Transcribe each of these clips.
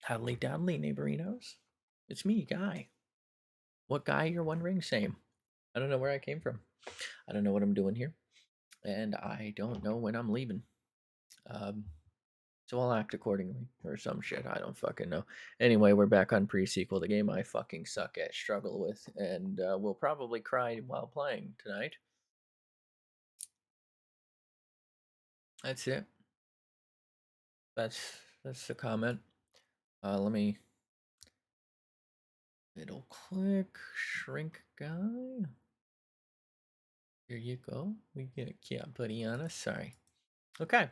Howdly dowdly, neighborinos. It's me, Guy. What Guy, you're wondering? Same. I don't know where I came from. I don't know what I'm doing here. And I don't know when I'm leaving. Um, so I'll act accordingly or some shit. I don't fucking know. Anyway, we're back on pre-sequel, the game I fucking suck at, struggle with, and will probably cry while playing tonight. That's it. That's the comment. Let me middle click, shrink guy. Here you go. We get a cat buddy on us. Sorry. Okay.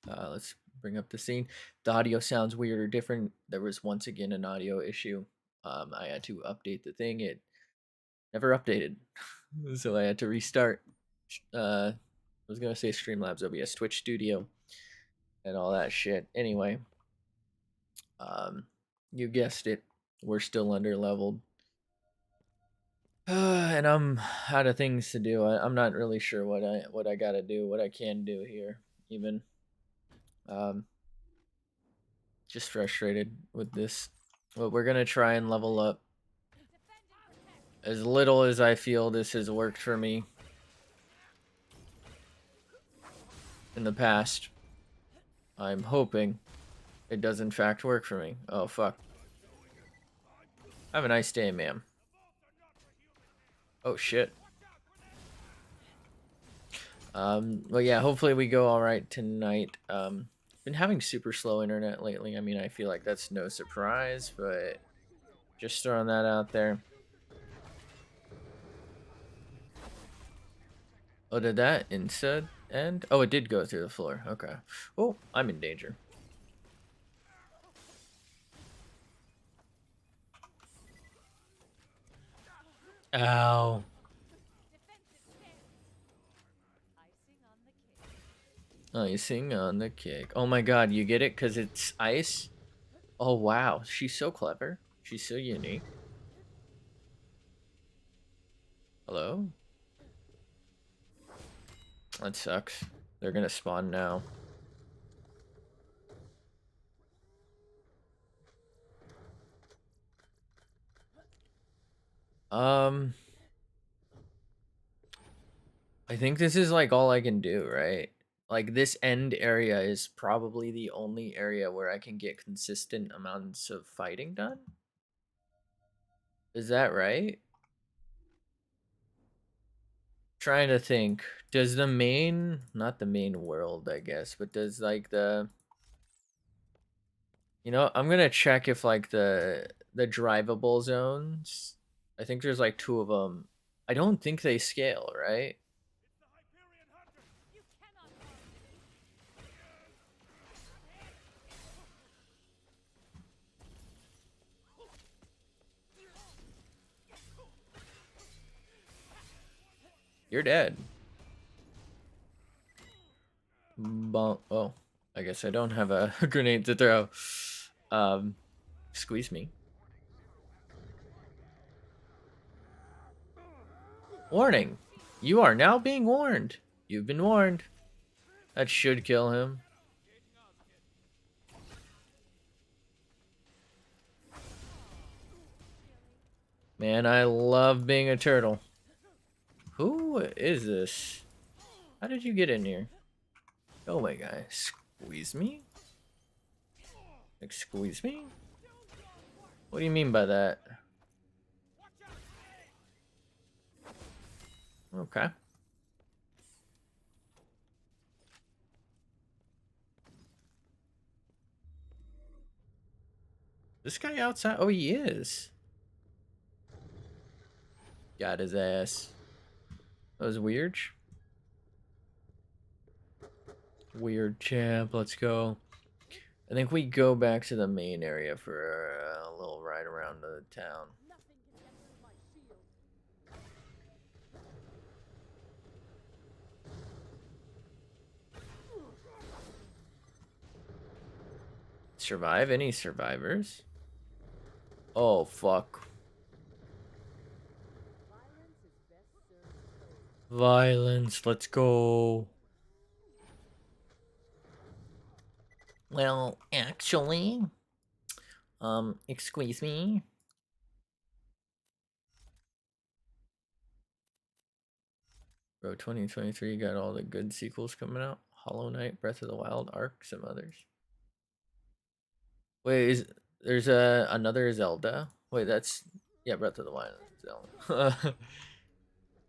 Let's bring up the scene. The audio sounds weird or different. There was once again an audio issue. I had to update the thing. It never updated, so I had to restart. I was gonna say Streamlabs OBS, Twitch Studio, and all that shit. Anyway, you guessed it. We're still under leveled. And I'm out of things to do. I'm not really sure what I gotta do, what I can do here, even. Um, just frustrated with this. But we're gonna try and level up. As little as I feel this has worked for me in the past, I'm hoping it does in fact work for me. Oh fuck. Have a nice day, ma'am. Oh shit. Well, yeah, hopefully we go all right tonight. Been having super slow internet lately. I mean, I feel like that's no surprise, but just throwing that out there. Oh, did that instead end? Oh, it did go through the floor. Okay. Oh, I'm in danger. Ow. Icing on the cake. Oh my god, you get it? Because it's ice? Oh wow, she's so clever. She's so unique. Hello? That sucks. They're gonna spawn now. I think this is like all I can do, right? Like this end area is probably the only area where I can get consistent amounts of fighting done. Is that right? Trying to think. Does the main, not the main world, I guess, but does like the, you know, I'm gonna check if like the drivable zones. I think there's like 2 of them. I don't think they scale, right? You're dead. Oh, I guess I don't have a grenade to throw. Squeeze me. Warning. You are now being warned. You've been warned. That should kill him. Man, I love being a turtle. Who is this? How did you get in here? Oh my god. Squeeze me? Like, squeeze me? What do you mean by that? Okay. This guy outside? Oh, he is. Got his ass. That was weird. Weird champ. Let's go. I think we go back to the main area for a little ride around the town. Survive? Any survivors? Oh, fuck. Violence. Let's go. Well, actually, Excuse me. Bro, 2023 got all the good sequels coming out. Hollow Knight, Breath of the Wild, Ark, some others. Wait, there's another Zelda? Wait, that's yeah, Breath of the Wild Zelda.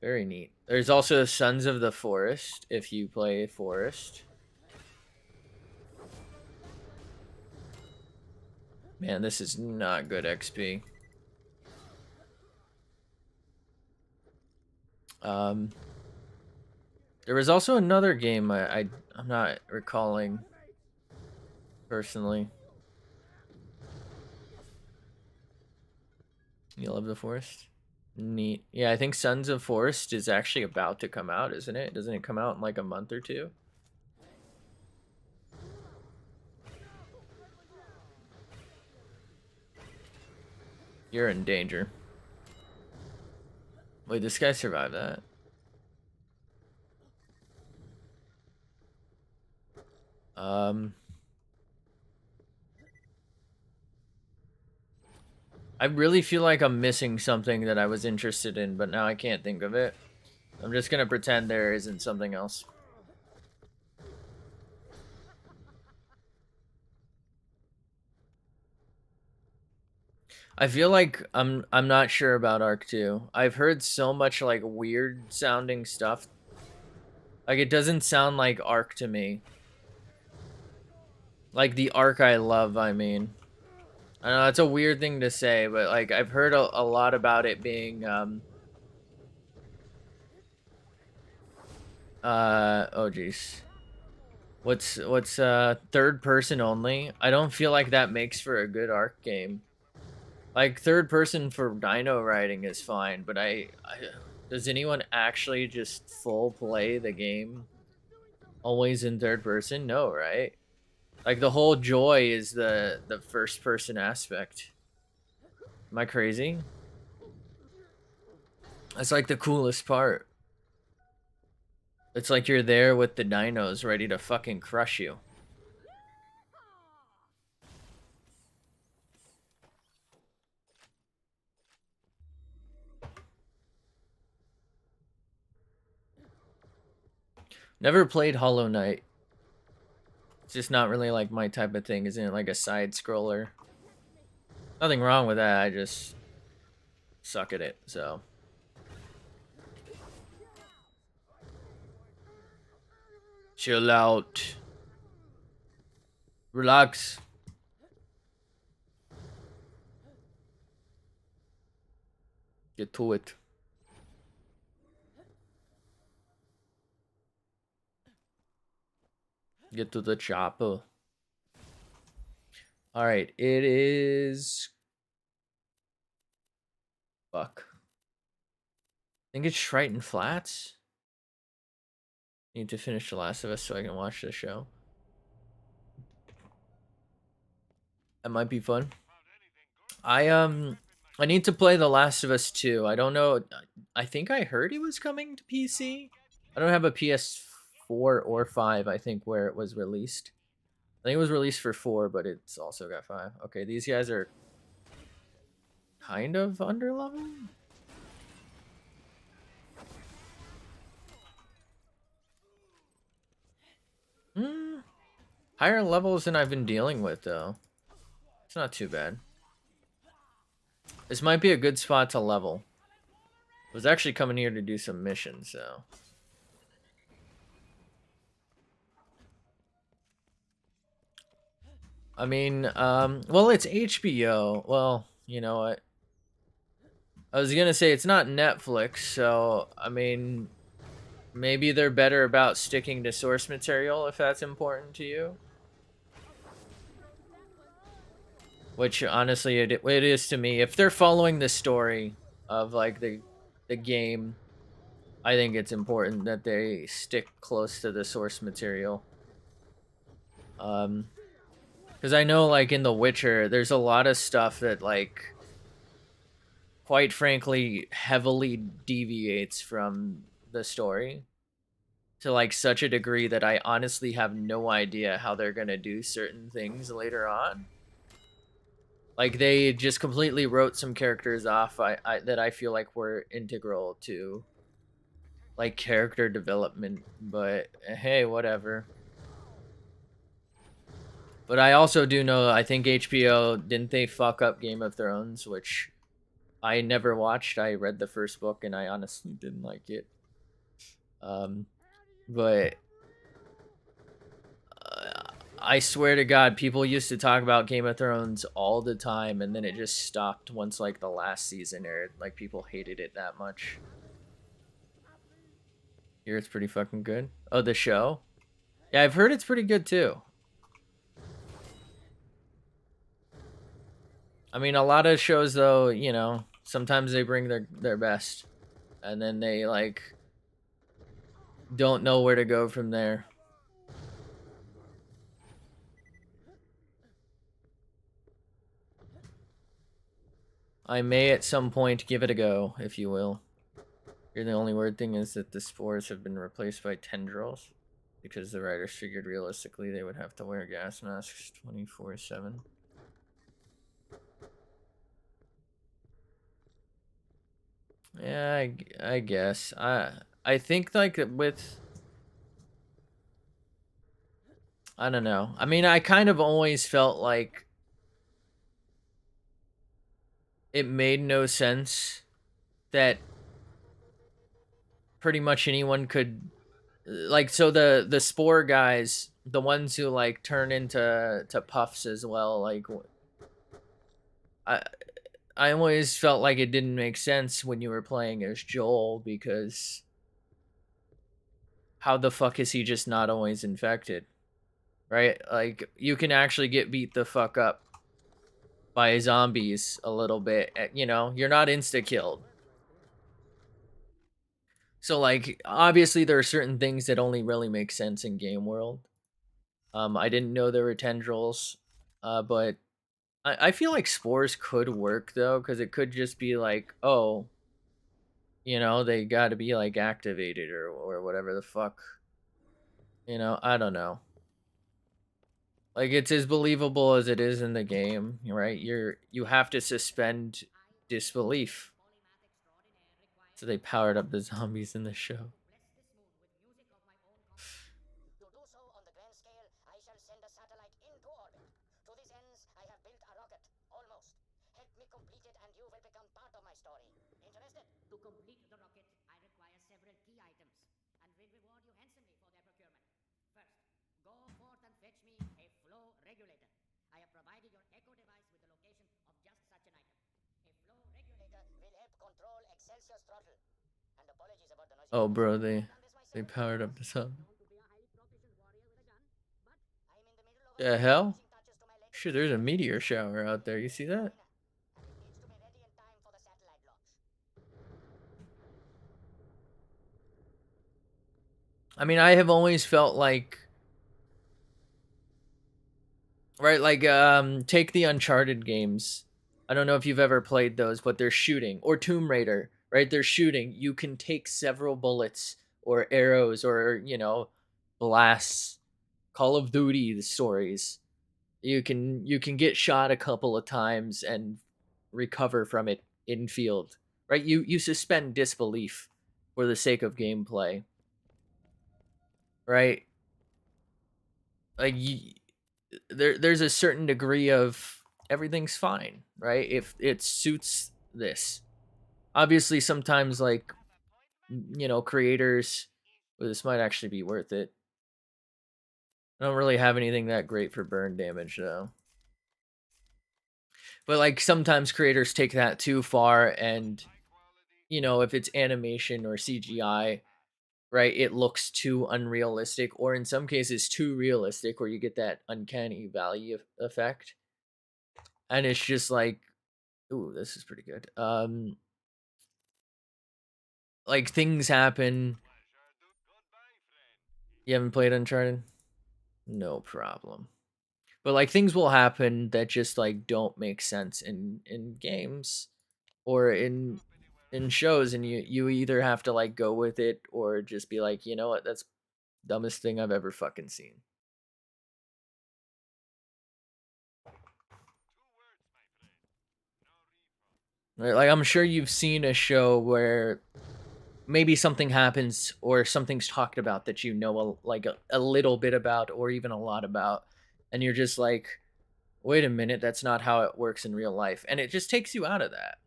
Very neat. There's also Sons of the Forest if you play Forest. Man, this is not good XP. There was also another game I'm not recalling personally. You love the Forest? Neat. Yeah, I think Sons of Forest is actually about to come out, isn't it? Doesn't it come out in like a month or two? You're in danger. Wait, this guy survived that? I really feel like I'm missing something that I was interested in, but now I can't think of it. I'm just gonna pretend there isn't something else. I feel like I'm not sure about Arc 2. I've heard so much like weird sounding stuff. Like it doesn't sound like Arc to me. Like the Arc I love, I mean. I know it's a weird thing to say, but like I've heard a lot about it being oh geez. What's third person only? I don't feel like that makes for a good Arc game. Like third person for dino riding is fine, but does anyone actually just full play the game always in third person? No, right? Like the whole joy is the first person aspect. Am I crazy? That's like the coolest part. It's like you're there with the dinos ready to fucking crush you. Never played Hollow Knight. It's just not really like my type of thing, isn't it? Like a side scroller. Nothing wrong with that, I just suck at it, so. Chill out. Relax. Get to it. Get to the chopper. Alright, it is... Fuck. I think it's Triton Flats. Need to finish The Last of Us so I can watch the show. That might be fun. I need to play The Last of Us 2. I don't know. I think I heard it was coming to PC. I don't have a PS4 or 5, I think, where it was released. I think it was released for 4, but it's also got 5. Okay, these guys are kind of underleveled. Higher levels than I've been dealing with, though. It's not too bad. This might be a good spot to level. I was actually coming here to do some missions, so. I mean, well, it's HBO. Well, you know what? I was gonna say it's not Netflix, so, I mean, maybe they're better about sticking to source material if that's important to you. Which, honestly, it is to me. If they're following the story of, like, the game, I think it's important that they stick close to the source material. Because I know, like, in The Witcher, there's a lot of stuff that, like, quite frankly, heavily deviates from the story to, like, such a degree that I honestly have no idea how they're gonna do certain things later on. Like they just completely wrote some characters off that I feel like were integral to like character development, but hey, whatever. But I also do know I think HBO didn't they fuck up Game of Thrones, which I never watched. I read the first book and I honestly didn't like it. Um, but I swear to God, people used to talk about Game of Thrones all the time, and then it just stopped once like the last season aired. Like people hated it that much. Here it's pretty fucking good. Oh, the show? Yeah, I've heard it's pretty good too. I mean, a lot of shows though, you know, sometimes they bring their best, and then they like don't know where to go from there. I may at some point give it a go, if you will. Here, the only weird thing is that the spores have been replaced by tendrils because the writers figured realistically they would have to wear gas masks 24/7. Yeah, I guess. I think like with I don't know. I mean, I kind of always felt like it made no sense that pretty much anyone could like so the spore guys, the ones who like turn into puffs as well, like I I always felt like it didn't make sense when you were playing as Joel because how the fuck is he just not always infected? Right? Like you can actually get beat the fuck up by zombies a little bit, you know, you're not insta killed. So like obviously there are certain things that only really make sense in game world. I didn't know there were tendrils, but I feel like spores could work though, because it could just be like, oh, you know, they got to be like activated or whatever the fuck. You know, I don't know. Like it's as believable as it is in the game, right? You have to suspend disbelief. So they powered up the zombies in the show. Oh, bro, they powered up the sub. The hell? Shit, there's a meteor shower out there. You see that? I mean, I have always felt like right, like take the Uncharted games. I don't know if you've ever played those, but they're shooting or Tomb Raider, right? They're shooting. You can take several bullets or arrows or, you know, blasts. Call of Duty the stories. You can get shot a couple of times and recover from it in field. Right? You suspend disbelief for the sake of gameplay. Right? Like there's a certain degree of everything's fine, right? If it suits this. Obviously sometimes like you know, creators well, this might actually be worth it. I don't really have anything that great for burn damage though. But like sometimes creators take that too far and you know, if it's animation or CGI, right, it looks too unrealistic or in some cases too realistic where you get that uncanny valley effect. And it's just like, ooh, this is pretty good. Like things happen. You haven't played Uncharted? No problem. But like things will happen that just like don't make sense in games or in shows and you either have to like go with it or just be like, you know what, that's dumbest thing I've ever fucking seen. Right? Like I'm sure you've seen a show where maybe something happens or something's talked about that you know a little bit about or even a lot about, and you're just like, wait a minute, that's not how it works in real life, and it just takes you out of that.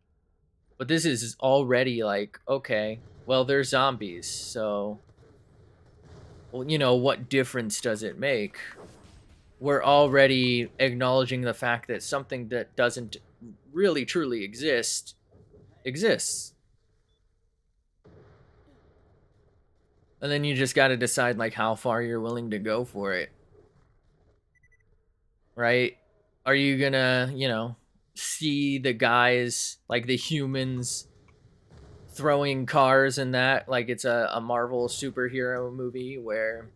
But this is already like, okay, well, they're zombies, so, well, what difference does it make? We're already acknowledging the fact that something that doesn't really truly exist exists. And then you just got to decide like how far you're willing to go for it, right? Are you gonna, see the guys, like the humans throwing cars and that like it's a Marvel superhero movie where,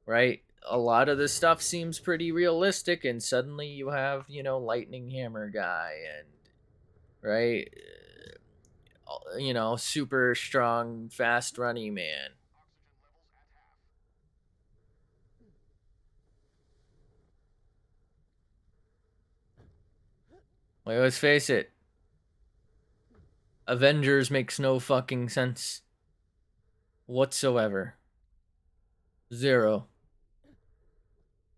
right, a lot of this stuff seems pretty realistic and suddenly you have, lightning hammer guy and, right, super strong fast running man. Like, let's face it, Avengers makes no fucking sense whatsoever. Zero.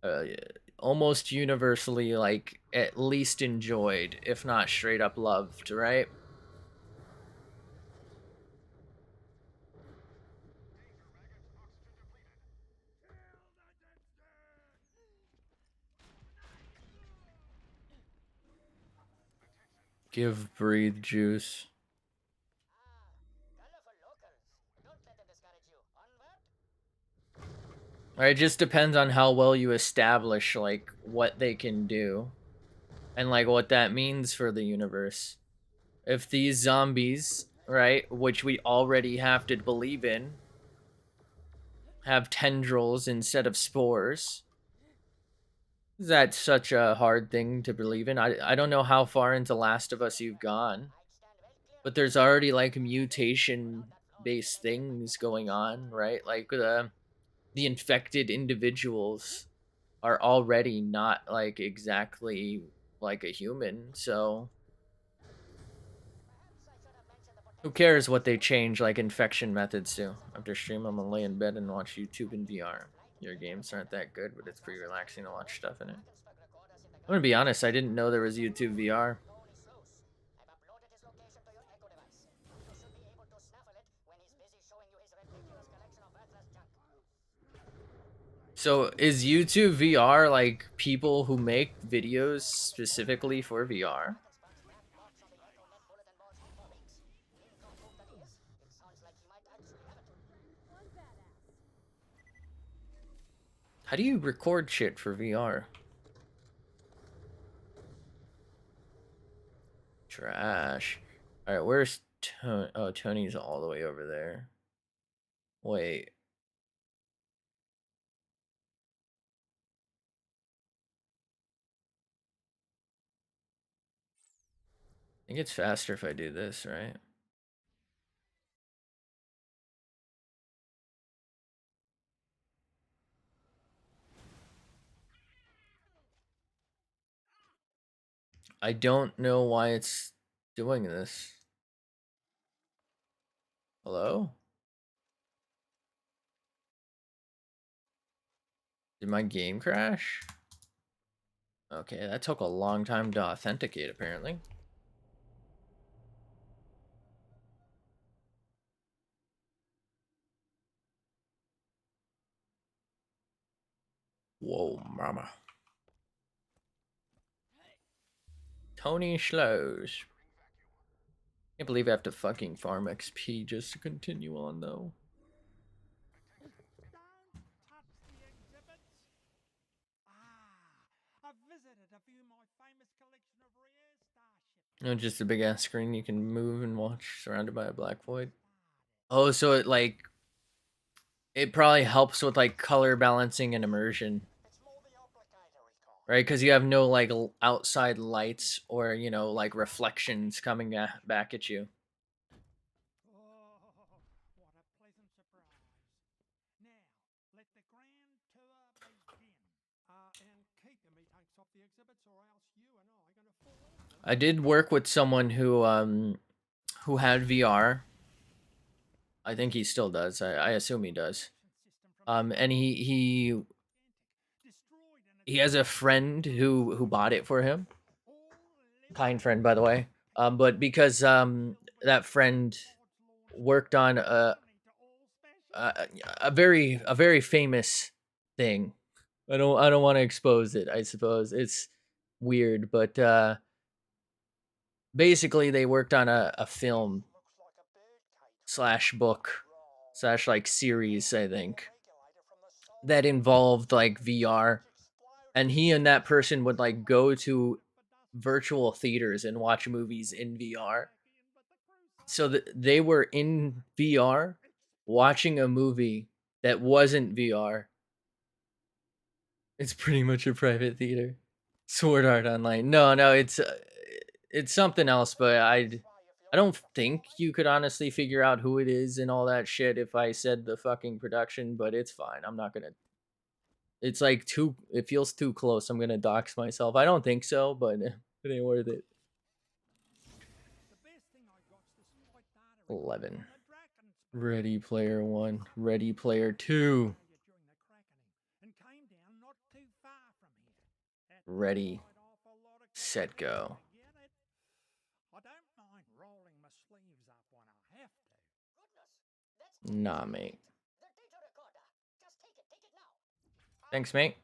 Yeah, almost universally, like, at least enjoyed, if not straight up loved, right? Give breathe juice. Right, it just depends on how well you establish like what they can do and like what that means for the universe. If these zombies, right, which we already have to believe in, have tendrils instead of spores, that's such a hard thing to believe in. I don't know how far into Last of Us you've gone, but there's already like mutation based things going on, right? Like the infected individuals are already not like exactly like a human, so who cares what they change like infection methods to? After stream, I'm gonna lay in bed and watch YouTube in VR. Your games aren't that good, but it's pretty relaxing to watch stuff in it. I'm gonna be honest, I didn't know there was YouTube VR. So is YouTube VR like people who make videos specifically for VR? How do you record shit for VR? Trash. All right, where's Tony? Oh, Tony's all the way over there. Wait. I think it's faster if I do this, right? I don't know why it's doing this. Hello? Did my game crash? Okay, that took a long time to authenticate, apparently. Whoa, mama. Tony slows. Can't believe I have to fucking farm XP just to continue on, though. No, just a big ass screen you can move and watch, surrounded by a black void. Oh, so it probably helps with like color balancing and immersion, right? Because you have no like outside lights or like reflections coming back at you. I did work with someone who had VR. I think he still does. I assume he does. And he has a friend who bought it for him. Kind friend, by the way. But because that friend worked on a very famous thing. I don't want to expose it. I suppose it's weird, but basically they worked on a film slash book slash like series, I think, that involved like VR, and he and that person would like go to virtual theaters and watch movies in VR. So that they were in VR watching a movie that wasn't VR. It's pretty much a private theater. Sword Art Online. No, it's something else, but I don't think you could honestly figure out who it is and all that shit if I said the fucking production, but it's fine. I'm not going to. It's like too it feels too close. I'm going to dox myself. I don't think so, but it ain't worth it. 11. Ready Player 1, Ready Player 2. Ready, set, go. Nah, mate. Thanks, mate.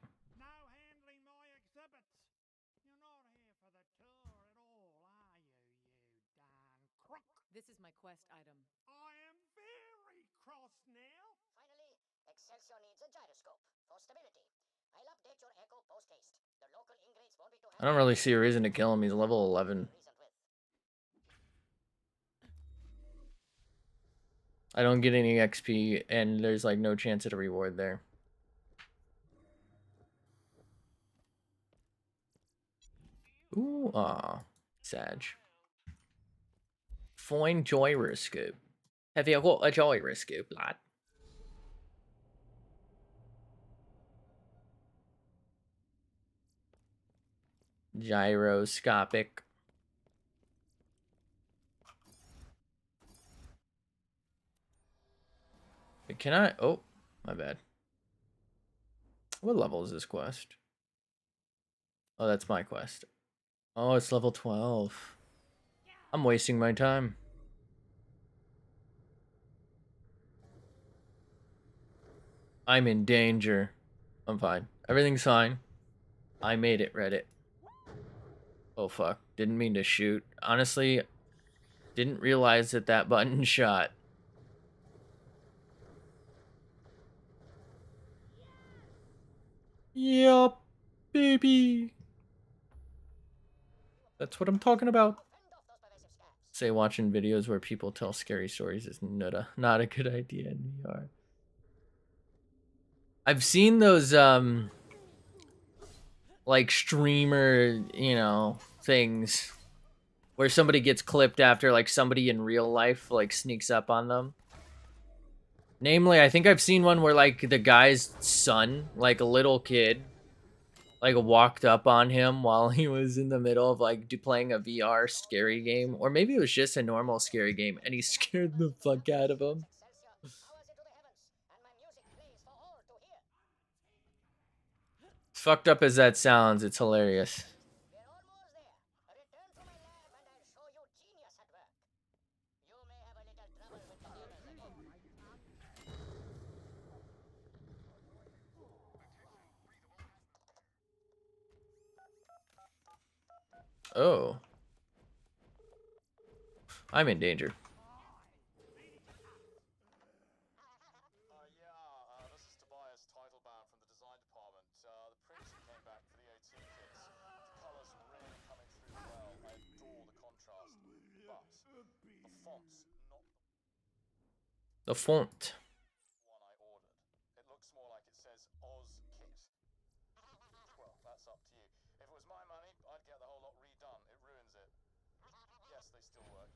This is my quest item. I am very cross now. Finally, Excelsior needs a gyroscope for stability. I'll update your echo post haste. The local ingrates won't be too I don't really see a reason to kill him. He's level 11. I don't get any XP, and there's like no chance at a reward there. Ooh, Sag. Fine gyroscope. Have you got a gyroscope, lad? Gyroscopic. Can I? Oh, my bad. What level is this quest? Oh, that's my quest. Oh, it's level 12. I'm wasting my time. I'm in danger. I'm fine. Everything's fine. I made it, Reddit. Oh, fuck. Didn't mean to shoot. Honestly, didn't realize that that button shot. Yup, baby. That's what I'm talking about. Say watching videos where people tell scary stories is not a good idea in VR. I've seen those like streamer, things where somebody gets clipped after like somebody in real life like sneaks up on them. Namely, I think I've seen one where like the guy's son, like a little kid, like walked up on him while he was in the middle of like playing a VR scary game, or maybe it was just a normal scary game, and he scared the fuck out of him. Fucked up as that sounds, it's hilarious. Oh. I'm in danger. The font. One I ordered. It looks more like it says Oz Kit. Well, that's up to you. If it was my money, I'd get the whole lot redone. It ruins it. Yes, they still work.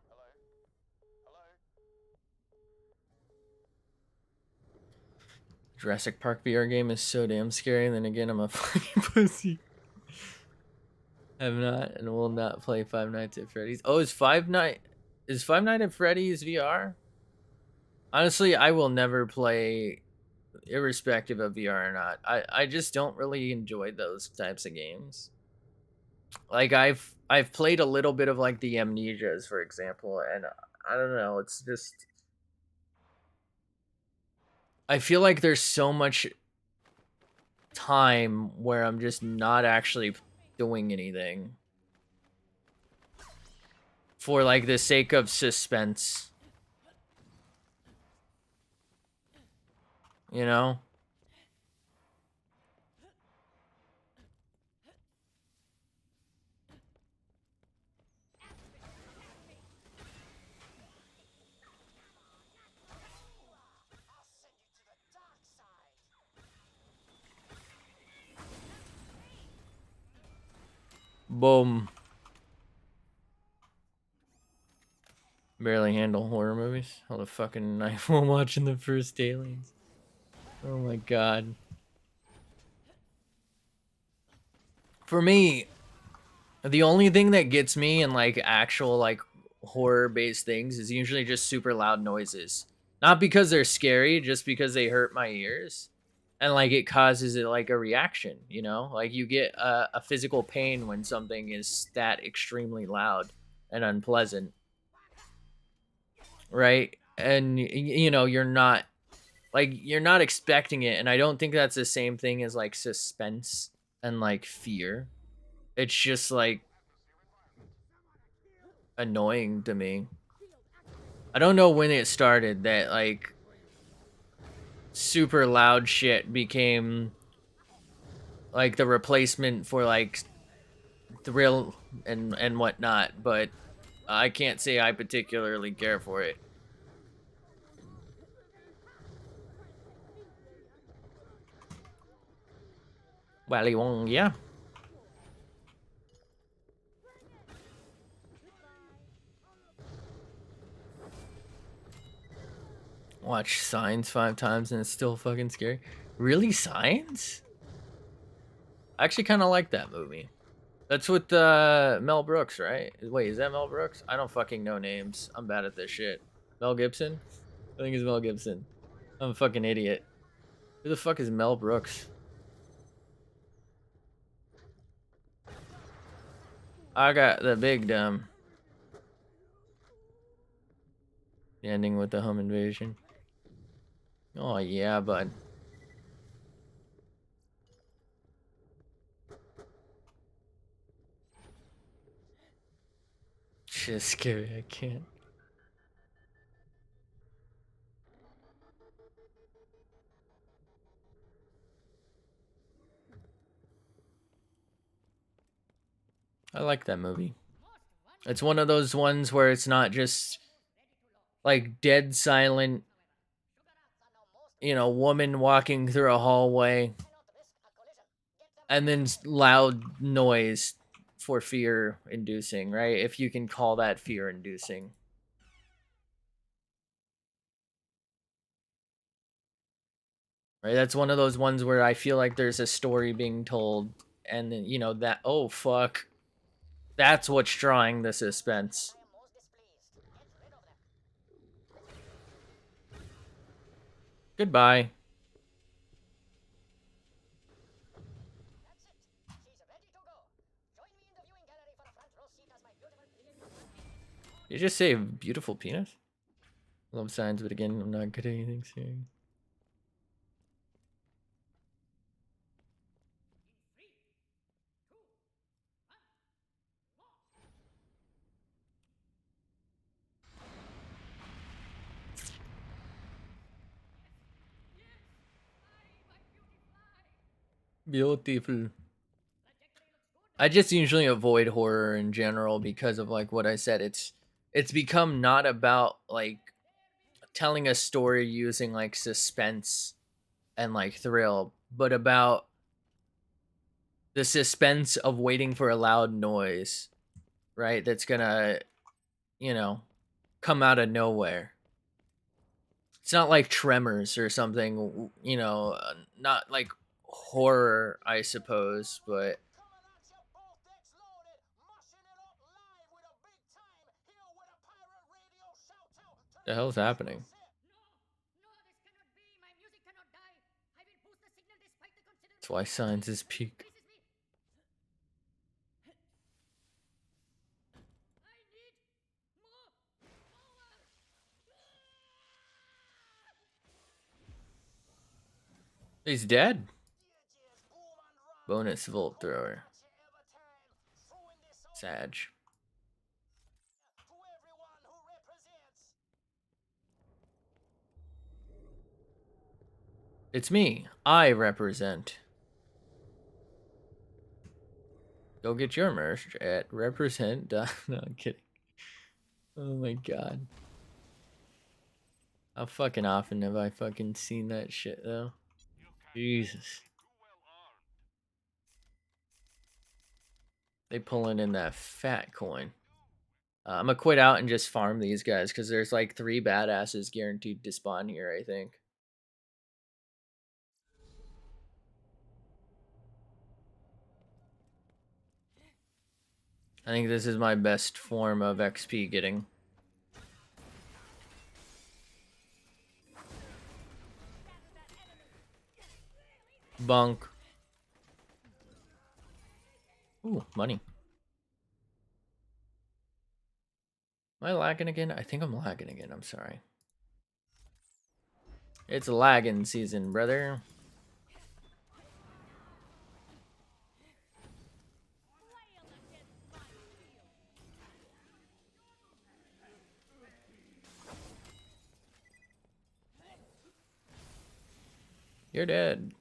Hello? Hello? Jurassic Park VR game is so damn scary, and then again, I'm a fucking pussy. Have not and will not play Five Nights at Freddy's. Oh, is Five Nights at Freddy's VR? Honestly, I will never play, irrespective of VR or not. I just don't really enjoy those types of games. Like I've played a little bit of like the Amnesias, for example, and I don't know. It's just I feel like there's so much time where I'm just not actually doing anything for like the sake of suspense. You know? Boom. Barely handle horror movies. All the fucking knife while watching the first Aliens. Oh my god. For me, the only thing that gets me in like actual like horror based things is usually just super loud noises. Not because they're scary, just because they hurt my ears. And like it causes it like a reaction, you know? Like you get a physical pain when something is that extremely loud and unpleasant. Right? And you know, you're not expecting it, and I don't think that's the same thing as like suspense and like fear. It's just like annoying to me. I don't know when it started that like super loud shit became like the replacement for like thrill and whatnot, but I can't say I particularly care for it. Wally Wong, yeah. Watch Signs 5 times and it's still fucking scary. Really, Signs? I actually kind of like that movie. That's with Mel Brooks, right? Wait, is that Mel Brooks? I don't fucking know names. I'm bad at this shit. Mel Gibson? I think it's Mel Gibson. I'm a fucking idiot. Who the fuck is Mel Brooks? I got the big dumb. The ending with the home invasion. Oh yeah, bud. Shit's scary, I can't. I like that movie. It's one of those ones where it's not just like dead silent, you know, woman walking through a hallway and then loud noise for fear inducing, right? If you can call that fear inducing. Right? That's one of those ones where I feel like there's a story being told and then, you know, that, oh fuck, that's what's drawing the suspense. Goodbye. Did you just say beautiful penis? Love signs, but again, I'm not good at anything serious. Beautiful. I just usually avoid horror in general because of like what I said. It's become not about like telling a story using like suspense and like thrill, but about the suspense of waiting for a loud noise, right? That's gonna, you know, come out of nowhere. It's not like Tremors or something, you know, not like horror, I suppose, but Coming at you, both decks loaded, mashing it up live with a big time here with a pirate radio shout out to the the hell's official happening? ship. No, this cannot be. My music cannot die. I will boost the signal despite the considerable. That's why science is peak. This is me. I need more power. He's dead. DJ's boom and run. Bonus volt Coming thrower. at you every time, throwing this out Sag. to everyone who represents. It's me. I represent. Go get your merch at represent. No, I'm kidding. Oh my god. How fucking often have I fucking seen that shit though? Jesus. They pulling in that fat coin. I'm gonna quit out and just farm these guys because there's like 3 badasses guaranteed to spawn here, I think. I think this is my best form of XP getting. Bunk. Ooh, money. Am I lagging again? I think I'm lagging again. I'm sorry. It's lagging season, brother. You're dead.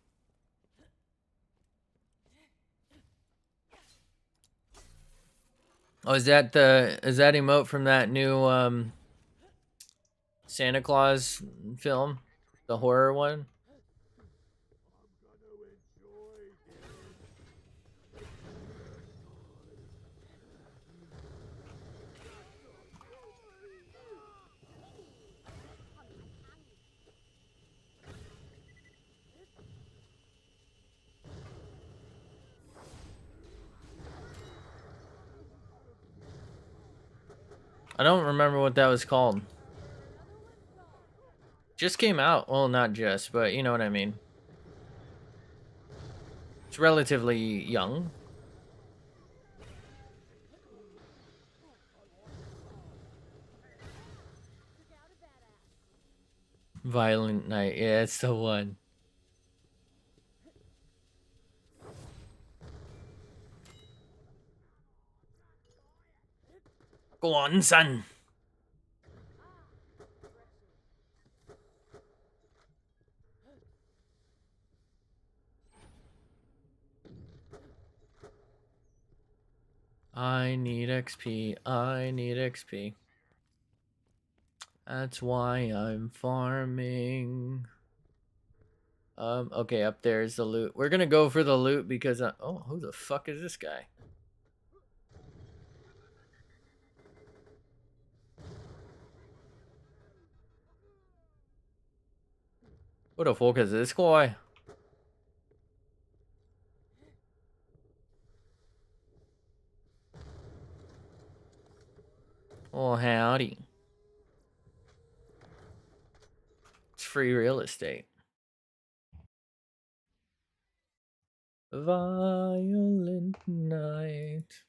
Oh, is that emote from that new Santa Claus film? The horror one? I don't remember what that was called. Just came out. Well, not just, but you know what I mean. It's relatively young. Violent Night. Yeah, it's the one. Go on, son. I need XP. I need XP. That's why I'm farming. Okay, up there is the loot. We're gonna go for the loot because oh, who the fuck is this guy? Who the fuck is this guy? Oh, howdy. It's free real estate. Violent night.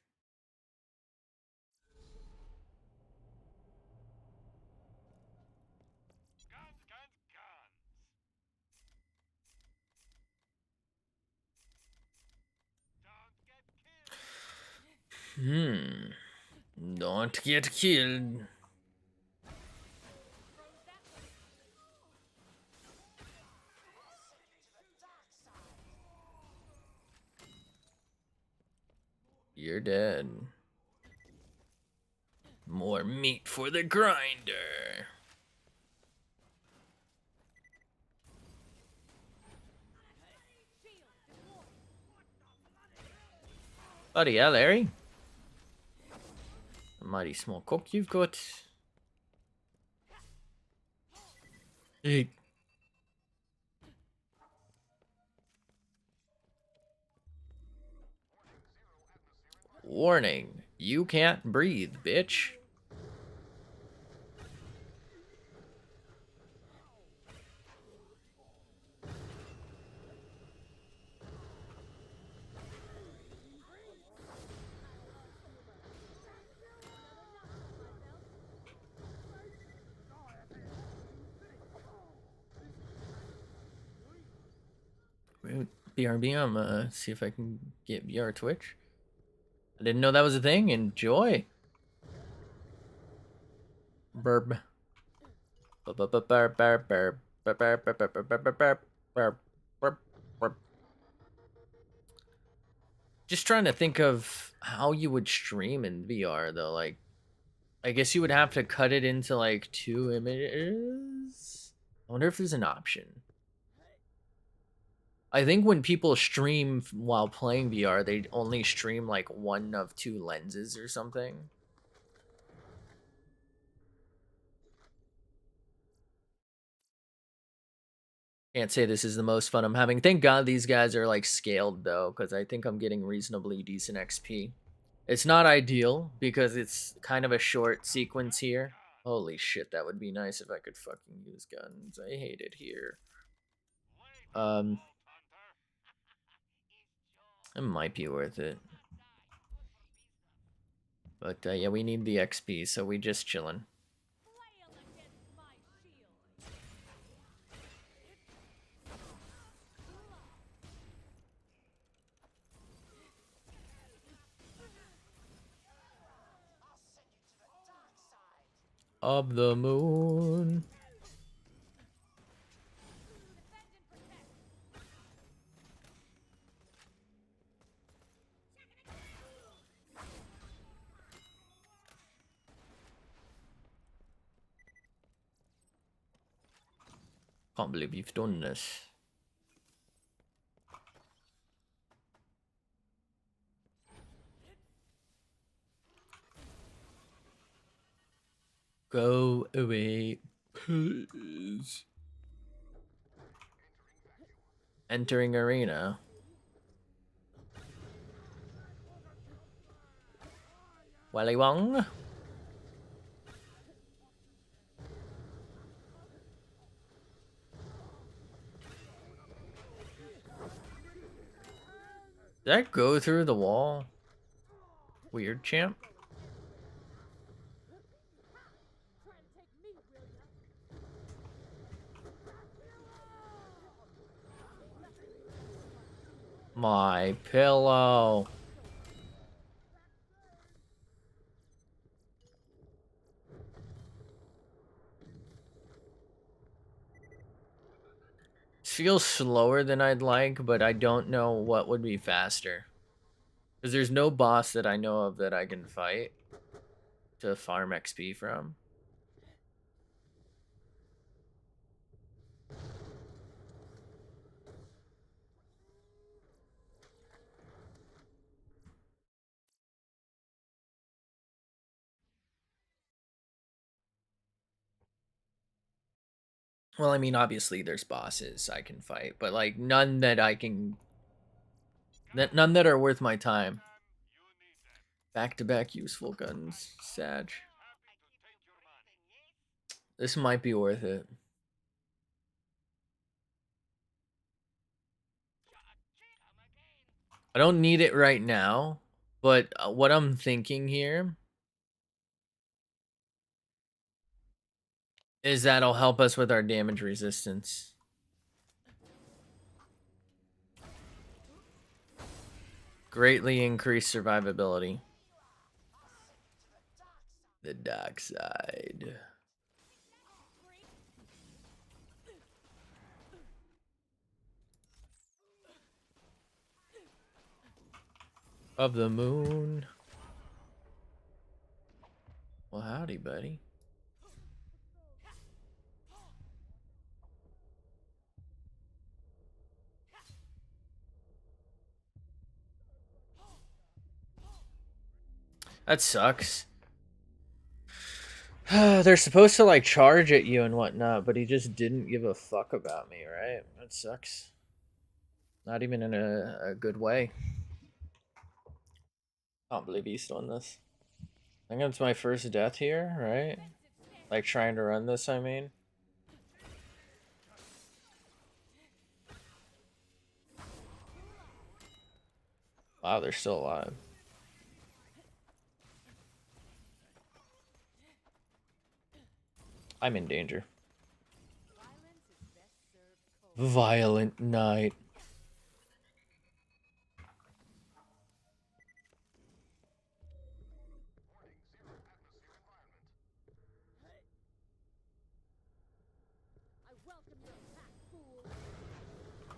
Guns, guns, guns. Don't get killed. Don't get killed. You're dead. More meat for the grinder. Bloody hell, Larry. A mighty small cook you've got. Hey. Warning, you can't breathe, bitch. BRB, see if I can get VR Twitch. I didn't know that was a thing. Enjoy. Burb. Just trying to think of how you would stream in VR though. Like, I guess you would have to cut it into like 2 images. I wonder if there's an option. I think when people stream while playing VR, they only stream like 1 of 2 lenses or something. Can't say this is the most fun I'm having. Thank God these guys are like scaled though, because I think I'm getting reasonably decent XP. It's not ideal because it's kind of a short sequence here. Holy shit, that would be nice if I could fucking use guns. I hate it here. It might be worth it. But yeah, we need the XP, so we just chilling. Of the moon. Can't believe you've done this. Go away, please. Entering arena. Wally Wong. Did that go through the wall? Weird, champ. My pillow. This feels slower than I'd like, but I don't know what would be faster. Because there's no boss that I know of that I can fight to farm XP from. Well, I mean, obviously there's bosses I can fight, but like none that I can... None that are worth my time. Back-to-back useful guns. Sag. This might be worth it. I don't need it right now, but what I'm thinking here is that'll help us with our damage resistance. Greatly increase survivability. The dark side. Of the moon. Well, howdy, buddy. That sucks. They're supposed to like charge at you and whatnot, but he just didn't give a fuck about me, right? That sucks. Not even in a good way. Can't believe he's done this. I think it's my first death here, right? Like trying to run this, I mean. Wow, they're still alive. I'm in danger. Violent night.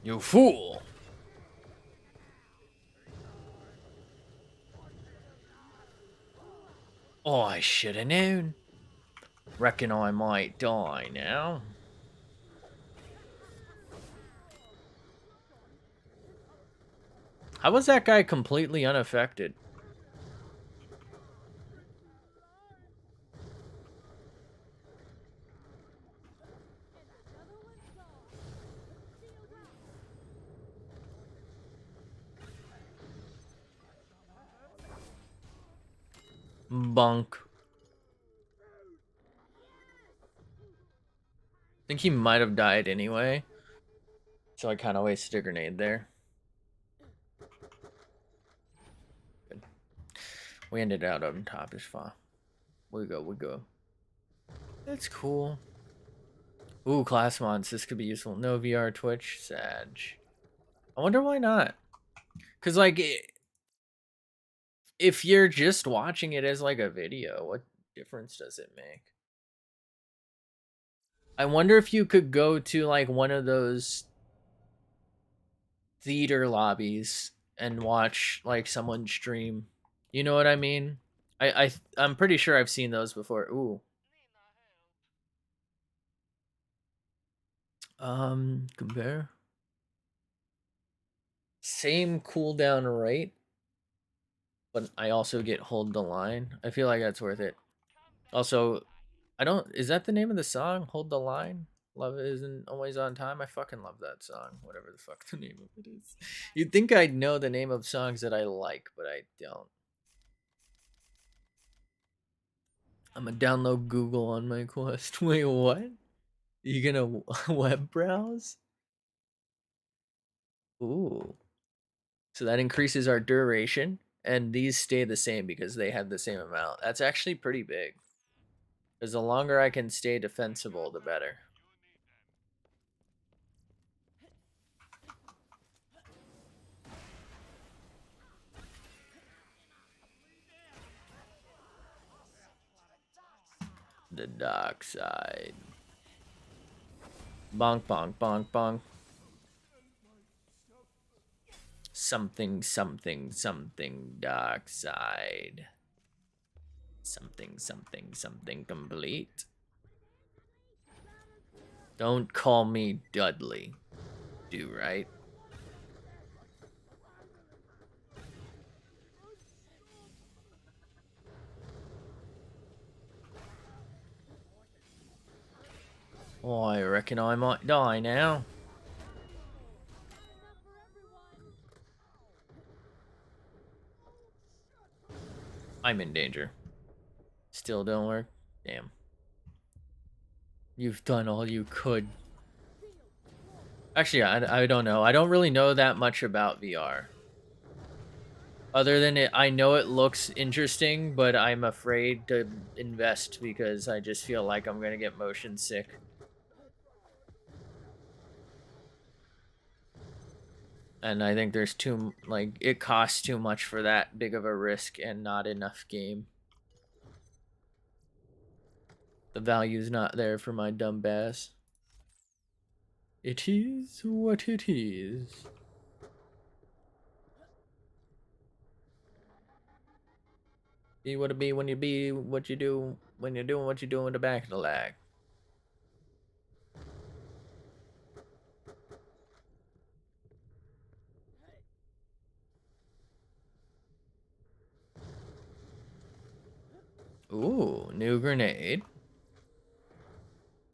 You fool! Oh, I should have known. Reckon I might die now. How was that guy completely unaffected? Bunk. I think he might have died anyway. So I kind of wasted a grenade there. Good. We ended out on top is fine. We go. That's cool. Ooh, class mods. This could be useful. No VR Twitch. Sag. I wonder why not. Because, like, if you're just watching it as, like, a video, what difference does it make? I wonder if you could go to, like, one of those theater lobbies and watch, like, someone stream. You know what I mean? I'm pretty sure I've seen those before. Ooh. Compare. Same cooldown rate, but I also get hold the line. I feel like that's worth it. Also, I don't. Is that the name of the song? Hold the line. Love isn't always on time. I fucking love that song. Whatever the fuck the name of it is. You'd think I'd know the name of songs that I like, but I don't. I'm gonna download Google on my Quest. Wait, what? You gonna web browse? Ooh. So that increases our duration, and these stay the same because they have the same amount. That's actually pretty big. Because the longer I can stay defensible, the better. The dark side. Bonk, bonk, bonk, bonk. Something, something, something, dark side. Something, something, something complete. Don't call me Dudley. Do right? Oh, I reckon I might die now. I'm in danger. Still don't work? Damn. You've done all you could. Actually, I don't know. I don't really know that much about VR. Other than it, I know it looks interesting, but I'm afraid to invest because I just feel like I'm going to get motion sick. And I think there's too, like, it costs too much for that big of a risk and not enough game. The value's not there for my dumb bass. It is what it is. Be what it be when you be what you do when you're doing what you do in the back of the lag. Ooh, new grenade.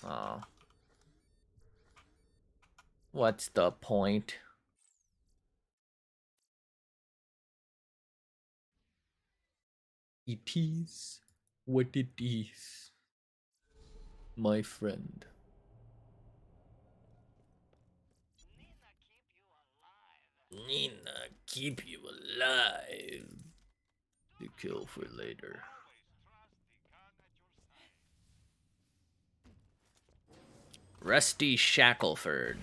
Oh. What's the point? It is what it is, my friend. Nina, keep you alive. The kill for later. Rusty Shackleford.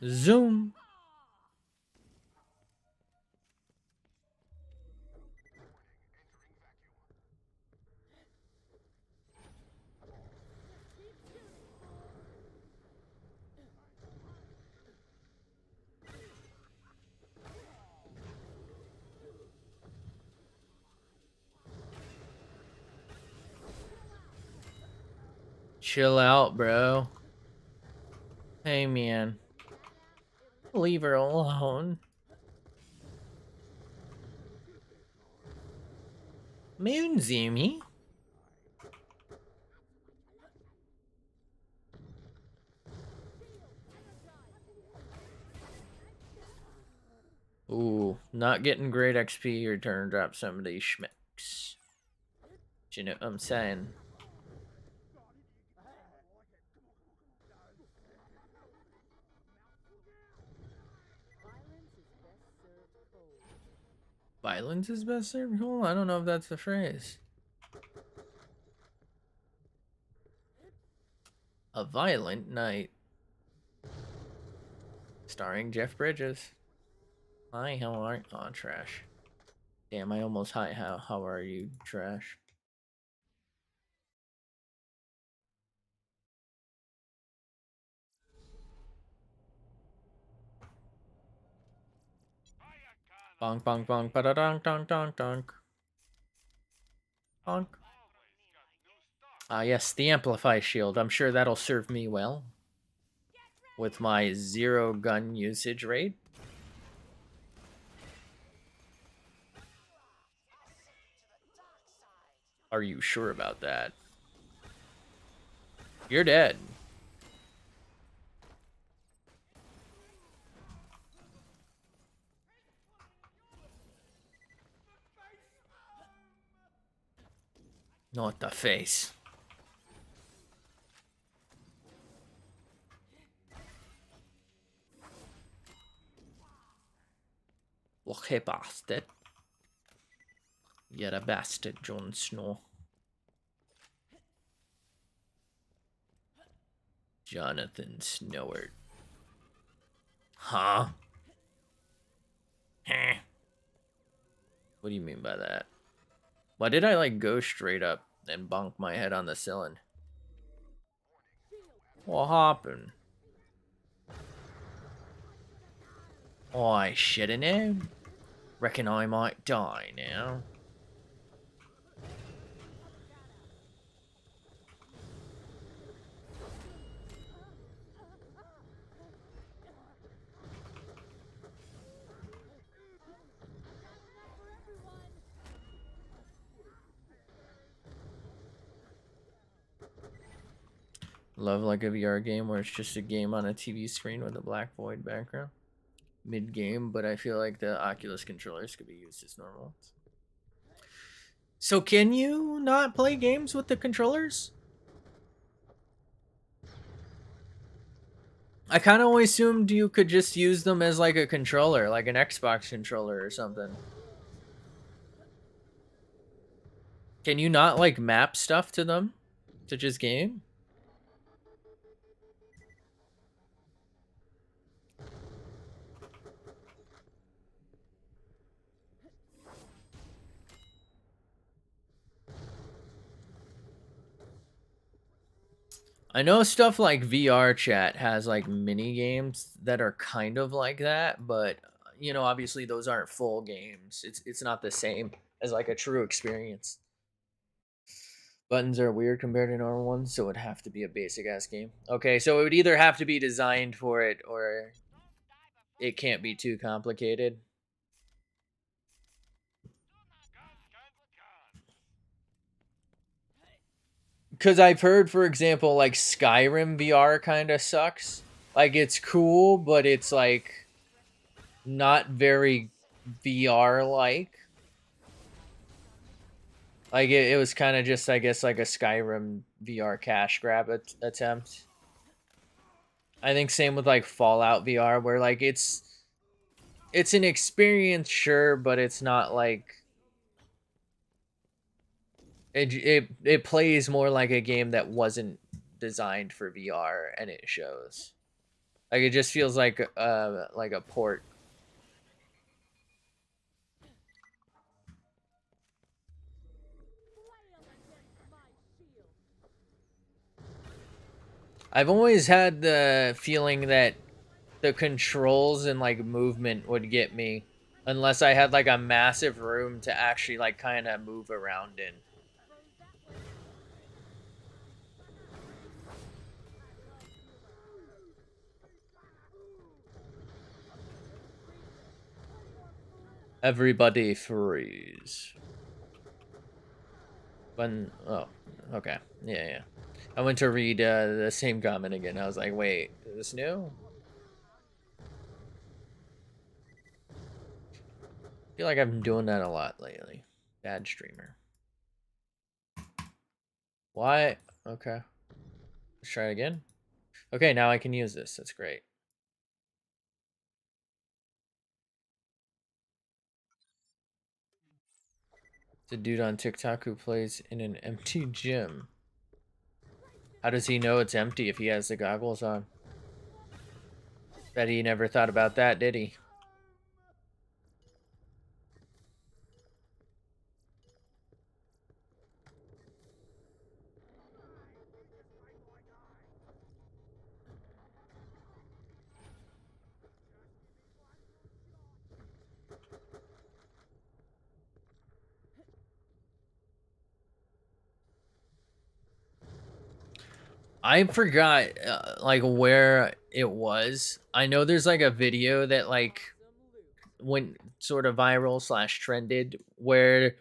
Zoom. Chill out, bro. Hey, man. Leave her alone. Moonzoomy. Ooh, not getting great XP or turn drop some of these schmicks. Do you know what I'm saying? Violence is best served cold? I don't know if that's the phrase. A Violent Night. Starring Jeff Bridges. Hi, how are you? Oh, trash. Damn, I almost hi. How are you, trash? Bonk, bonk, bonk, ba da donk, donk, donk, donk. Bonk. Ah, yes, the Amplify Shield. I'm sure that'll serve me well. With my 0 gun usage rate. Are you sure about that? You're dead. Not the face. Lucky bastard. You're a bastard, Jon Snow. Jonathan Snoward. Huh? Huh? What do you mean by that? Why did I like go straight up and bonk my head on the ceiling? What happened? Oh, I shoulda known. Reckon I might die now. Love like a VR game where it's just a game on a TV screen with a black void background. Mid-game, but I feel like the Oculus controllers could be used as normal. So can you not play games with the controllers? I kind of always assumed you could just use them as like a controller, like an Xbox controller or something. Can you not like map stuff to them to just game? I know stuff like VR chat has like mini games that are kind of like that, but you know, obviously those aren't full games. It's not the same as like a true experience. Buttons are weird compared to normal ones, so it would have to be a basic ass game. Okay, so it would either have to be designed for it or it can't be too complicated. Because I've heard, for example, like Skyrim VR kind of sucks. Like it's cool, but it's like not very VR like. Like it was kind of just, I guess, like a Skyrim VR cash grab attempt. I think same with like Fallout VR, where like it's an experience, sure, but it's not like it plays more like a game that wasn't designed for VR, and it shows. Like it just feels like a port. I've always had the feeling that the controls and like movement would get me unless I had like a massive room to actually like kind of move around in. Everybody freeze. Oh, okay. Yeah. I went to read the same comment again. I was like, wait, is this new? I feel like I've been doing that a lot lately. Bad streamer. Why? Okay. Let's try it again. Okay, now I can use this. That's great. It's a dude on TikTok who plays in an empty gym. How does he know it's empty if he has the goggles on? Bet he never thought about that, did he? I forgot like where it was. I know there's like a video that like went sort of viral slash trended where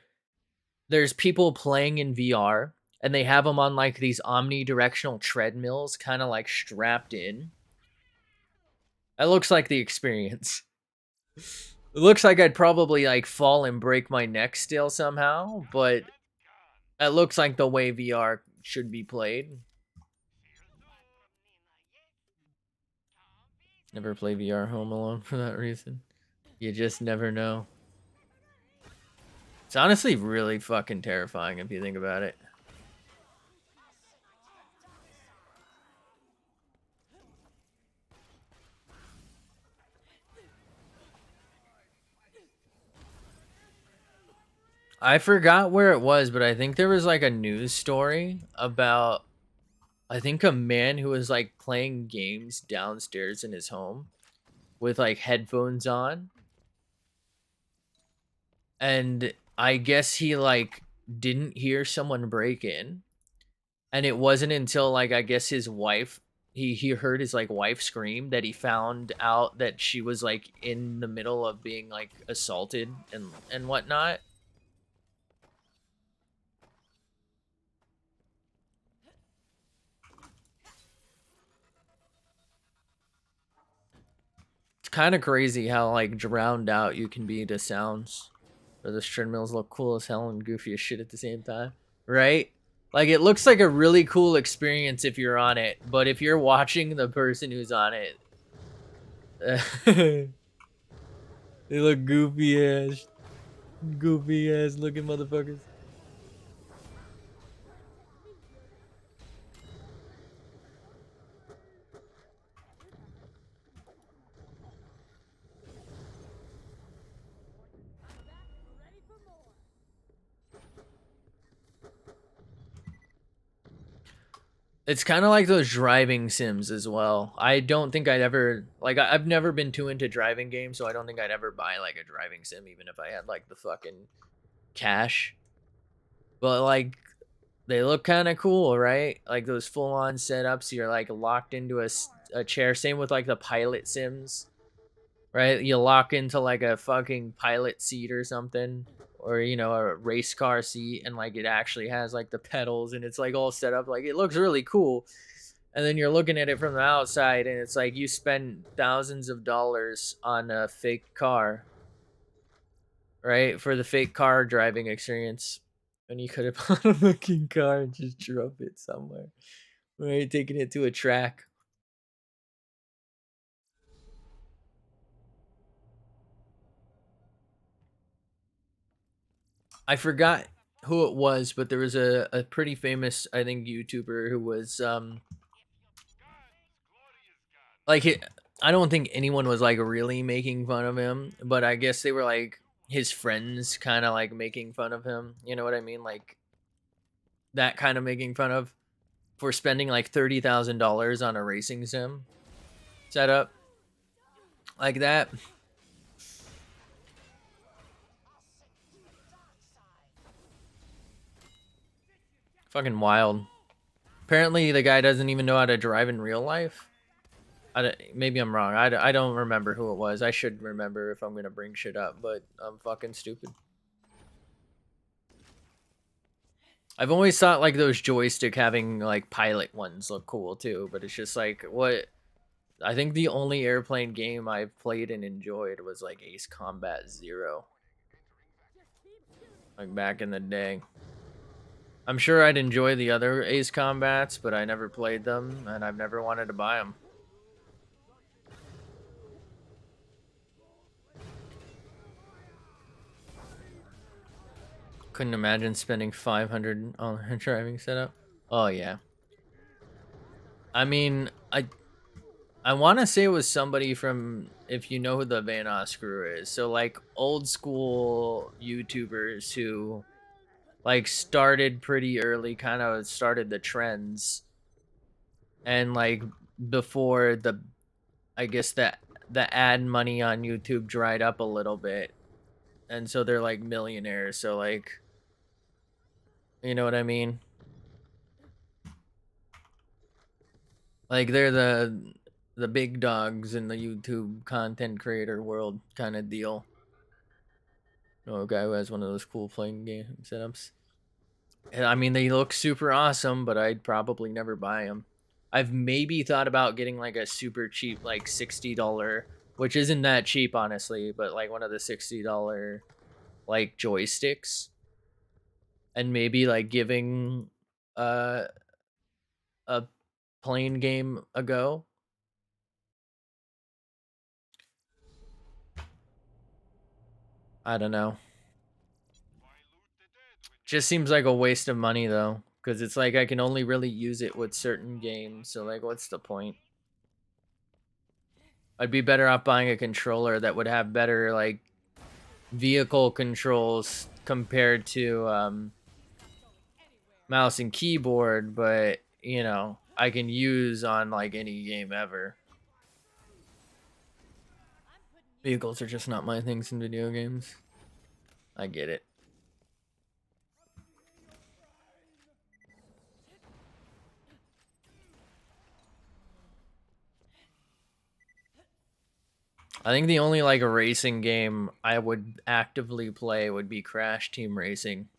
there's people playing in VR and they have them on like these omnidirectional treadmills kind of like strapped in. That looks like the experience. It looks like I'd probably like fall and break my neck still somehow, but it looks like the way VR should be played. Never play VR Home Alone for that reason. You just never know. It's honestly really fucking terrifying if you think about it. I forgot where it was, but I think there was like a news story about, I think, a man who was like playing games downstairs in his home with like headphones on. And I guess he like didn't hear someone break in. And it wasn't until like I guess his wife, he heard his like wife scream that he found out that she was like in the middle of being like assaulted and whatnot. It's kind of crazy how like drowned out you can be to sounds. Or those treadmills look cool as hell and goofy as shit at the same time, right? Like it looks like a really cool experience if you're on it, but if you're watching the person who's on it, they look goofy ass looking motherfuckers. It's kind of like those driving sims as well. I don't think I'd ever like. I've never been too into driving games, so I don't think I'd ever buy like a driving sim, even if I had like the fucking cash. But like, they look kind of cool, right? Like those full-on setups. You're like locked into a chair. Same with like the pilot sims. right? You lock into like a fucking pilot seat or something, or you know, a race car seat, and like it actually has like the pedals and it's like all set up. Like it looks really cool. And then you're looking at it from the outside, and it's like you spend thousands of dollars on a fake car, right? For the fake car driving experience. And you could have bought a fucking car and just drove it somewhere. Right? Taking it to a track. I forgot who it was, but there was a pretty famous, I think, YouTuber who was like I don't think anyone was like really making fun of him, but I guess they were like his friends kind of like making fun of him. You know what I mean? Like that kind of making fun of for spending like $30,000 on a racing sim setup like that. Fucking wild. Apparently, the guy doesn't even know how to drive in real life. Maybe I'm wrong. I don't remember who it was. I should remember if I'm gonna bring shit up, but I'm fucking stupid. I've always thought like those joystick having like pilot ones look cool too, but it's just like what I think the only airplane game I've played and enjoyed was like Ace Combat Zero. Like back in the day. I'm sure I'd enjoy the other Ace Combats, but I never played them and I've never wanted to buy them. Couldn't imagine spending 500 on a driving setup. Oh yeah. I mean, I want to say it was somebody from, if you know who the Van Oscrew is. So like old school YouTubers who like started pretty early, kind of started the trends, and like before the, I guess that the ad money on YouTube dried up a little bit, and so they're like millionaires. So like, you know what I mean? Like they're the big dogs in the YouTube content creator world kind of deal. You know, a guy who has one of those cool playing game setups. And, I mean, they look super awesome, but I'd probably never buy them. I've maybe thought about getting like a super cheap, like $60, which isn't that cheap, honestly, but like one of the $60 like joysticks, and maybe like giving uh, a plane game a go. I don't know. Just seems like a waste of money though, because it's like I can only really use it with certain games. So like, what's the point? I'd be better off buying a controller that would have better like vehicle controls compared to mouse and keyboard, but you know, I can use on like any game ever. Vehicles are just not my things in video games. I get it. I think the only like racing game I would actively play would be Crash Team Racing,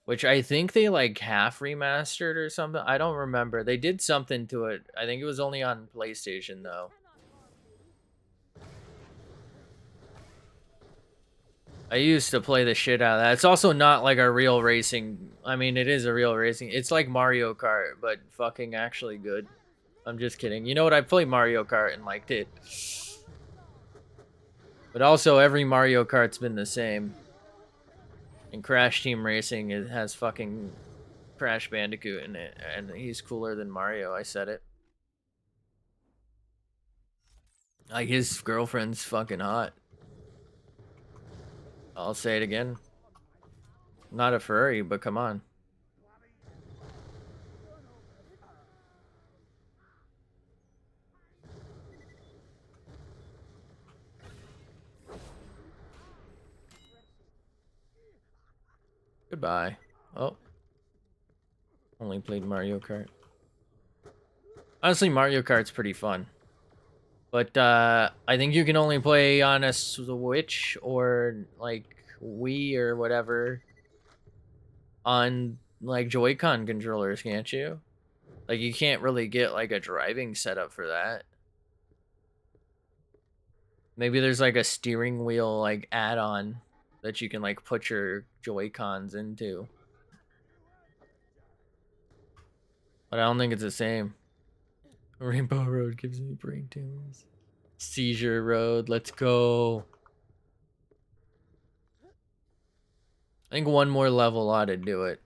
which I think they like half remastered or something. I don't remember. They did something to it. I think it was only on PlayStation though. I used to play the shit out of that. It's also not like a real racing. I mean, it is a real racing. It's like Mario Kart, but fucking actually good. I'm just kidding. You know what? I played Mario Kart and liked it. But also, every Mario Kart's been the same. And Crash Team Racing has fucking Crash Bandicoot in it. And he's cooler than Mario. I said it. Like, his girlfriend's fucking hot. I'll say it again. Not a furry, but come on. Goodbye. Oh. Only played Mario Kart. Honestly, Mario Kart's pretty fun. But I think you can only play on a Switch or like Wii or whatever on like Joy-Con controllers, can't you? Like you can't really get like a driving setup for that. Maybe there's like a steering wheel like add-on that you can like put your Joy-Cons into. But I don't think it's the same. Rainbow Road gives me brain tumors. Seizure Road, let's go. I think one more level ought to do it.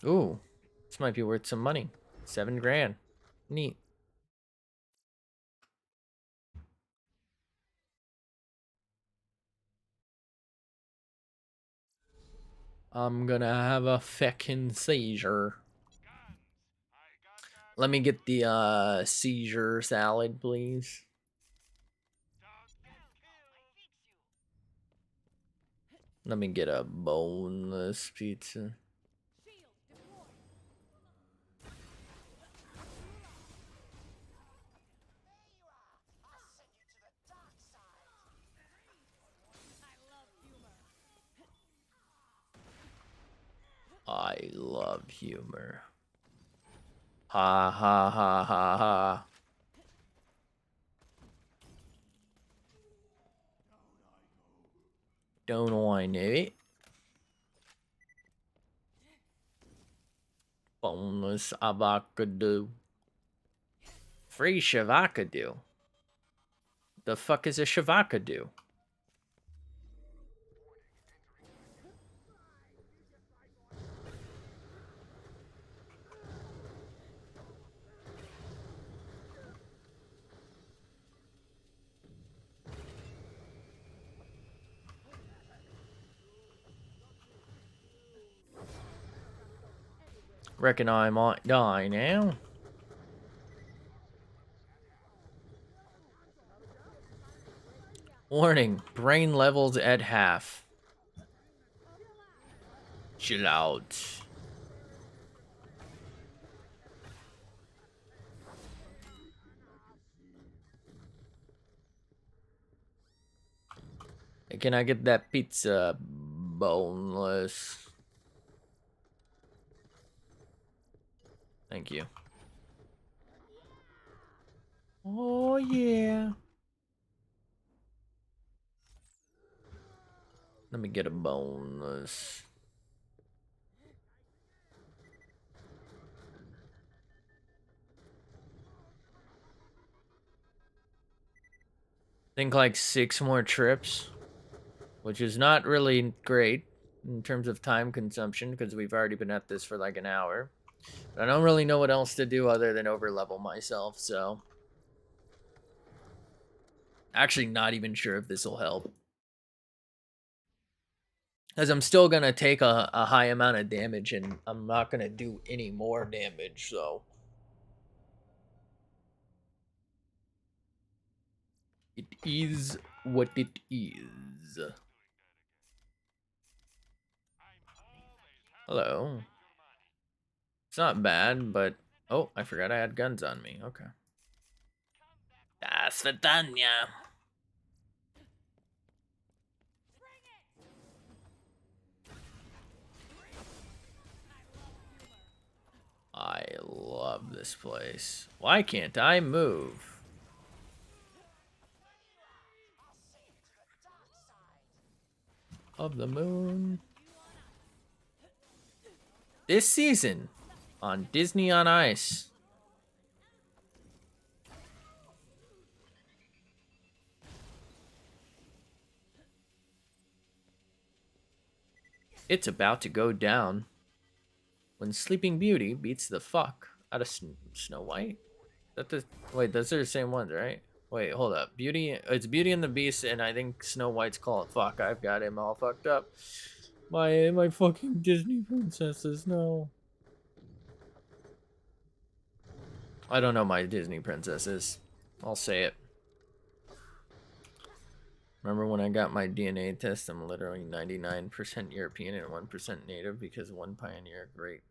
Ooh, this might be worth some money. 7 grand. Neat. I'm gonna have a feckin' seizure. Guns. I got guns. Let me get the seizure salad, please. Don't get killed. Let me get a boneless pizza. Shield deployed. There you are. I'll send you to the dark side. I love humor. I love humor. Ha ha ha ha ha. Don't I know it? Boneless avocado. Free shavakadu. The fuck is a shavakadu? Reckon I might die now. Warning, brain levels at half. Chill out. Hey, can I get that pizza boneless? Thank you. Oh yeah. Let me get a boneless. Think like 6 more trips, which is not really great in terms of time consumption because we've already been at this for like an hour. But I don't really know what else to do other than overlevel myself, so actually not even sure if this will help. Because I'm still going to take a high amount of damage and I'm not going to do any more damage, so. It is what it is. Hello. It's not bad, but... Oh, I forgot I had guns on me. Okay. Das Vidania. I love this place. Why can't I move? Of the moon. This season on Disney on Ice. It's about to go down when Sleeping Beauty beats the fuck out of Snow White. That the wait, those are the same ones, right? Wait, hold up. It's Beauty and the Beast, and I think Snow White's called. Fuck, I've got him all fucked up. My fucking Disney princesses, no. I don't know my Disney princesses. I'll say it. Remember when I got my DNA test? I'm literally 99% European and 1% native because one pioneer. Great.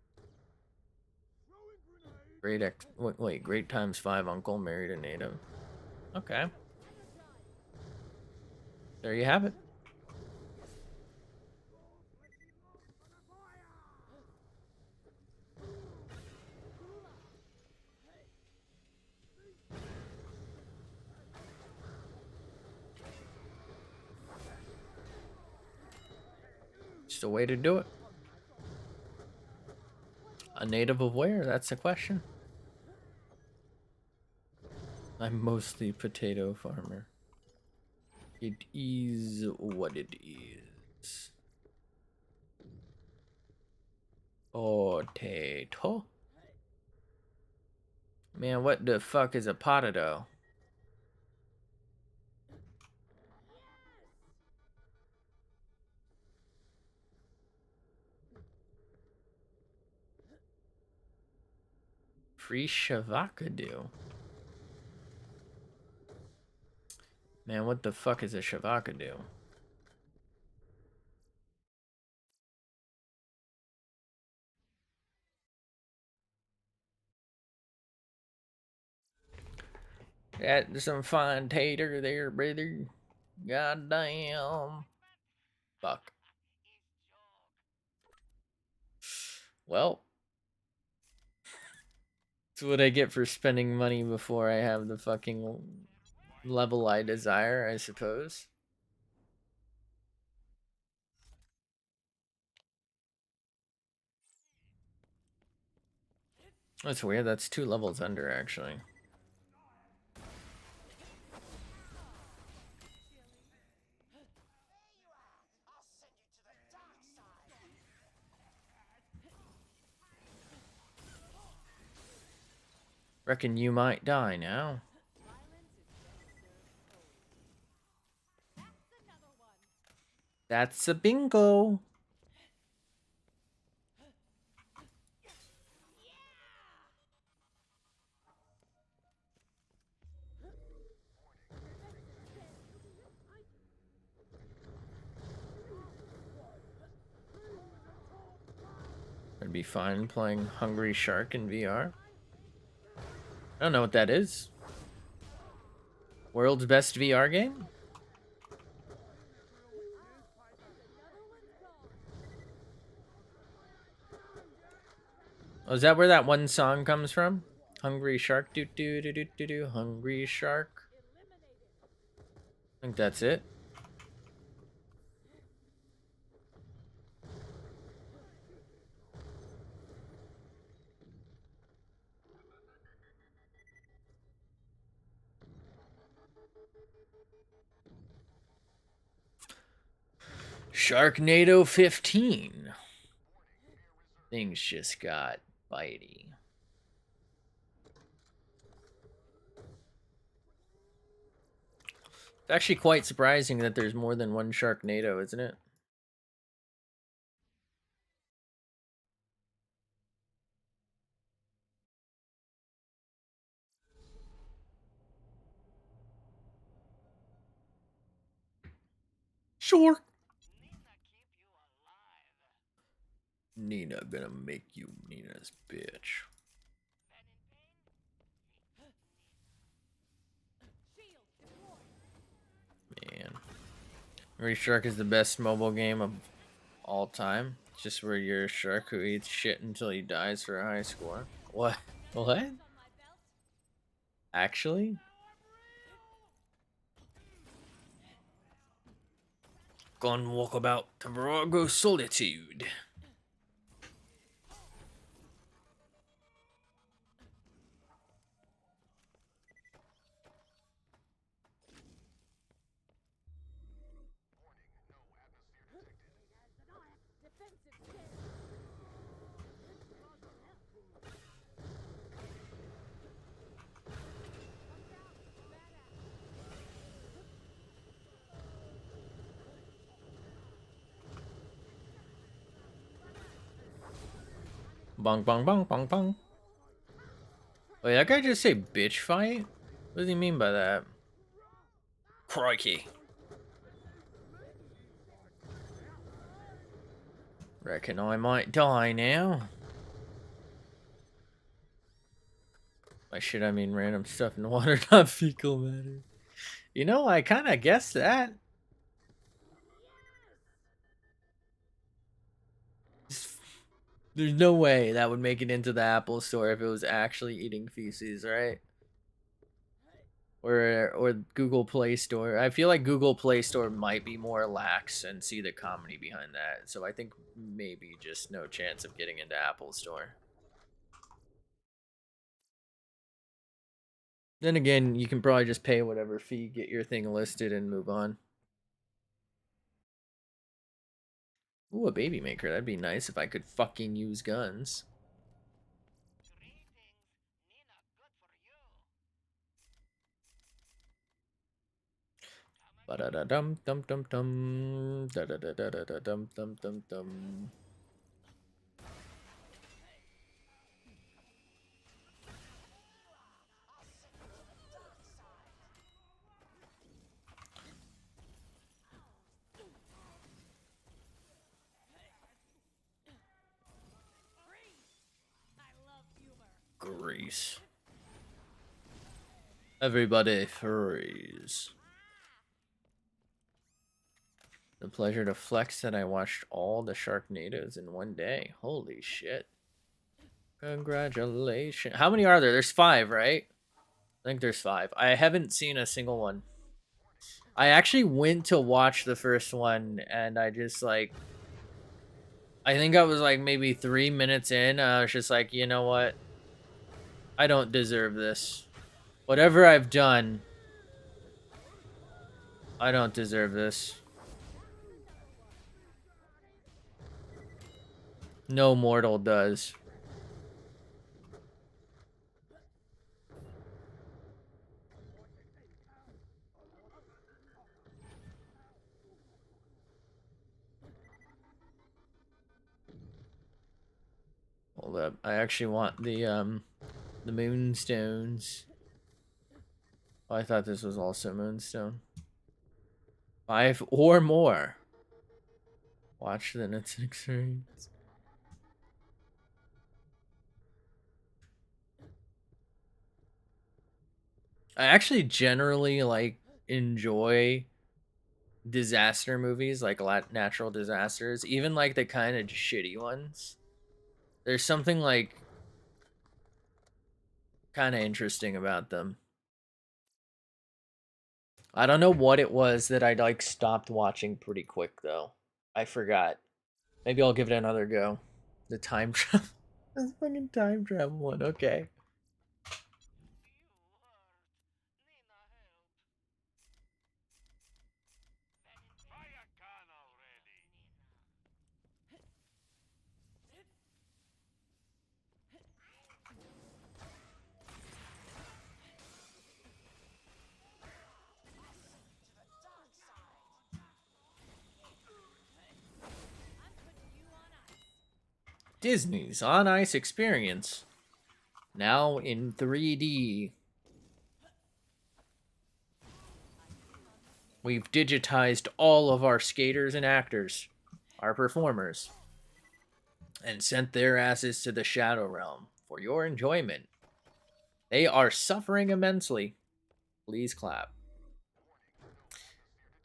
Wait, great times 5 uncle married a native. Okay. There you have it. Just a way to do it. A native of where? That's the question. I'm mostly potato farmer. It is what it is. Potato? Man, what the fuck is a potato? Free shavakadu. Man, what the fuck is a shavakadu? That's some fine tater there, brother. Goddamn. Fuck. Well, that's what I get for spending money before I have the fucking level I desire, I suppose. That's weird. That's 2 levels under, actually. I'll send you to the dark side. Reckon you might die now. That's a bingo. I'd be fine playing Hungry Shark in VR. I don't know what that is. World's best VR game? Oh, is that where that one song comes from? Hungry Shark, do do do do do do. Hungry Shark. I think that's it. Sharknado 15. Things just got bitey. It's actually quite surprising that there's more than one Sharknado, isn't it? Sure. Nina gonna make you Nina's bitch. Man. Hungry Shark is the best mobile game of all time. Just where you're a shark who eats shit until he dies for a high score. What? What? Actually? Gone walkabout to Virago Solitude. Bong bong bong bong bong. Wait, that guy just say bitch fight? What does he mean by that? Crikey. Reckon I might die now. By shit, I mean random stuff in water, not fecal matter. You know, I kind of guessed that. There's no way that would make it into the Apple Store if it was actually eating feces, right? Or Google Play Store. I feel like Google Play Store might be more lax and see the comedy behind that. So I think maybe just no chance of getting into Apple Store. Then again, you can probably just pay whatever fee, get your thing listed, and move on. Ooh, a baby maker. That'd be nice if I could fucking use guns. Greetings. Nina, good for you. Ba da da dum dum dum dum da da da da da da dum dum dum dum. I love humor. Grease. Everybody freeze. The pleasure to flex that I watched all the Sharknadoes in one day. Holy shit. Congratulations. How many are there? There's 5, right? I think there's 5. I haven't seen a single one. I actually went to watch the first one and I just like, I think I was like maybe 3 minutes in. I was just like, you know what? I don't deserve this. Whatever I've done, I don't deserve this. No mortal does. Hold up. I actually want the moonstones. Oh, I thought this was also moonstone. 5 or more. Watch the next experience. I actually generally like enjoy disaster movies, like natural disasters, even like the kind of shitty ones. There's something like kind of interesting about them. I don't know what it was that I like stopped watching pretty quick though. I forgot. Maybe I'll give it another go. The time travel. This fucking time travel one. Okay. You hurt. Nina, help. Fire gun already. I'm putting you on ice. Disney's On Ice experience. Now in 3D. We've digitized all of our skaters and actors, our performers, and sent their asses to the Shadow Realm for your enjoyment. They are suffering immensely. Please clap.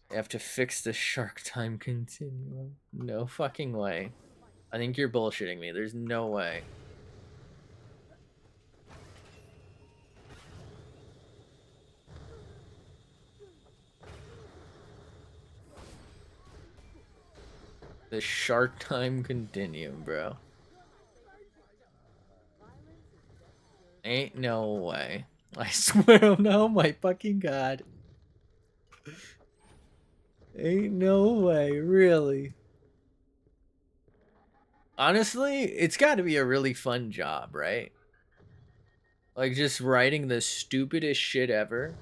They have to fix the shark time continuum. No fucking way. I think you're bullshitting me. There's no way. The shark time continuum, bro. Ain't no way. I swear, no, my fucking god. Ain't no way, really. Honestly, it's got to be a really fun job, right? Like just writing the stupidest shit ever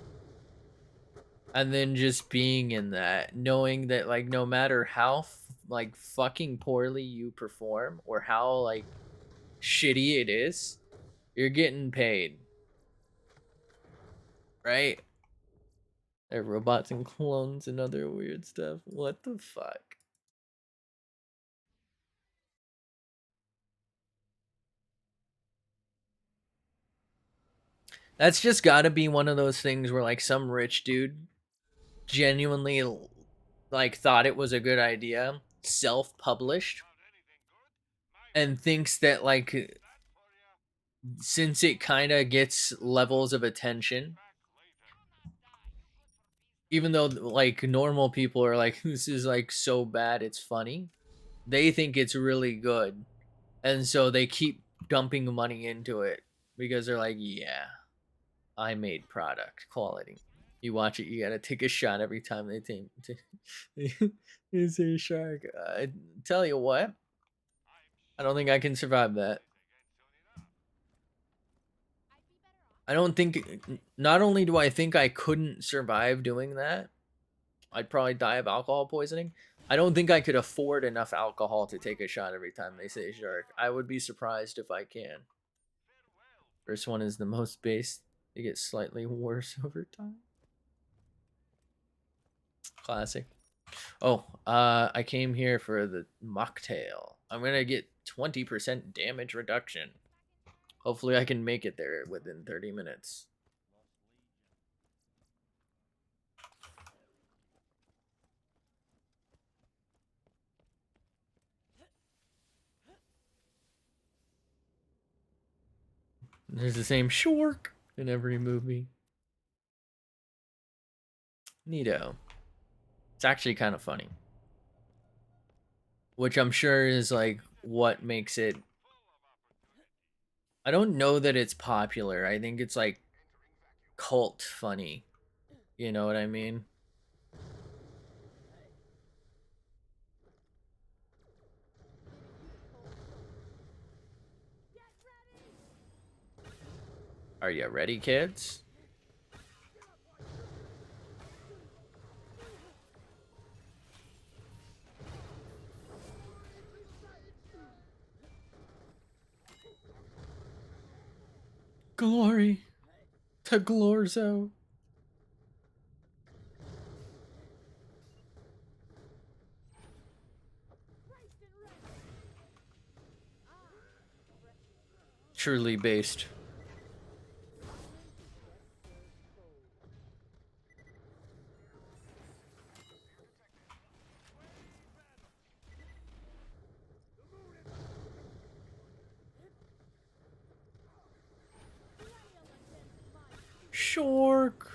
and then just being in that, knowing that like no matter how like fucking poorly you perform or how like shitty it is, you're getting paid. Right? They're robots and clones and other weird stuff. What the fuck? That's just got to be one of those things where like some rich dude genuinely like thought it was a good idea, self-published, Found anything good? My and thinks that like that for ya. since it kind of gets levels of attention, Back later. even though like normal people are like this is like so bad it's funny, they think it's really good, and so they keep dumping money into it because they're like, yeah, I made product quality. You watch it, you gotta take a shot every time they think they say shark. I tell you what, I don't think I can survive that. I don't think. Not only do I think I couldn't survive doing that, I'd probably die of alcohol poisoning. I don't think I could afford enough alcohol to take a shot every time they say shark. I would be surprised if I can. First one is the most base. They get slightly worse over time. Classic. Oh, I came here for the mocktail. I'm gonna get 20% damage reduction. Hopefully I can make it there within 30 minutes. There's the same shark in every movie. Neato. It's actually kind of funny. Which I'm sure is like what makes it. I don't know that it's popular. I think it's like cult funny. You know what I mean? Are you ready, kids? Glory to Glorzo. Truly based. Shark.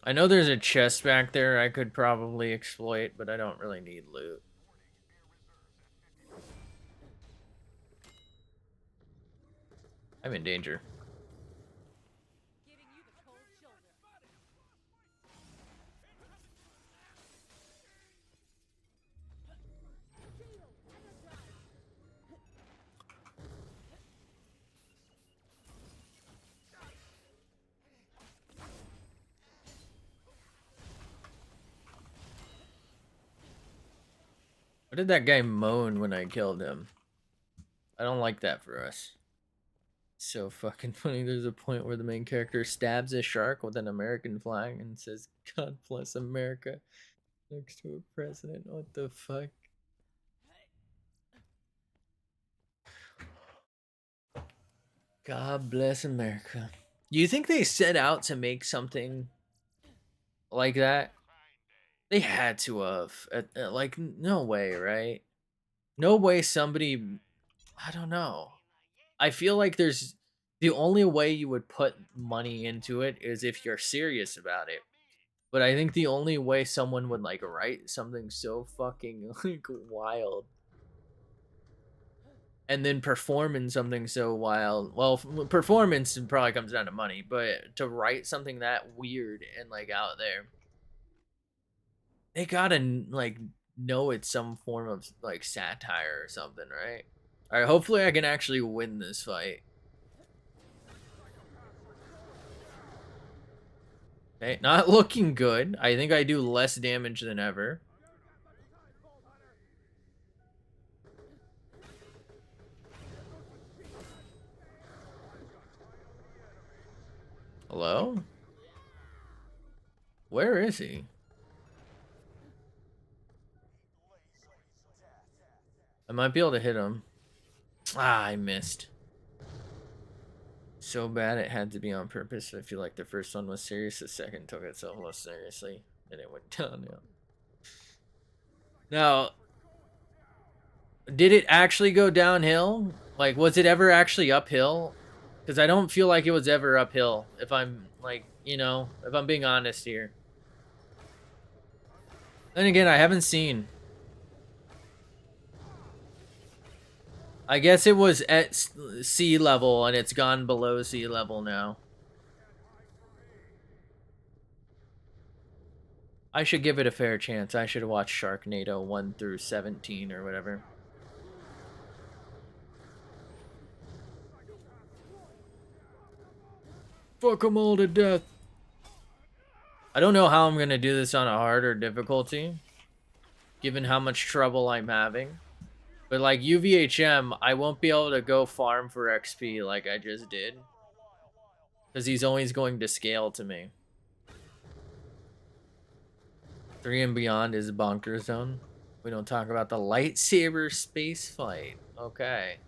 I know there's a chest back there I could probably exploit, but I don't really need loot. I'm in danger. Giving you the cold shoulder. What did that guy moan when I killed him? I don't like that for us. So fucking funny. There's a point where the main character stabs a shark with an American flag and says, God bless America, next to a president. What the fuck? God bless America. Do you think they set out to make something like that? They had to have. Like, no way, right? No way somebody. I don't know. I feel like there's. The only way you would put money into it is if you're serious about it. But I think the only way someone would like write something so fucking like wild and then perform in something so wild. Well, performance probably comes down to money, but to write something that weird and like out there, they gotta like know it's some form of like satire or something, right? All right, hopefully I can actually win this fight. Okay, not looking good. I think I do less damage than ever. Hello? Where is he? I might be able to hit him. Ah, I missed. So bad it had to be on purpose. I feel like the first one was serious, the second took itself less seriously, and it went downhill. Now, did it actually go downhill? Like, was it ever actually uphill? Because I don't feel like it was ever uphill, if I'm, like, you know, if I'm being honest here. Then again, I haven't seen. I guess it was at sea level, and it's gone below sea level now. I should give it a fair chance. I should watch Sharknado 1 through 17 or whatever. Fuck them all to death. I don't know how I'm going to do this on a harder difficulty, given how much trouble I'm having. But like UVHM, I won't be able to go farm for XP like I just did. Because he's always going to scale to me. 3 and Beyond is Bonker Zone. We don't talk about the lightsaber space fight. Okay.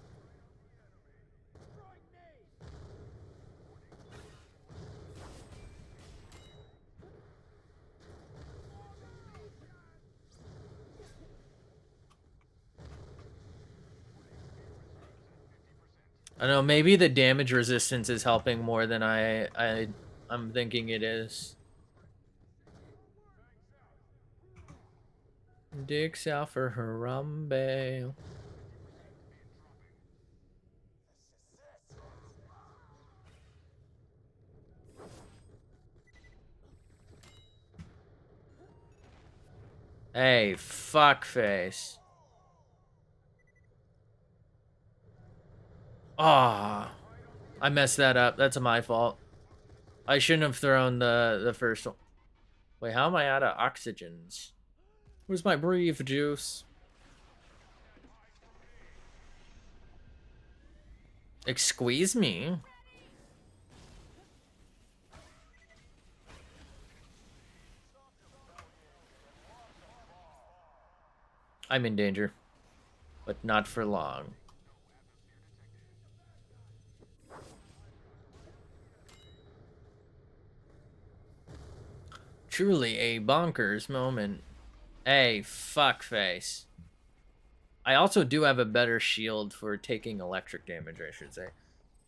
I don't know, maybe the damage resistance is helping more than I'm thinking it is. Dicks out for Harambe. Hey, fuckface. Ah, I messed that up. That's my fault. I shouldn't have thrown the first one. Wait, how am I out of oxygens? Where's my brief juice? Excuse me. I'm in danger, but not for long. Truly a bonkers moment. Hey, fuckface. I also do have a better shield for taking electric damage, I should say.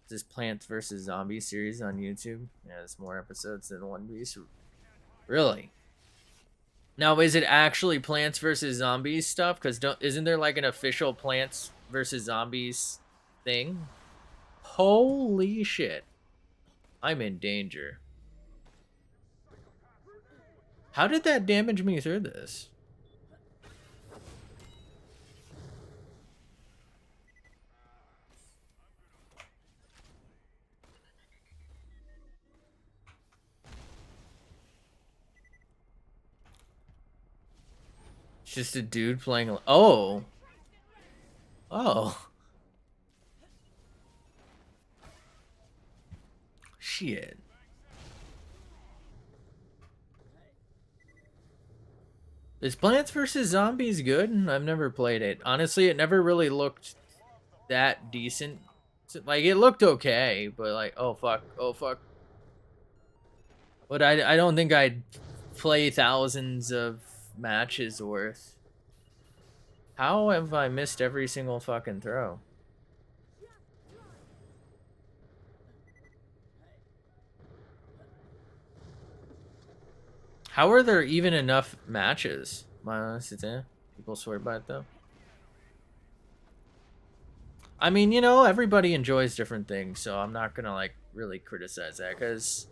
This Plants vs. Zombies series on YouTube. Yeah, it's more episodes than One Piece. Really? Now, is it actually Plants vs. Zombies stuff? Because isn't there like an official Plants vs. Zombies thing? Holy shit. I'm in danger. How did that damage me through this? It's just a dude playing. Oh. Oh. Shit. Is Plants vs. Zombies good? I've never played it. Honestly, it never really looked that decent. Like, it looked okay, but like, oh fuck, oh fuck. But I don't think I'd play thousands of matches worth. How have I missed every single fucking throw? How are there even enough matches? My honestly, people swear by it though. I mean, you know, everybody enjoys different things, so I'm not gonna like really criticize that because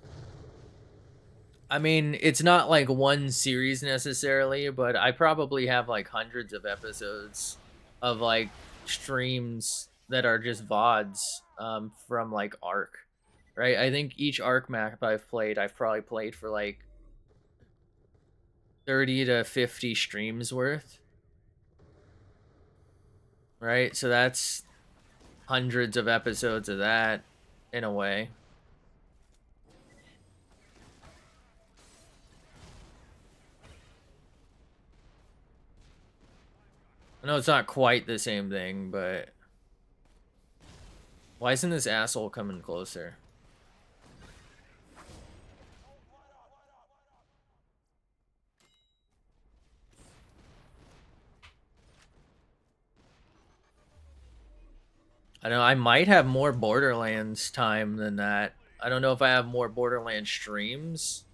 I mean, it's not like one series necessarily, but I probably have like hundreds of episodes of like streams that are just VODs from like Arc, right? I think each Arc map I've probably played for like 30 to 50 streams worth, right? So that's hundreds of episodes of that in a way. I know it's not quite the same thing, but why isn't this asshole coming closer? I know I might have more Borderlands time than that. I don't know if I have more Borderlands streams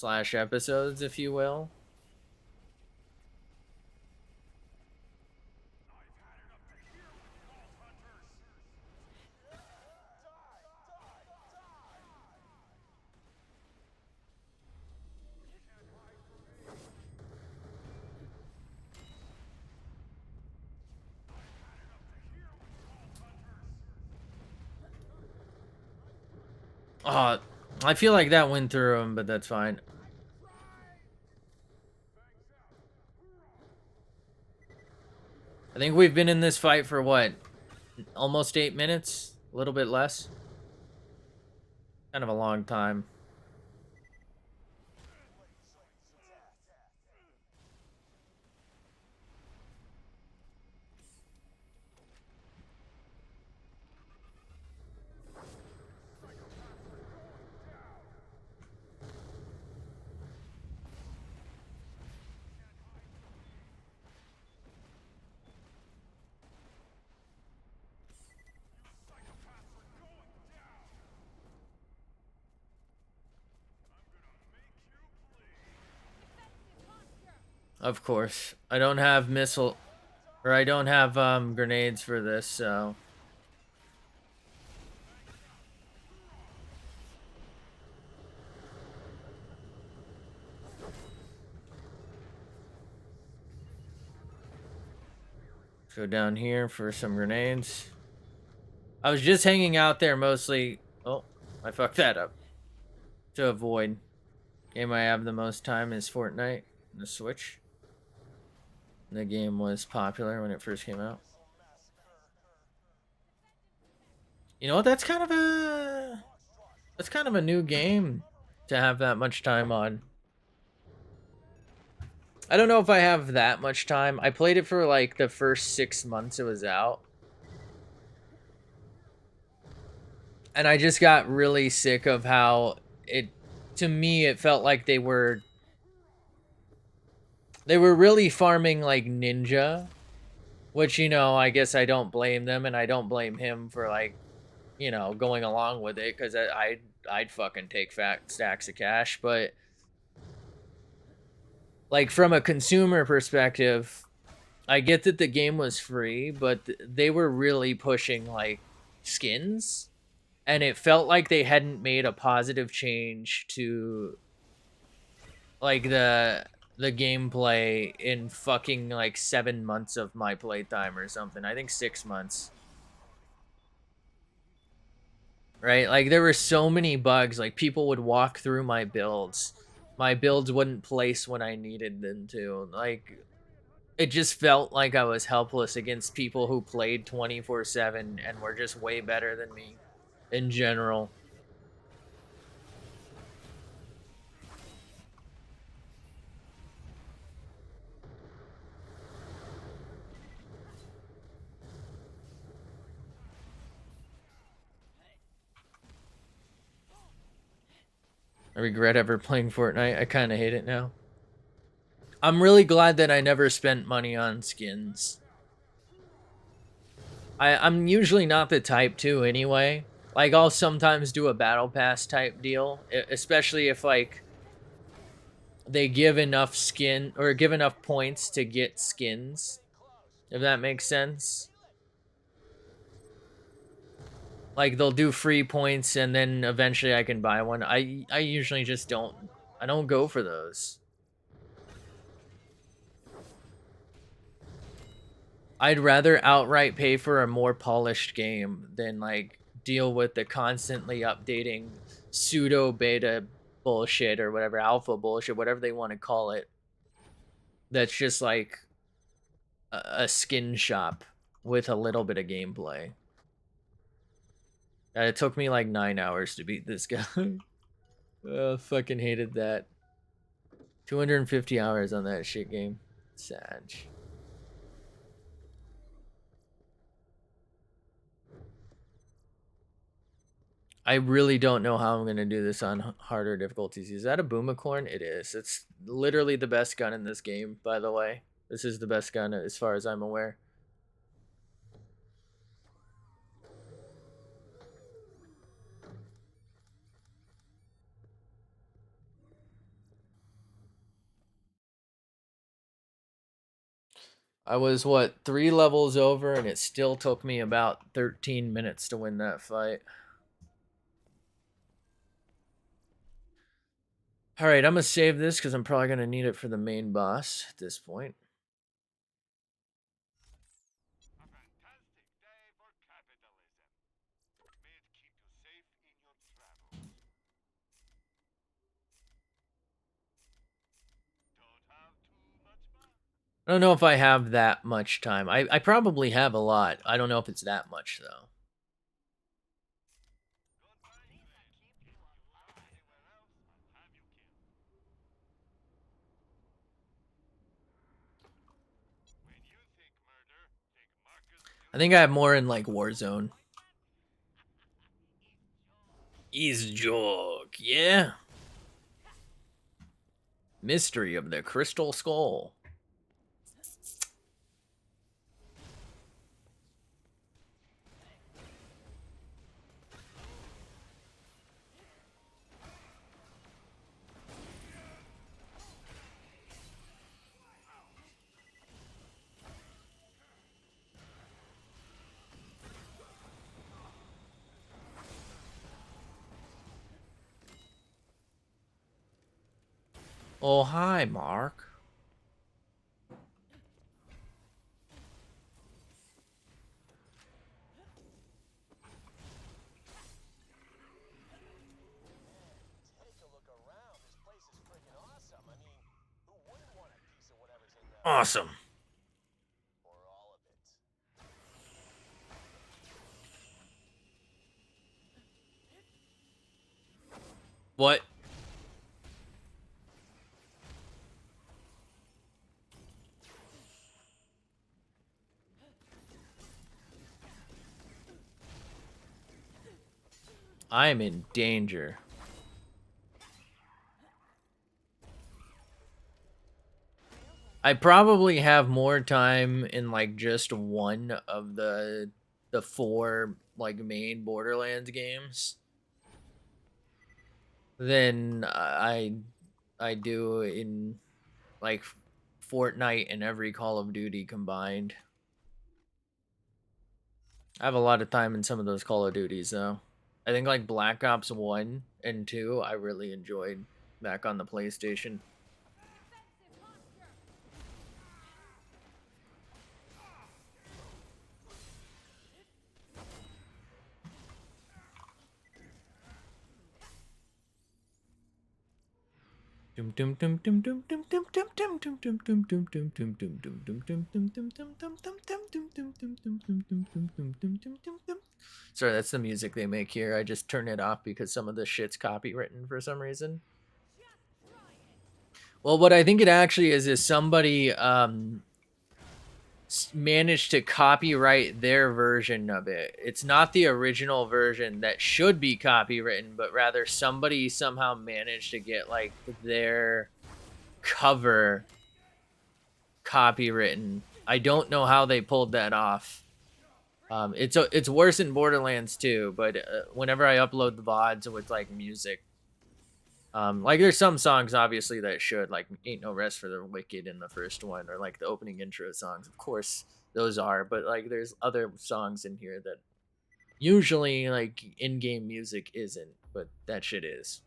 / episodes, if you will. I feel like that went through him, but that's fine. I think we've been in this fight for what? Almost 8 minutes? A little bit less? Kind of a long time. Of course. I don't have missile... Or I don't have grenades for this, so... Go down here for some grenades. I was just hanging out there mostly... Oh, I fucked that up. To avoid. Game I have the most time is Fortnite. The Switch. The game was popular when it first came out. You know what? That's kind of a new game to have that much time on. I don't know if I have that much time. I played it for like the first 6 months it was out. And I just got really sick of how to me it felt like they were really farming like Ninja, which, you know, I guess I don't blame them, and I don't blame him for, like, you know, going along with it, because I'd fucking take fat stacks of cash. But like, from a consumer perspective, I get that the game was free, but they were really pushing like skins, and it felt like they hadn't made a positive change to like the gameplay in fucking like 7 months of my playtime or something. I think 6 months. Right? Like, there were so many bugs. Like, people would walk through my builds. My builds wouldn't place when I needed them to. Like, it just felt like I was helpless against people who played 24/7 and were just way better than me in general. I regret ever playing Fortnite. I kind of hate it now. I'm really glad that I never spent money on skins. I'm usually not the type to anyway. Like, I'll sometimes do a battle pass type deal, especially if, like, they give enough skin or give enough points to get skins, if that makes sense. Like, they'll do free points and then eventually I can buy one. I usually just don't go for those. I'd rather outright pay for a more polished game than like deal with the constantly updating pseudo beta bullshit or whatever, alpha bullshit, whatever they want to call it. That's just like a skin shop with a little bit of gameplay. It took me like 9 hours to beat this guy. Fucking hated that. 250 hours on that shit game. Sad. I really don't know how I'm gonna do this on harder difficulties. Is that a boomicorn? It is. It's literally the best gun in this game, by the way. This is the best gun as far as I'm aware. I was, what, 3 levels over, and it still took me about 13 minutes to win that fight. Alright, I'm gonna save this because I'm probably gonna need it for the main boss at this point. A fantastic day for capitalism. May it keep you safe in your travels. Don't have too much fun. I don't know if I have that much time. I probably have a lot. I don't know if it's that much, though. Goodbye, Slade. If you go anywhere else, I'll have you killed. When you think murder, think Marcus I think I have more in, like, Warzone. East Jork, yeah. Mystery of the Crystal Skull. Oh, hi, Mark. Take a look around. This place is freaking awesome. I mean, who wouldn't want a piece of whatever's in there? Awesome. Or all of it. What? I am in danger. I probably have more time in, like, just one of the 4, like, main Borderlands games than I do in, like, Fortnite and every Call of Duty combined. I have a lot of time in some of those Call of Duties, though. I think, like, Black Ops 1 and 2, I really enjoyed back on the PlayStation. Defensive posture. Sorry, that's the music they make here. I just turn it off because some of the shit's copywritten for some reason. Just try it. Well, what I think it actually is somebody managed to copyright their version of it. It's not the original version that should be copywritten, but rather somebody somehow managed to get, like, their cover copywritten. I don't know how they pulled that off. It's worse in Borderlands 2, but whenever I upload the VODs with, like, music, like, there's some songs obviously that should, like, Ain't No Rest for the Wicked in the first one, or like the opening intro songs. Of course those are, but, like, there's other songs in here that usually, like, in-game music isn't, but that shit is.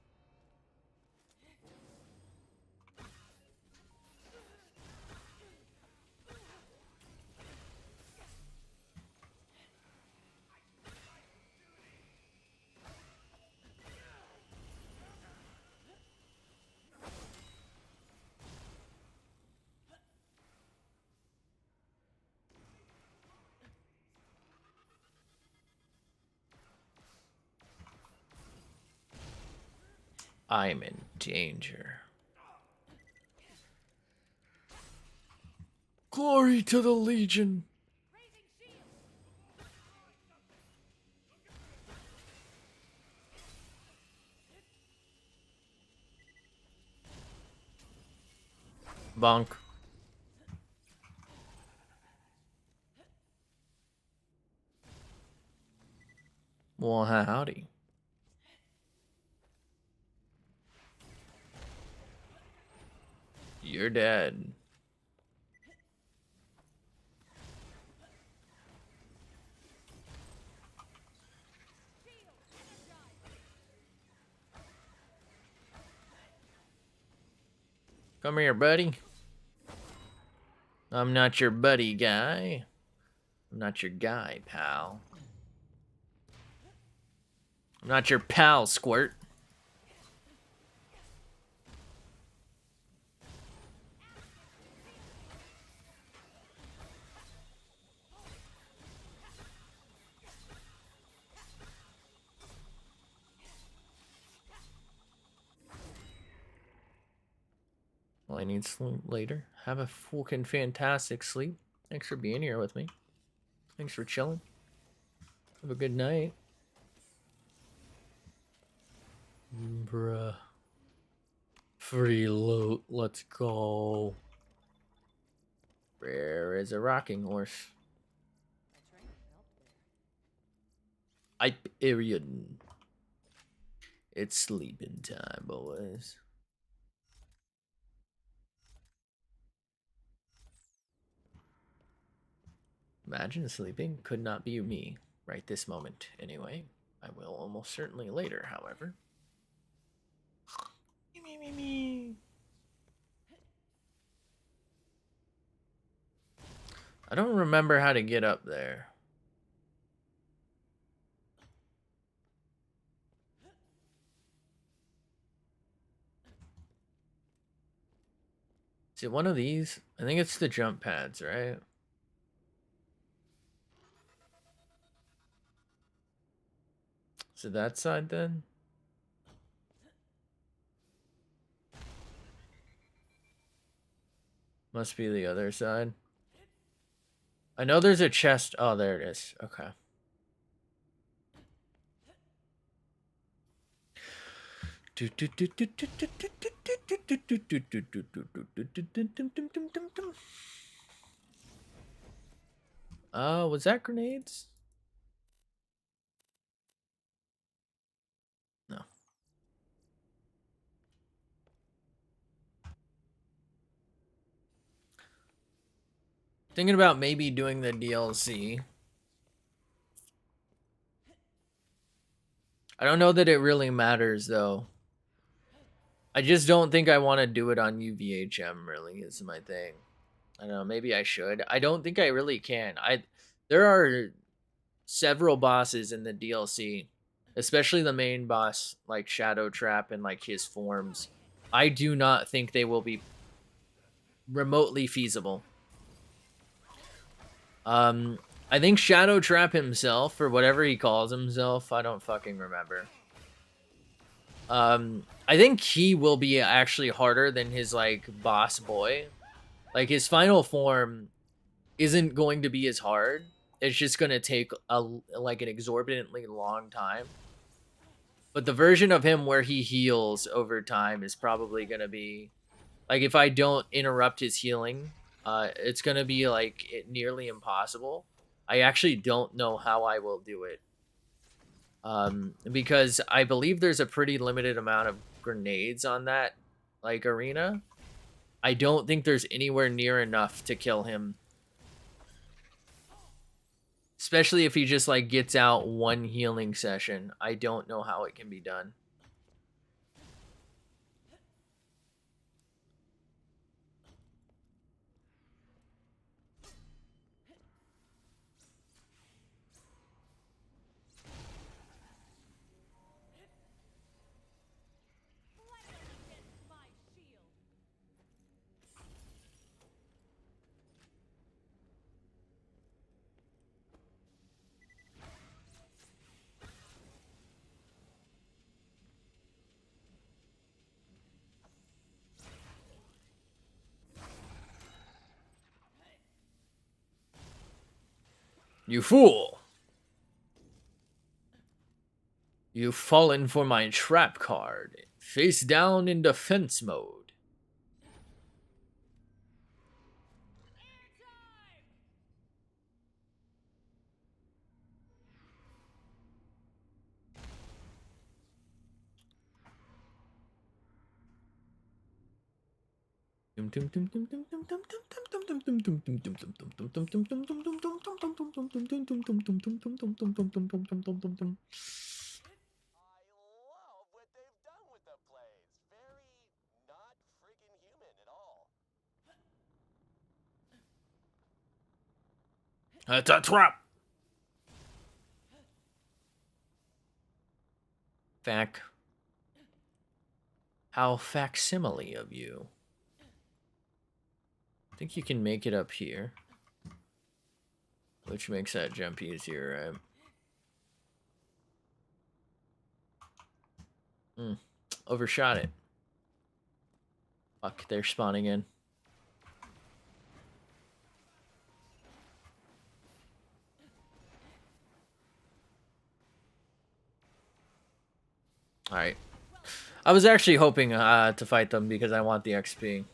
I'm in danger. Glory to the Legion. Raising shield. Bonk. Well, howdy. You're dead. Come here, buddy. I'm not your buddy guy. I'm not your guy, pal. I'm not your pal, Squirt. Well, I need sleep later. Have a fucking fantastic sleep. Thanks for being here with me. Thanks for chilling. Have a good night. Bruh. Free loot. Let's go. Where is a rocking horse? Hyperion. It's sleeping time, boys. Imagine sleeping could not be me right this moment, anyway. I will almost certainly later, however. I don't remember how to get up there. Is it one of these? I think it's the jump pads, right? Is it that side then? Must be the other side. I know there's a chest. Oh, there it is. Okay. Was that grenades? No. Thinking about maybe doing the DLC. I don't know that it really matters, though. I just don't think I want to do it on UVHM, really, is my thing. I don't know, maybe I should. I don't think I really can. There are several bosses in the DLC, especially the main boss, like Shadow Trap and like his forms. I do not think they will be remotely feasible. I think Shadow Trap himself, or whatever he calls himself, I don't fucking remember. I think he will be actually harder than his like boss boy. Like his final form isn't going to be as hard. It's just gonna take like an exorbitantly long time. But the version of him where he heals over time is probably gonna be like, if I don't interrupt his healing, it's gonna be like nearly impossible. I actually don't know how I will do it. Because I believe there's a pretty limited amount of grenades on that like arena. I don't think there's anywhere near enough to kill him. Especially if he just like gets out one healing session. I don't know how it can be done. You fool! You've fallen for my trap card. Face down in defense mode. I love what they've done with the blades. Very not friggin' human at all. That's a trap. How facsimile of you. I think you can make it up here. Which makes that jump easier, right? Overshot it. Fuck, they're spawning in. Alright. I was actually hoping to fight them because I want the XP.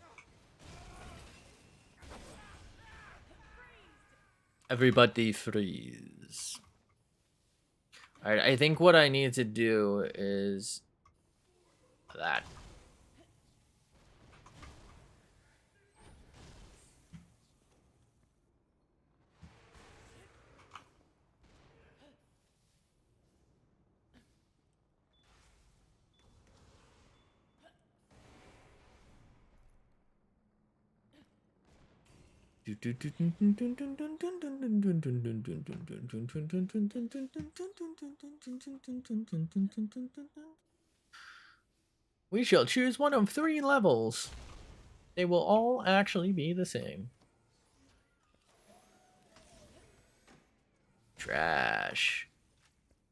Everybody freeze. Alright, I think what I need to do is that. We shall choose one of 3 levels. They will all actually be the same. Trash.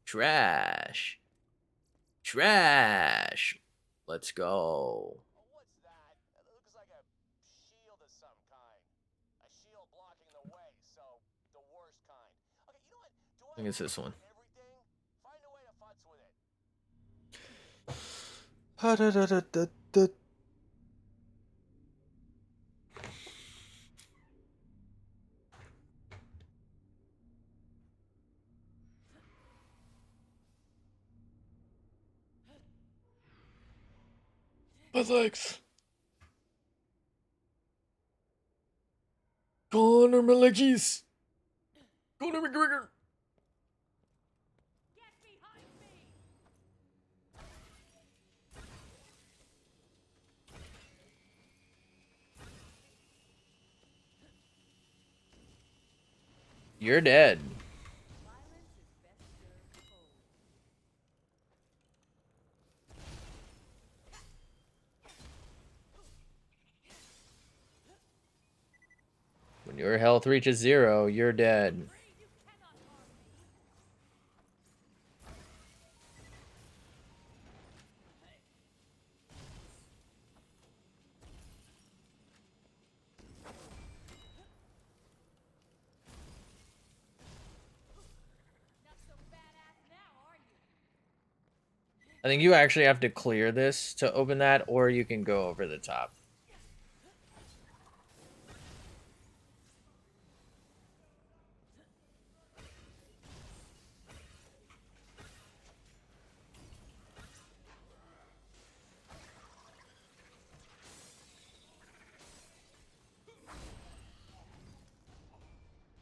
Trash. Trash. Let's go. Oh, what's that? It looks like a shield of some kind. A shield blocking the way, so the worst kind. Okay, you know what? Do I think it's this one. everything? Find a way to futz with it. My legs. Conor my leggies. Conor McGregor. Get behind me! You're dead. Violence is best served cold. When your health reaches 0, you're dead. You cannot harm me. Not so badass now, are you? I think you actually have to clear this to open that, or you can go over the top.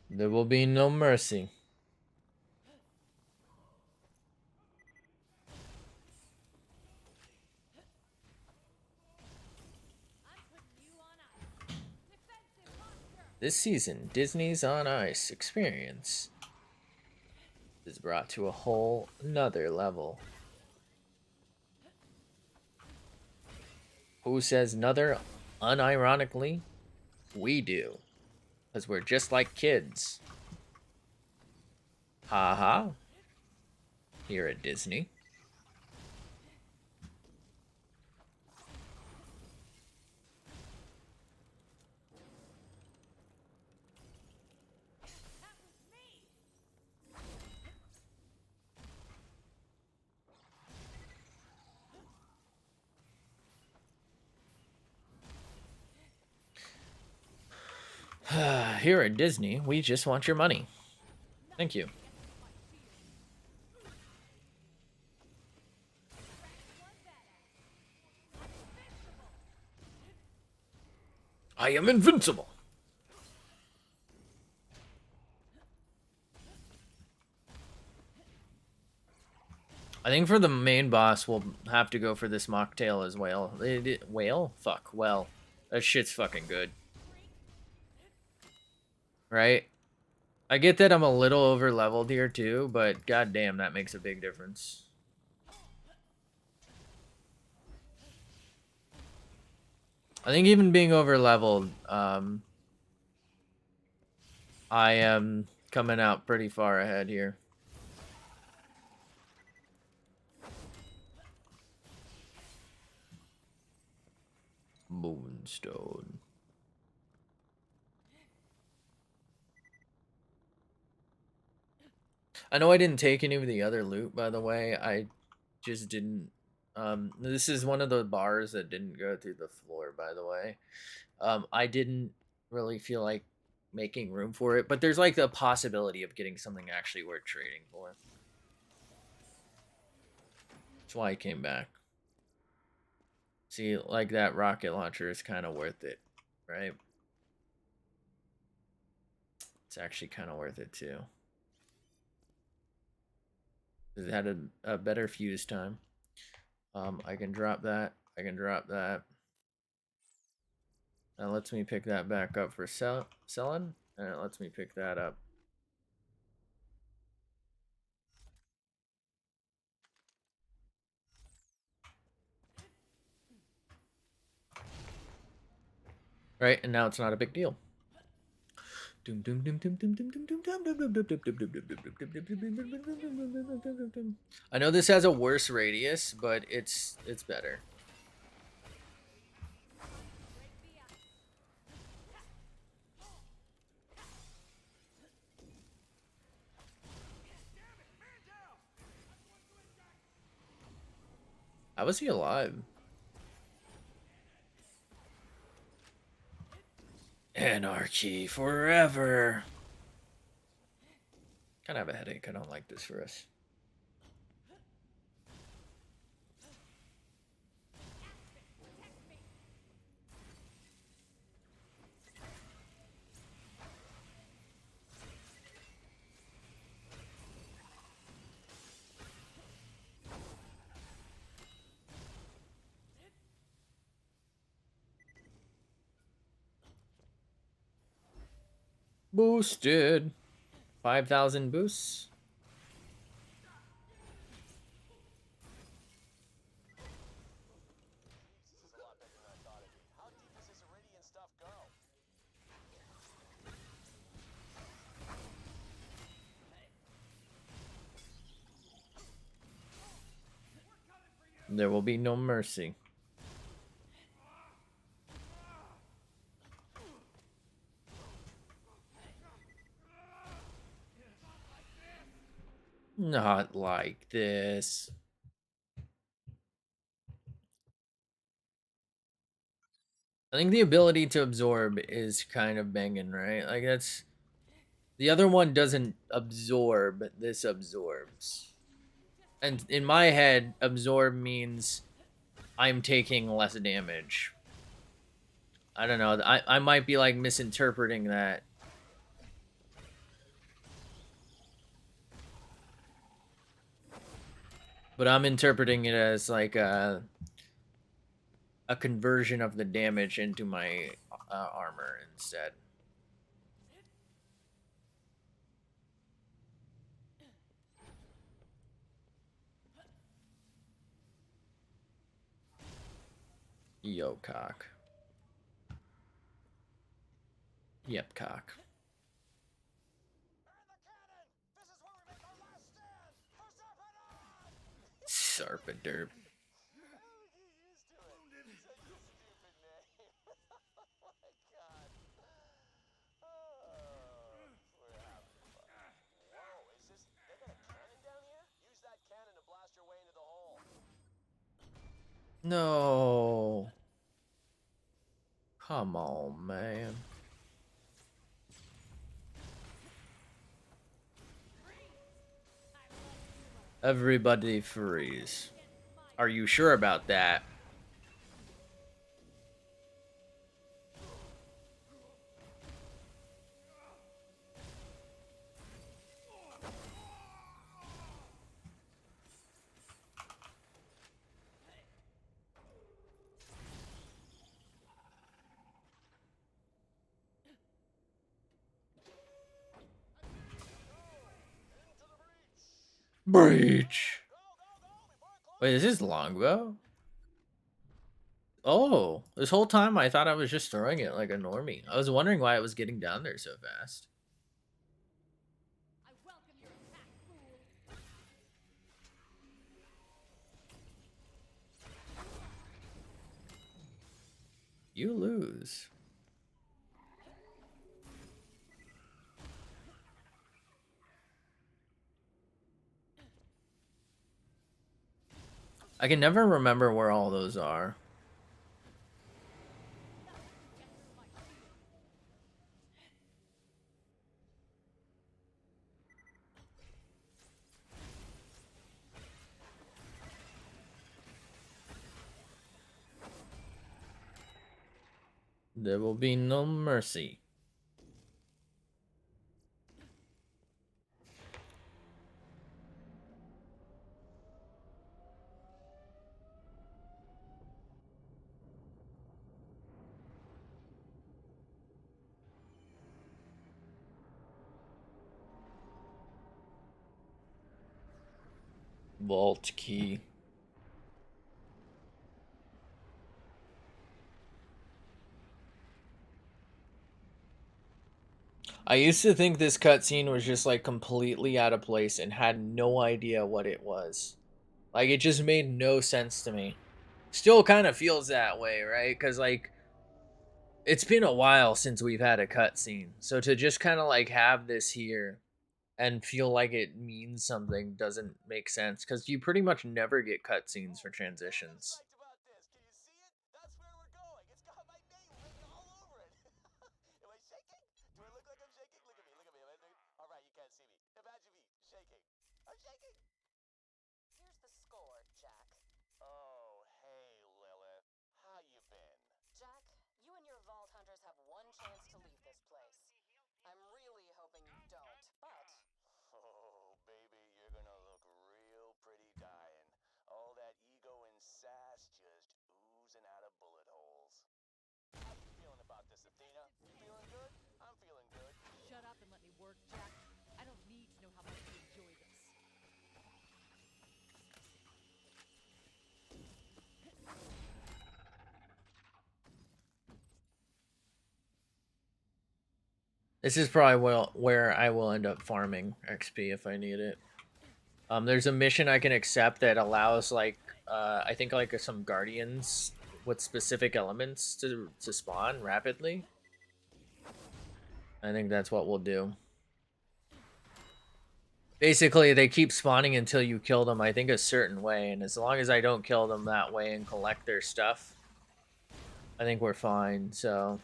There will be no mercy. I'm putting you on ice. Defensive posture. This season, Disney's On Ice experience is brought to a whole nother level. Who says nother? Unironically, we do. Because we're just like kids. Haha. Here at Disney. That was me. Here at Disney, we just want your money. Thank you. I am invincible. I think for the main boss, we'll have to go for this mocktail as well. Whale? Fuck, well. That shit's fucking good. Right? I get that I'm a little over leveled here too, but goddamn, that makes a big difference. I think even being over leveled, I am coming out pretty far ahead here. Moonstone. I know I didn't take any of the other loot, by the way. I just didn't. This is one of the bars that didn't go through the floor, by the way. I didn't really feel like making room for it, but there's like the possibility of getting something actually worth trading for. That's why I came back. See, like that rocket launcher is kind of worth it, right? It's actually kind of worth it too. It had a better fuse time. I can drop that. I can drop that. That lets me pick that back up for selling, and it lets me pick that up. Right, and now it's not a big deal. I know this has a worse radius, but it's better. How was he alive? Anarchy forever. Kind of have a headache. I don't like this for us. Boosted. 5,000 boosts. This is a lot bigger than I thought it'd be. How deep does this iridium stuff go? There will be no mercy. Not like this. I think the ability to absorb is kind of banging, right? Like that's the other one doesn't absorb, this absorbs. And in my head, absorb means I'm taking less damage. I don't know. I might be like misinterpreting that. But I'm interpreting it as like a conversion of the damage into my armor instead. Yo, cock. Yep, cock. Burn the cannon! This is where we make our last stand! For Serpent! Serpenderp. How did you used to it? Such a stupid name. Oh my god. Oh, we're having fun. Whoa, is this... They got a cannon down here? Use that cannon to blast your way into the hole. No. Come on, man. Everybody freeze. Are you sure about that? Breach. Wait, is this longbow? Oh, this whole time I thought I was just throwing it like a normie. I was wondering why it was getting down there so fast. I welcome your attack, fool. You lose. I can never remember where all those are. Get through my shield. There will be no mercy. Vault key. I used to think this cutscene was just like completely out of place and had no idea what it was. Like it just made no sense to me. Still kind of feels that way, right? Because like it's been a while since we've had a cutscene, so to just kind of like have this here and feel like it means something doesn't make sense because you pretty much never get cutscenes for transitions. Fact about this, can you see it? That's where we're going. It's got my name written all over it. Am I shaking? Do I look like I'm shaking? Look at me, look at me. All right, you can't see me. Imagine me shaking. I'm shaking. Here's the score, Jack. Oh, hey, Lilith. How you been? Jack, you and your Vault Hunters have one chance to leave this place. I'm really hoping you don't, but Oh, baby, you're gonna look real pretty dying. All that ego and sass just oozing out of bullet holes. How you feeling about this, Athena? You feeling good? I'm feeling good. Shut up and let me work, Jack. I don't need to know how much you enjoy this. This is probably where I will end up farming XP if I need it. There's a mission I can accept that allows like I think like some guardians with specific elements to spawn rapidly. I think that's what we'll do. Basically, they keep spawning until you kill them, I think, a certain way, and as long as I don't kill them that way and collect their stuff, I think we're fine, so...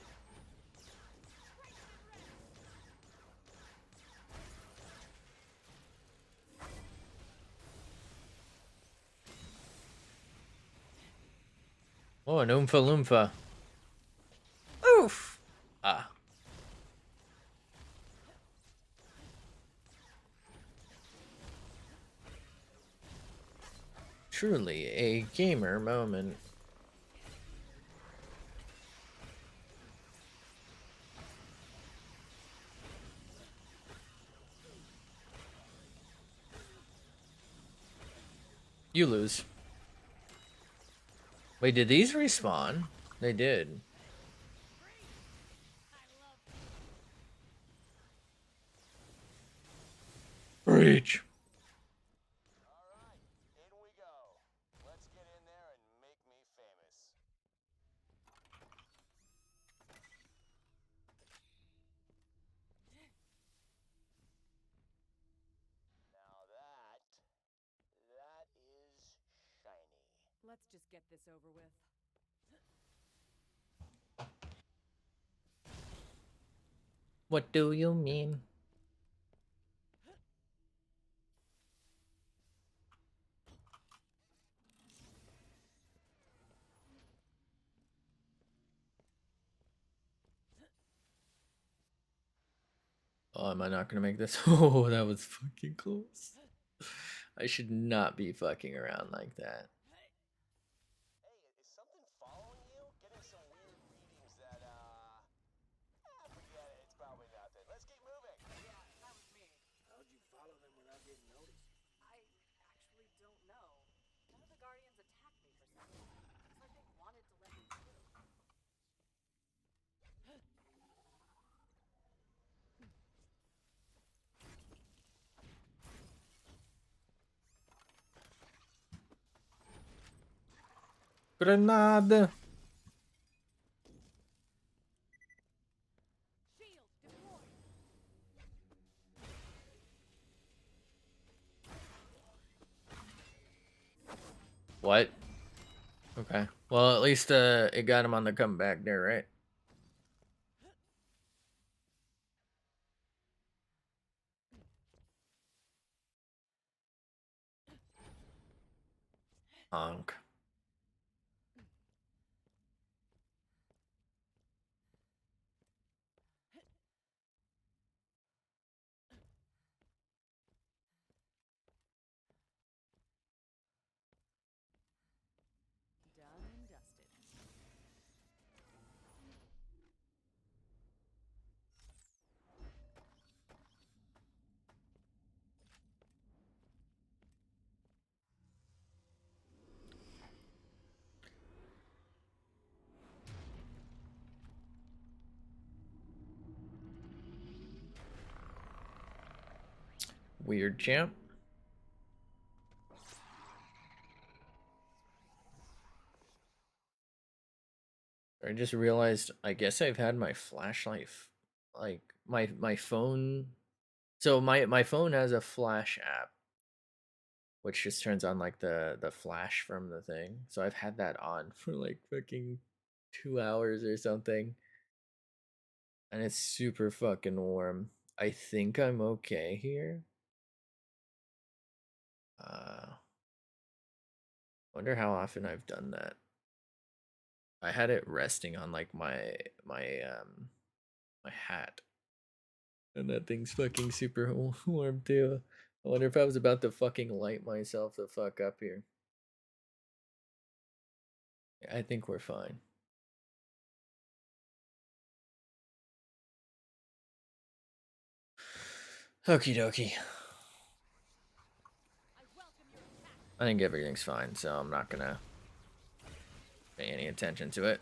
Oh, an Oompa Loompa. Oof! Ah. Truly a gamer moment. You lose. Wait, did these respawn? They did. Breach. All right, in we go. Let's get in there and make me famous. Now that is shiny. Let's just get this over with. What do you mean? Oh, am I not gonna make this? Oh, that was fucking close. I should not be fucking around like that. Hey, is something following you? Getting some weird readings that, forget it. It's probably nothing. Let's keep moving. Yeah, that was me. How'd you follow them without getting noticed? Grenade. Shield deployed. What? Okay. Well, at least it got him on the comeback there, right? Honk. Done and dusted. Weird champ. I just realized I guess I've had my flashlight like my phone. So my phone has a flash app which just turns on like the flash from the thing. So I've had that on for like fucking 2 hours or something. And it's super fucking warm. I think I'm okay here. Wonder how often I've done that. I had it resting on like my hat. And that thing's fucking super warm too. I wonder if I was about to fucking light myself the fuck up here. I think we're fine. Okie dokie. I welcome your attack. I think everything's fine, so I'm not gonna pay any attention to it.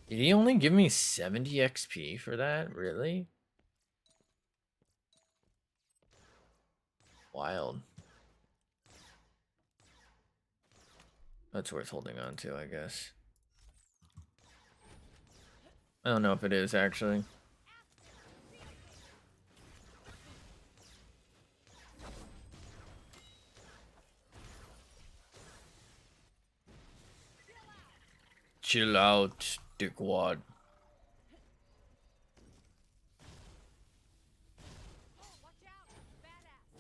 Did he only give me 70 XP for that? Really? Wild. That's worth holding on to, I guess. I don't know if it is, actually. Chill out, dickwad. Oh, watch out. Badass.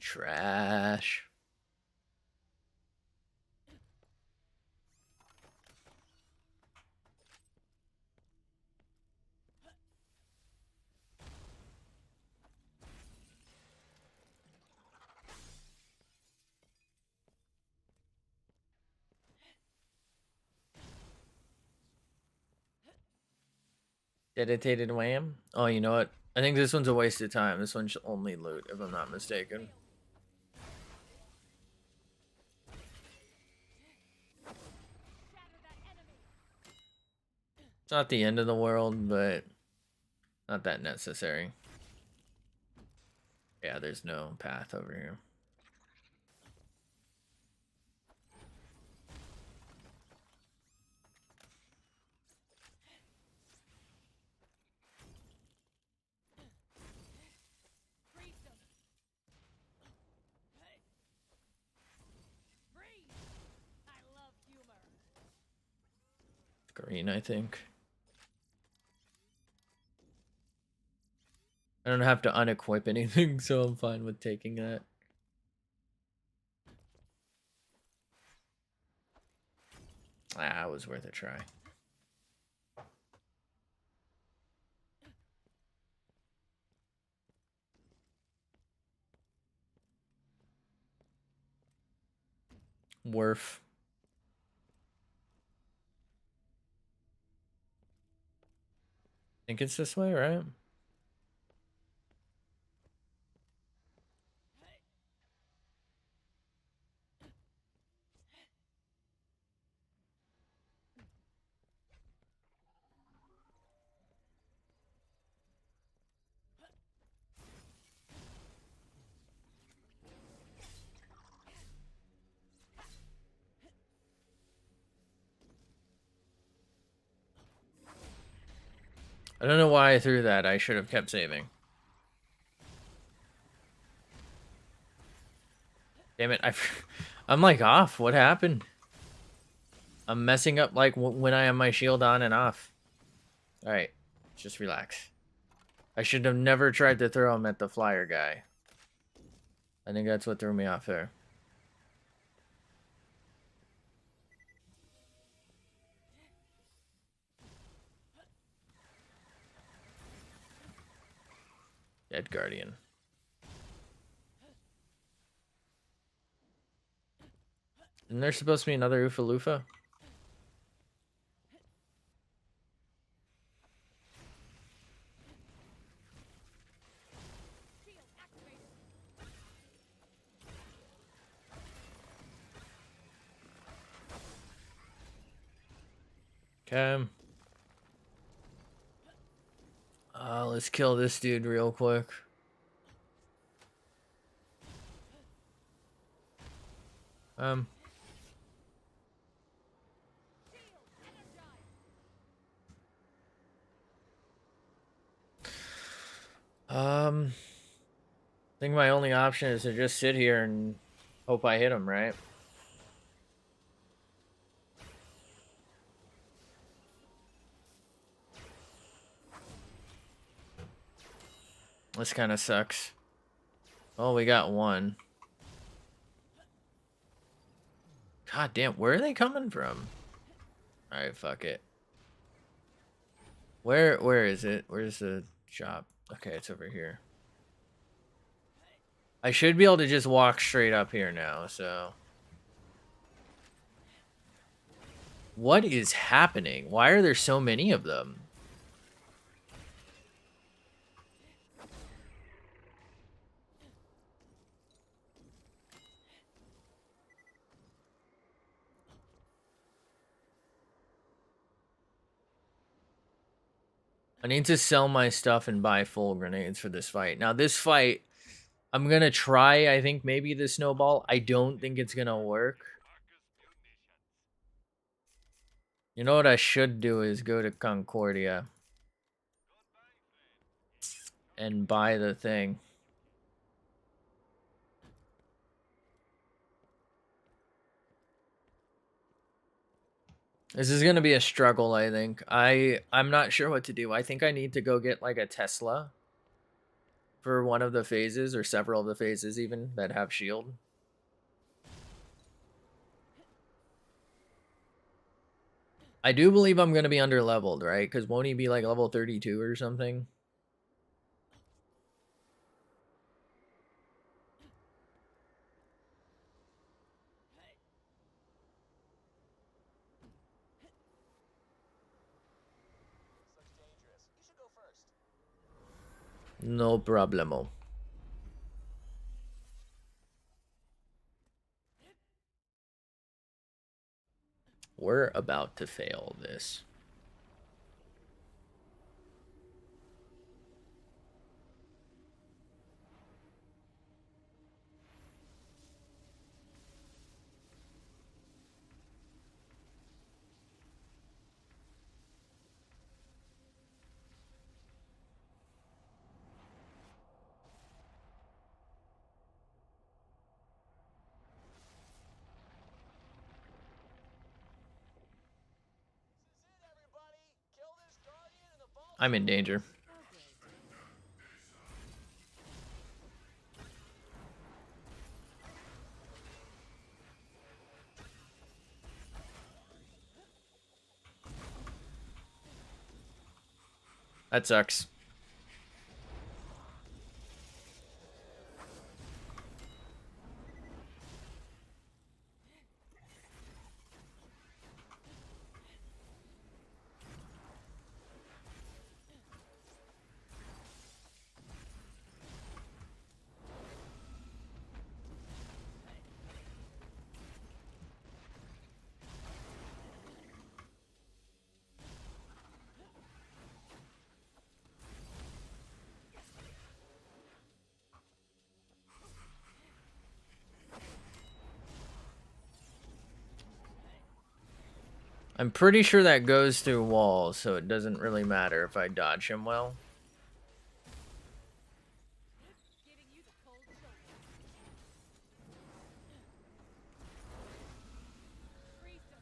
Trash. Dedicated wham? Oh, you know what? I think this one's a waste of time. This one's only loot, if I'm not mistaken. Shatter that enemy. It's not the end of the world, but not that necessary. Yeah, there's no path over here. Freeze them. Freeze. I love humor. Green, I think. I don't have to unequip anything, so I'm fine with taking that. Ah, it was worth a try. Worth. Think it's this way, right? I don't know why I threw that. I should have kept saving. Damn it. I'm like off. What happened? I'm messing up like when I have my shield on and off. Alright. Just relax. I should have never tried to throw him at the flyer guy. I think that's what threw me off there. Dead Guardian. Isn't there supposed to be another Oofa Loofah? Shield activated. Okay. Let's kill this dude real quick. Shield energized. I think my only option is to just sit here and hope I hit him, right? This kind of sucks. Oh, we got one. God damn, where are they coming from? Alright, fuck it. Where is it? Where's the shop? Okay, it's over here. I should be able to just walk straight up here now, so. What is happening? Why are there so many of them? I need to sell my stuff and buy full grenades for this fight. Now, this fight, I'm gonna try, I think, maybe the snowball. I don't think it's gonna work. You know what I should do is go to Concordia and buy the thing. This is gonna be a struggle, I think. I'm not sure what to do. I think I need to go get like a Tesla for one of the phases or several of the phases even that have shield. I do believe I'm gonna be under leveled, right? Because won't he be like level 32 or something? This looks dangerous. You should go first. No problemo. We're about to fail this. This is it, everybody. Kill this guardian and the vault. I'm in danger. That sucks. I'm pretty sure that goes through walls, so it doesn't really matter if I dodge him well. Giving you the cold shoulder. Freeze them.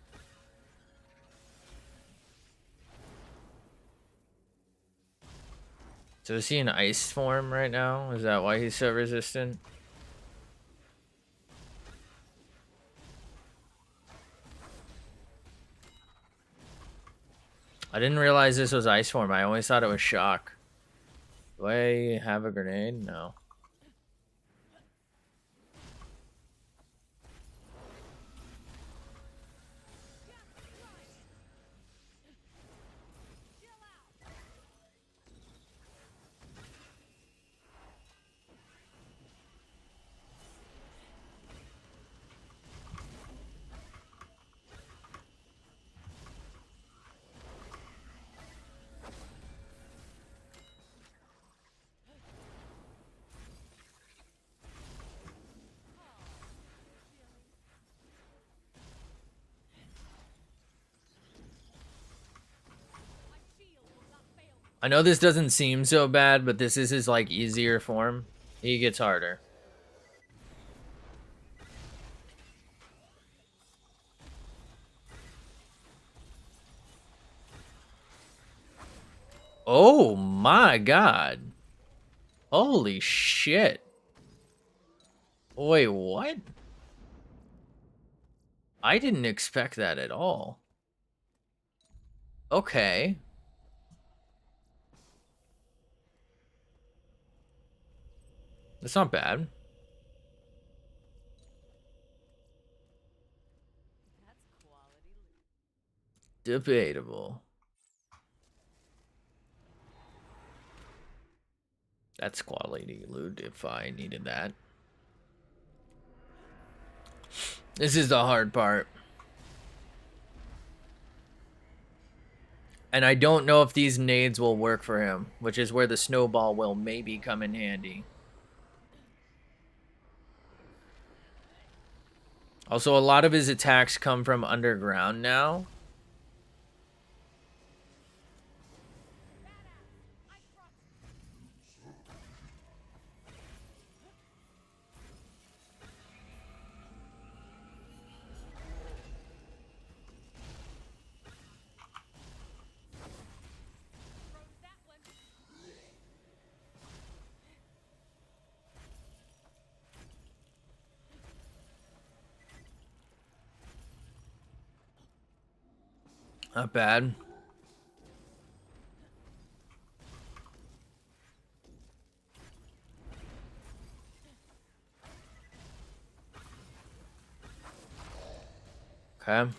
So is he in ice form right now? Is that why he's so resistant? I didn't realize this was ice form. I always thought it was shock. Do I have a grenade? No. My shield will not fail me. I know this doesn't seem so bad, but this is his like easier form. He gets harder. Oh my god. Holy shit. Wait, what? I didn't expect that at all. Okay. That's not bad. That's quality loot. Debatable. That's quality loot if I needed that. This is the hard part. And I don't know if these nades will work for him, which is where the snowball will maybe come in handy. Also, a lot of his attacks come from underground now. Froze that one. Not bad. Okay.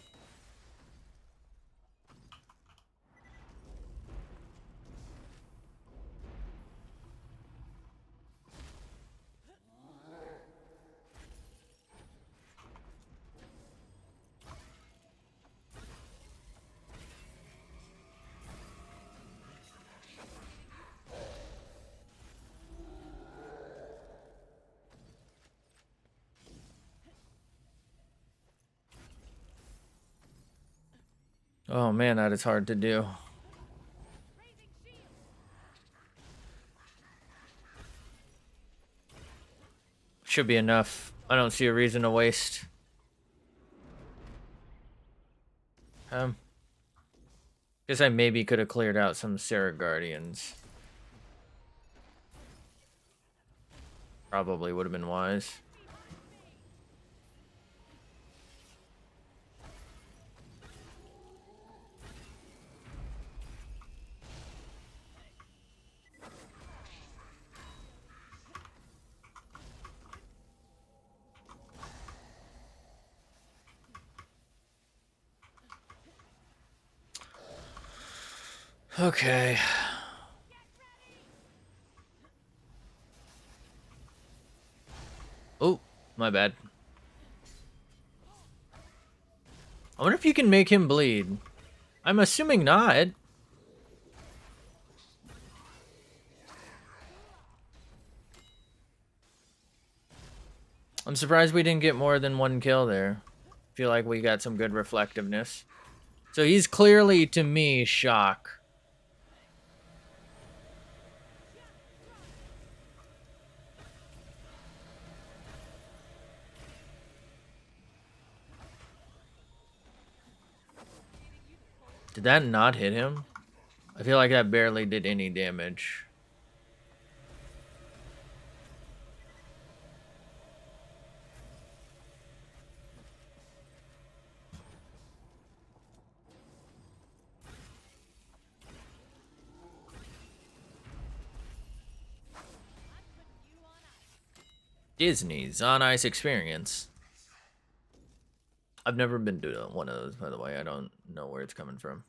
Oh man, that is hard to do. Raising shield. Should be enough. I don't see a reason to waste. Guess I maybe could have cleared out some Sarah Guardians. Probably would have been wise. Okay. Oh, my bad. I wonder if you can make him bleed. I'm assuming not. I'm surprised we didn't get more than one kill there. Feel like we got some good reflectiveness. So he's clearly, to me, shock. Did that not hit him? I feel like that barely did any damage. Disney's on ice experience. I've never been to one of those, by the way. I don't know where it's coming from.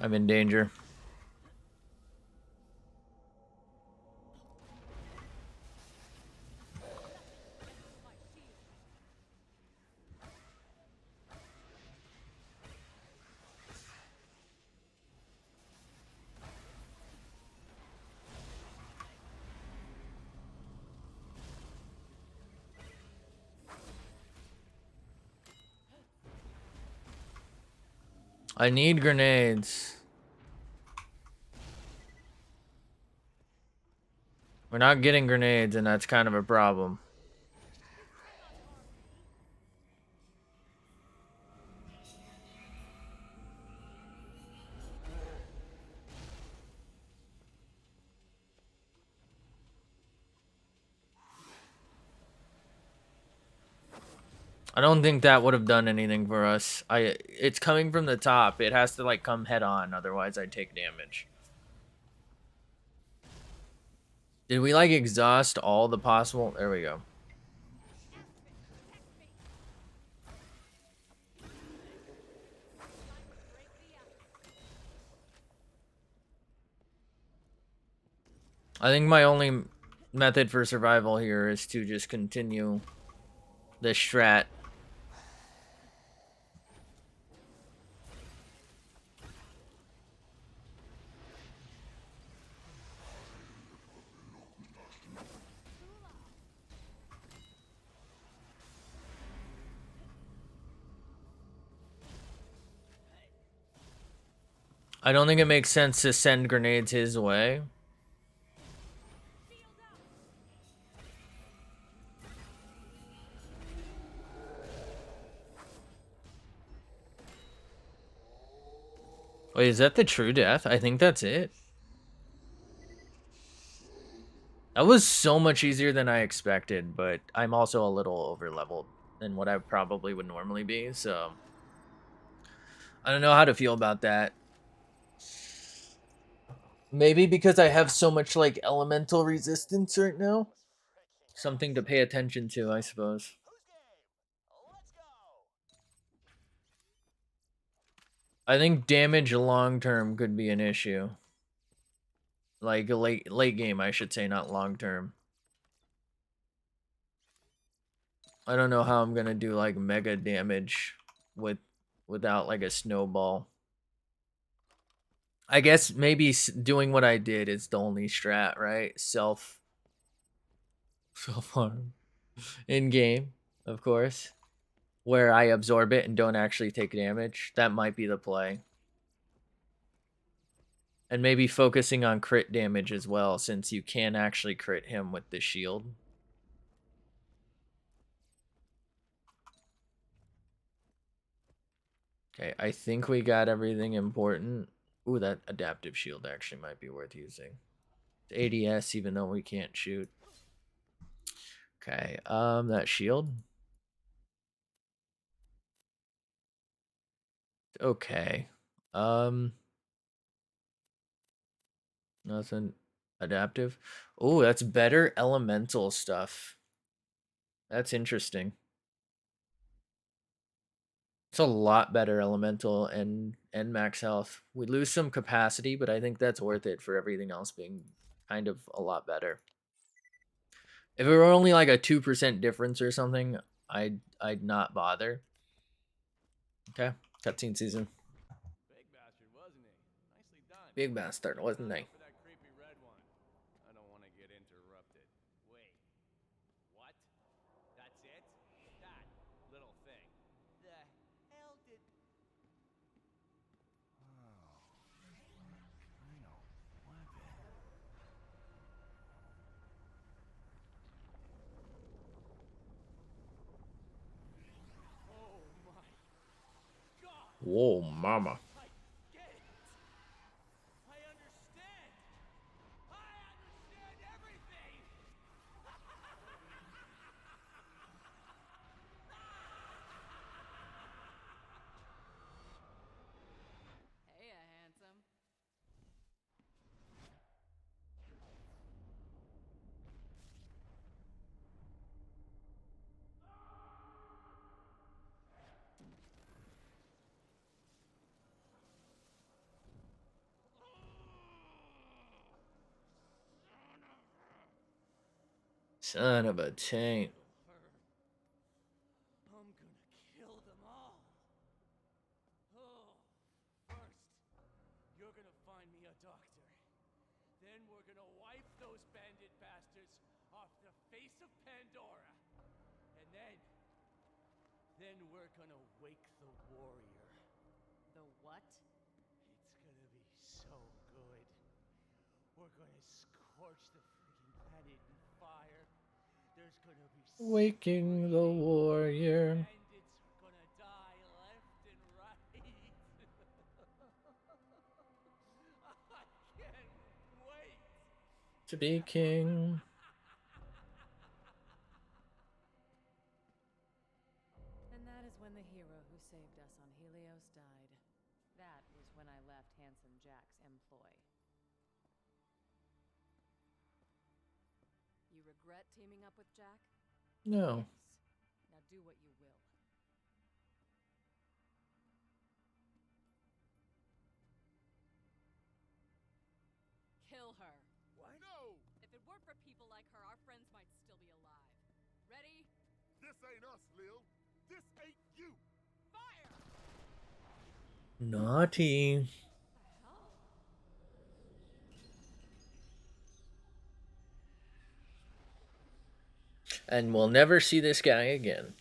I'm in danger. I need grenades. We're not getting grenades, and that's kind of a problem. I don't think that would have done anything for us. It's coming from the top. It has to like come head on, otherwise I'd take damage. Did we like exhaust all the possible? There we go. I think my only method for survival here is to just continue the strat. I don't think it makes sense to send grenades his way. Wait, is that the true death? I think that's it. That was so much easier than I expected, but I'm also a little over leveled than what I probably would normally be, so I don't know how to feel about that. Maybe because I have so much like elemental resistance right now. Something to pay attention to, I suppose. I think damage long term could be an issue. Like late game, I should say, not long term. I don't know how I'm gonna do like mega damage without like a snowball. I guess maybe doing what I did is the only strat, right? Self harm in game, of course, where I absorb it and don't actually take damage. That might be the play. And maybe focusing on crit damage as well, since you can actually crit him with the shield. Okay, I think we got everything important. Ooh, that adaptive shield actually might be worth using. ADS, even though we can't shoot. Okay, that shield. Okay. Nothing adaptive. Oh, that's better elemental stuff. That's interesting. It's a lot better elemental and max health. We lose some capacity, but I think that's worth it for everything else being kind of a lot better. If it were only like a 2% difference or something, I'd not bother. Okay, cutscene season. Big bastard, wasn't he? Nicely done. Big bastard, wasn't they? For that creepy red one. I don't want to get interrupted. Wait. What? That's it? That little thing. The hell did... Oh. Kind of weapon. Oh my god! Whoa, mama. I get it! I understand! I understand everything! Hey, handsome. Son of a taint. I'm gonna kill them all. Oh, first, you're gonna find me a doctor. Then we're gonna wipe those bandit bastards off the face of Pandora. And then we're gonna wake the warrior. The what? It's gonna be so good. We're gonna scorch the freaking planet in fire. There's gonna be Waking the warrior. bandits are gonna die left and right. I can't wait. To be king. And that is when the hero who saved us on Helios died. That was when I left Handsome Jack's employ. You regret teaming up with Jack? No. Yes. Now do what you will. Kill her. What? No! If it weren't for people like her, our friends might still be alive. Ready? This ain't us, Lil. This ain't you! Fire! Naughty. Hell? And we'll never see this guy again.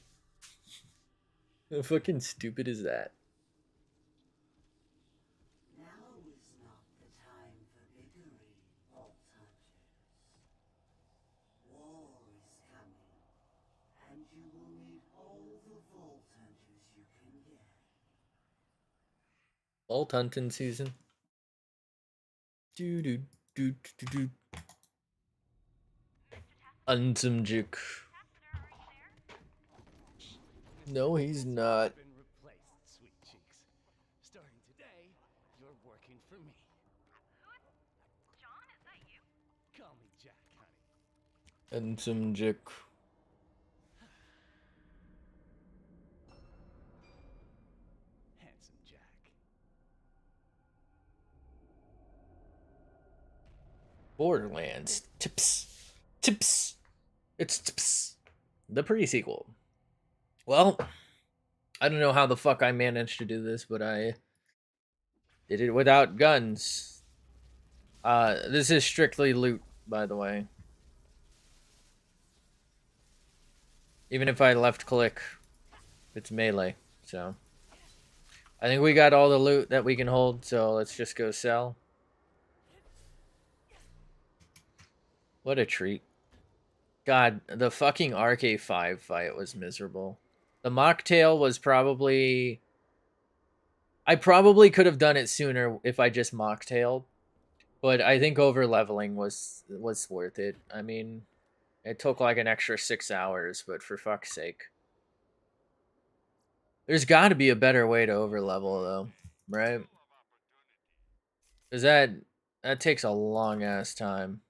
How fucking stupid is that? Now is not the time for bickering, Vault Hunters. War is coming, and you will need all the Vault Hunters you can get. Vault hunting season. Do do do do do. Unsumjuk. No, he's not. Been replaced, sweet cheeks. Starting today, you're working for me. John, is that you? Call me Jack, honey. Unsumjuk. Handsome Jack. Borderlands. Tips. Tips. It's tips. The pre-sequel. Well, I don't know how the fuck I managed to do this, but I did it without guns. This is strictly loot, by the way. Even if I left click, it's melee, so. I think we got all the loot that we can hold, so let's just go sell. What a treat. God, the fucking RK5 fight was miserable. The mocktail was probably... I probably could have done it sooner if I just mocktailed. But I think over leveling was worth it. I mean, it took like an extra 6 hours, but for fuck's sake. There's got to be a better way to over level though, right? Cuz that takes a long ass time.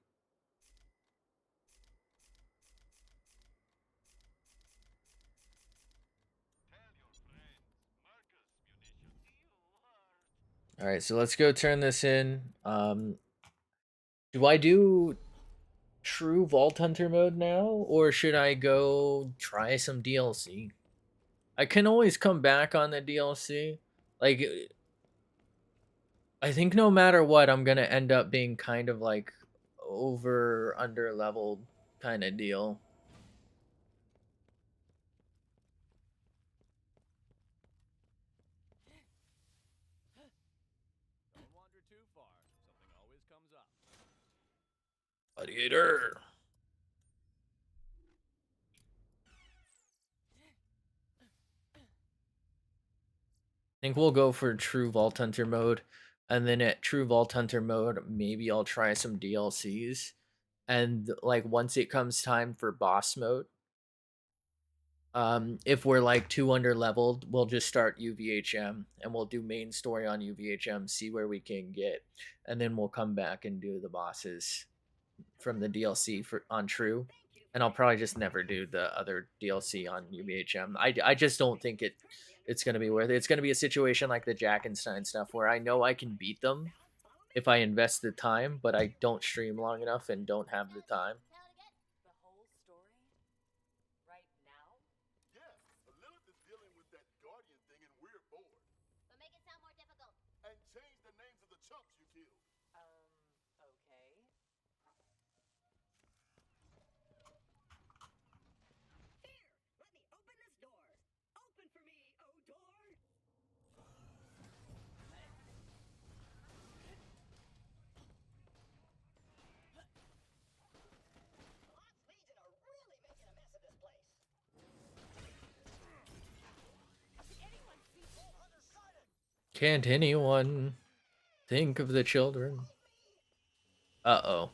All right, so let's go turn this in. Do I do true Vault Hunter mode now, or should I go try some DLC? I can always come back on the DLC. Like, I think no matter what, I'm gonna end up being kind of like over under leveled kind of deal. Don't wander too far. Something always comes up. Gladiator. I think we'll go for True Vault Hunter mode, and then at True Vault Hunter mode, maybe I'll try some DLCs. And like once it comes time for boss mode, if we're like too under leveled, we'll just start UVHM and we'll do main story on UVHM, see where we can get, and then we'll come back and do the bosses from the DLC for on True. And I'll probably just never do the other DLC on UVHM. I just don't think it's gonna be worth it. It's gonna be a situation like the Jackenstein stuff where I know I can beat them if I invest the time, but I don't stream long enough and don't have the time. The whole story? Right now? Yeah, Lilith is dealing with that guardian thing and we're bored. But make it sound more difficult. And change the names of the chumps you killed. Okay. Here, let me open this door. Open for me, oh door. Lots Legion are really making a mess of this place. Can't anyone think of the children? Uh-oh.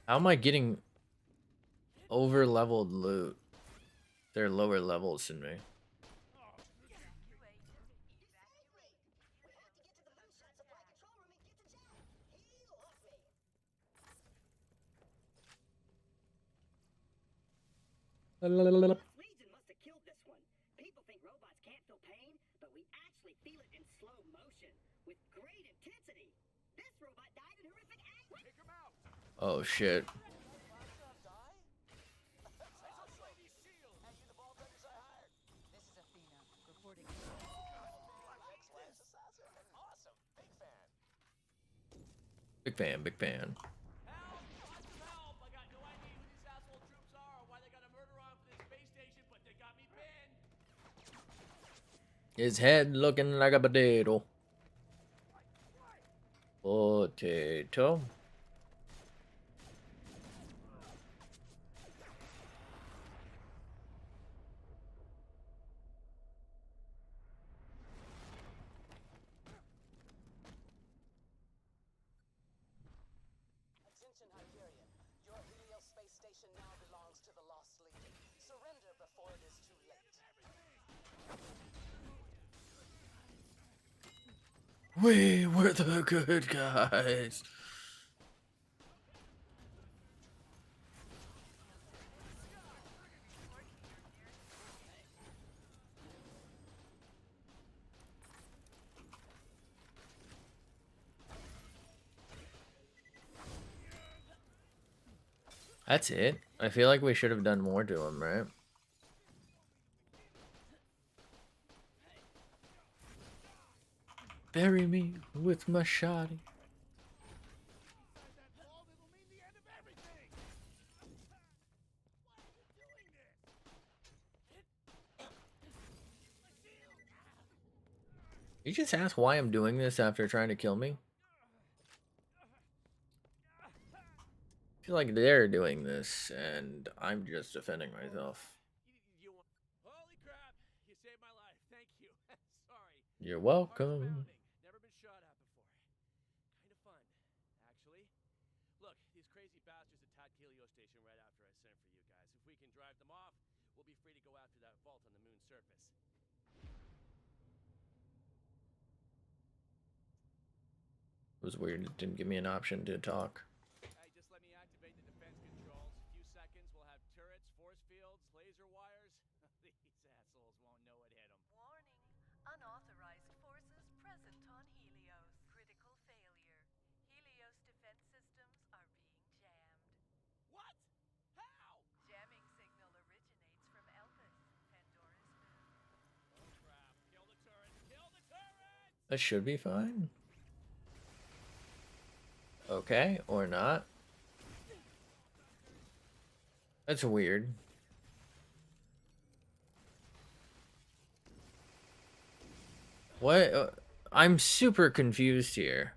How am I getting over leveled loot? They're lower levels than me. Evacuate. We have to get to the moonshot supply control room and get to Jack. He'll off me. Legion must have killed this one. People think robots can't feel pain, but we actually feel it in slow motion with great intensity. This robot died in horrific anguish. Take him out. Oh shit. This is Athena, reporting. Awesome. Big fan. Big fan, big fan. Help! Lots of help! I got no idea who these asshole troops are or why they got a murder on for this space station, but they got me pinned. His head looking like a potato. Potato. Attention, Hyperion. Your Helios space station now belongs to the Lost Legion. Surrender before it is too late. We were the good guys. That's it. I feel like we should have done more to him, right? Bury me with my shoddy. You just ask why I'm doing this after trying to kill me? I feel like they're doing this, and I'm just defending myself. Holy crap! You saved my life. Thank you. Sorry. You're Heart's welcome. pounding. Never been was weird. It didn't give me an option to talk. Hey, just let me activate the defense controls. A few seconds, we'll have turrets, force fields, laser wires. These assholes won't know what hit them. Warning. Unauthorized forces present on Helios. Critical failure. Helios defense systems are being jammed. What? How? Jamming signal originates from Elpis, Pandora's moon. Oh crap. Kill the turrets! Kill the turrets! That should be fine. Okay, or not. That's weird. What? I'm super confused here.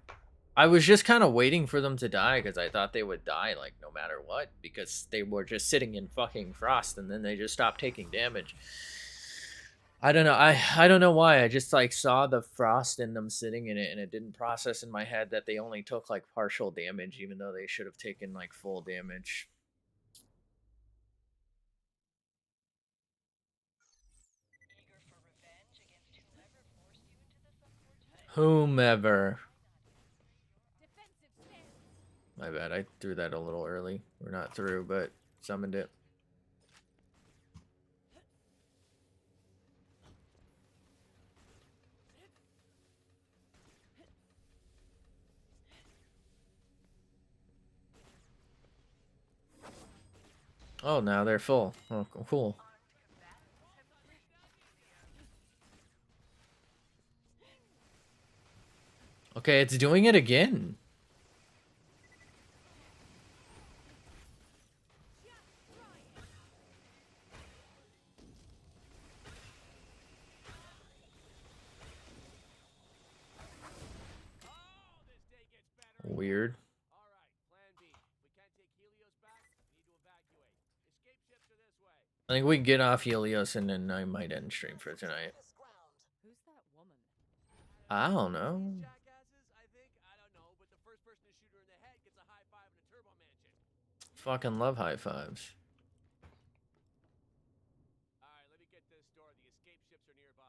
I was just kind of waiting for them to die because I thought they would die, like, no matter what, because they were just sitting in fucking frost and then they just stopped taking damage. I don't know. I don't know why. I just, like, saw the frost in them sitting in it and it didn't process in my head that they only took, like, partial damage, even though they should have taken, like, full damage. Whomever. Defensive stance. My bad. I threw that a little early. We're not through, but summoned it. Oh, now they're full. Oh, cool. Okay, it's doing it again. Oh, this day gets better. Weird. All right, plan B. We can't take Helios back. We need to evacuate. Escape ships are this way. I think we can get off Helios and then I might end stream for tonight. Who's that woman? I don't know. These jackasses, I think. I don't know, but the first person to shoot her in the head gets a high five in a turbo mansion. Fucking love high fives. All right, let me get this door. The escape ships are nearby.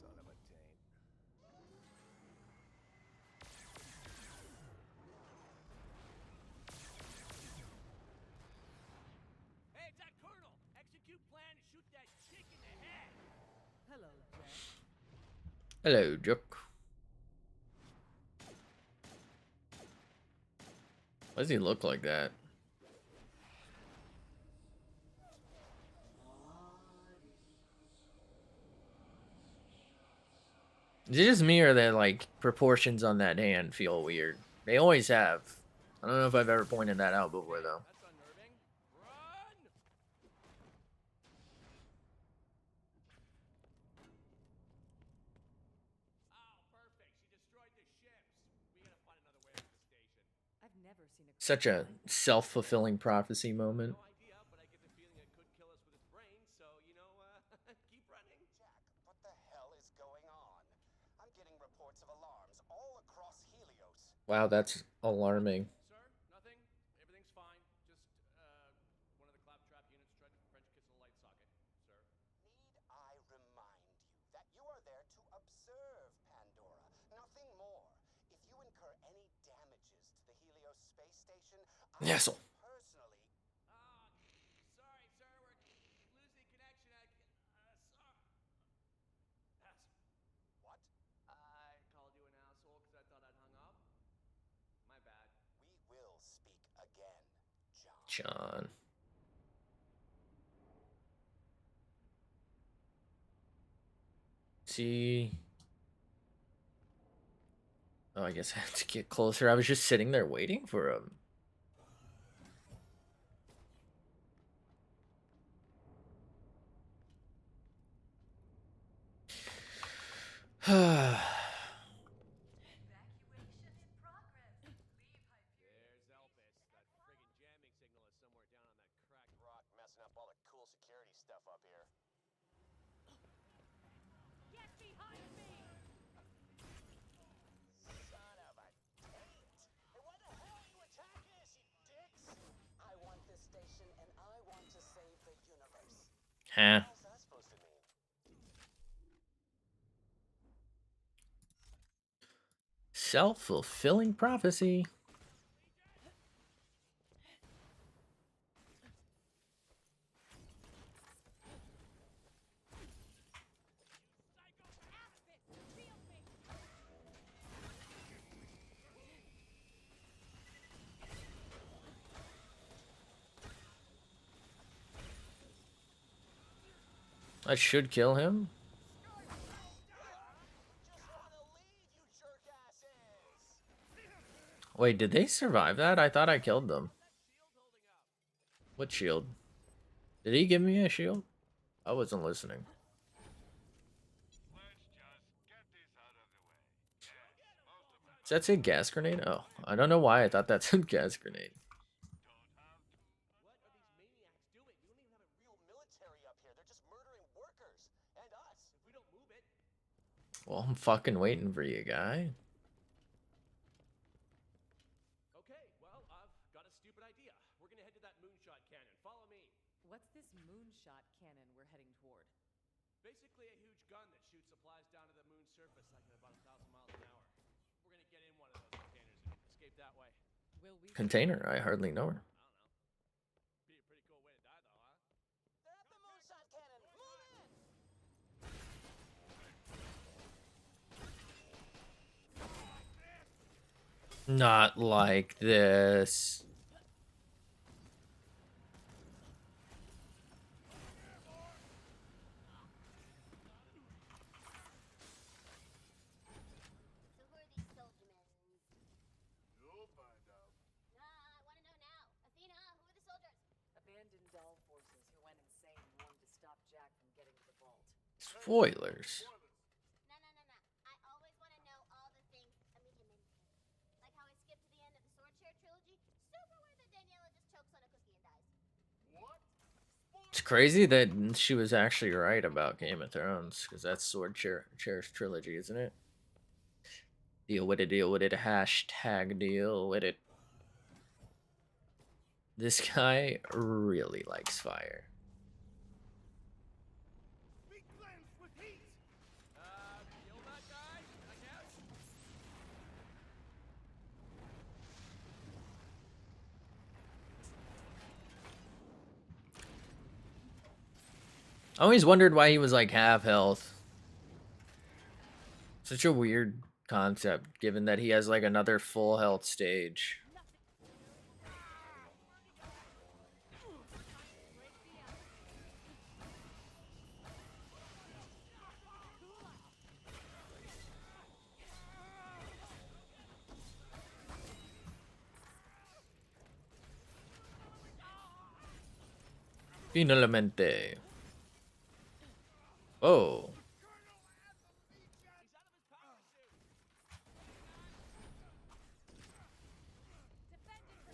Son of a taint. Hey, it's that colonel. Execute plan and shoot that chick in the head. Hello, Jack. Hello, Jook. Why does he look like that? Is it just me or that, like, proportions on that hand feel weird? They always have. I don't know if I've ever pointed that out before, though. That's unnerving. Run! Oh, perfect. She destroyed the ships. We gotta find another way out of the station. I've never seen a Such a self-fulfilling prophecy moment. No idea, but I get the feeling it could kill us with its brain, so, you know, keep running. Jack, what the hell is going on? I'm getting reports of alarms all across Helios. Wow, that's alarming. Sir, nothing. Everything's fine. Just, one of the claptrap units tried to French kiss a light socket, sir. Need I remind you that you are there to observe Pandora, nothing more. If you incur any damages to the Helios space station, I Yes. will personally... Sorry, sir, we're losing connection. What? I called you an asshole because I thought I'd hung up. My bad. We will speak again, John. John. See. Oh, I guess I have to get closer. I was just sitting there waiting for him. Evacuation in progress. Leave Hyperion. There's Elpis. That friggin' jamming signal is somewhere down on that cracked Rock messing up all the cool security stuff up here. Get behind me! Son of a taint! Hey, why the hell are you attacking us, you dicks? Huh. What's that supposed to mean? Self-fulfilling prophecy. I should kill him. Just wanna lead, you jerk asses! Wait, did they survive that? I thought I killed them. What shield? Did he give me a shield? I wasn't listening. Let's just get this out of the way. Yes, most of my Does that say gas grenade? Oh, I don't know why I thought that said gas grenade. don't have too much. What are these maniacs doing? We don't even have a real military up here. They're just murdering workers. And us. If we don't move it. Well, I'm fucking waiting for you, guy. Okay, well, I've got a stupid idea. We're gonna head to that moonshot cannon. Follow me. What's this moonshot cannon we're heading toward? Basically a huge gun that shoots supplies down to the moon's surface like at about 1,000 miles an hour. We're gonna get in one of those containers and escape that way. Will we Container? I hardly know her. I don't know. Be a pretty cool way to die, though, huh? They're at the moonshot cannon. Move in! Not like this. So who are these soldiermen? You'll find out. Nah, I want to know now. Athena, who are the soldiers? abandon Doll forces who went insane and wanted to stop Jack from getting to the vault? Spoilers. Nah, nah, nah, nah. I always want to know all the things immediately. Like how I skipped to the end of the Sword Share trilogy. Super weird that Daniela just chokes on a cookie and dies. What? It's crazy that she was actually right about Game of Thrones, because that's Chair's trilogy, isn't it? Deal with it, deal with it, hashtag deal with it. This guy really likes fire. Big plans with heat. Kill that guy, I guess? I always wondered why he was like half health. Such a weird concept, given that he has like another full health stage. Finalmente. Oh. He's out of his power suit. Defend and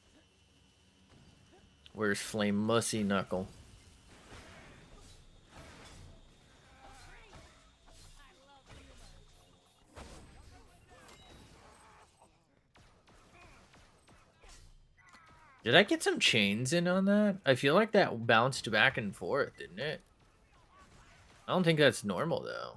protect! Where's Flame Mussy Knuckle? Did I get some chains in on that? I feel like that bounced back and forth, didn't it? I don't think that's normal, though.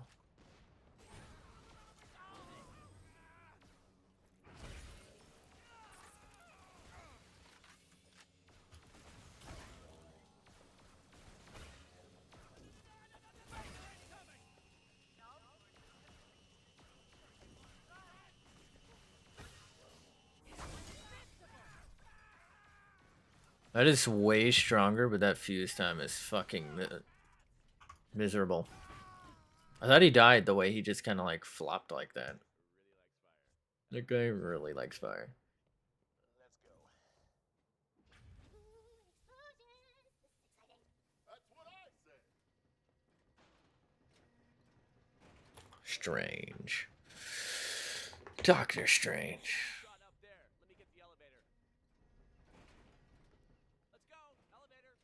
That is way stronger, but that fuse time is fucking miserable. I thought he died the way he just kind of like flopped like that. That guy really likes fire. Let's go. Explosions! This is exciting. That's what I say. Strange. Doctor Strange. Shot up there. Let me get the elevator. Let's go, elevator.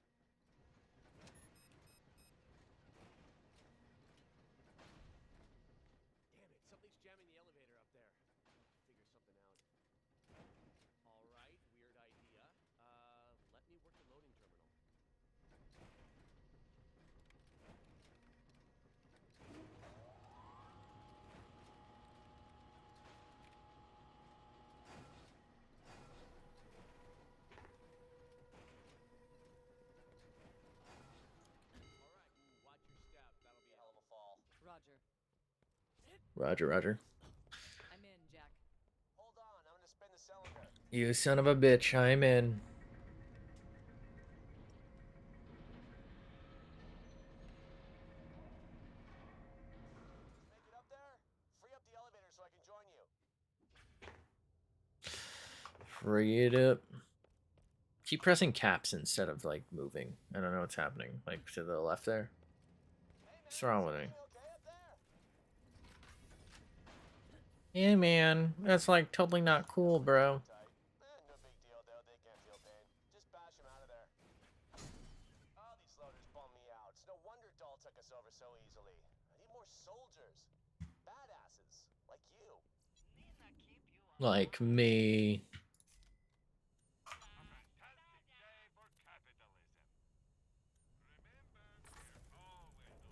Damn it, something's jamming the elevator up there. Figure something out. Roger, roger. I'm in, Jack. Hold on, I'm gonna spin the cylinder. You son of a bitch, I'm in. Make it up there? Free up the elevator so I can join you. Free it up. Keep pressing caps instead of like moving. I don't know what's happening. Like to the left there. What's wrong with me? Okay up there? Yeah, man. That's like totally not cool, bro. Tight. No big deal though, they can't feel pain. Just bash them out of there. Oh, these loaders bum me out. It's no wonder Dahl took us over so easily. I need more soldiers. Badasses. Like you. Like me. A fantastic day for capitalism. Remember, we're always open.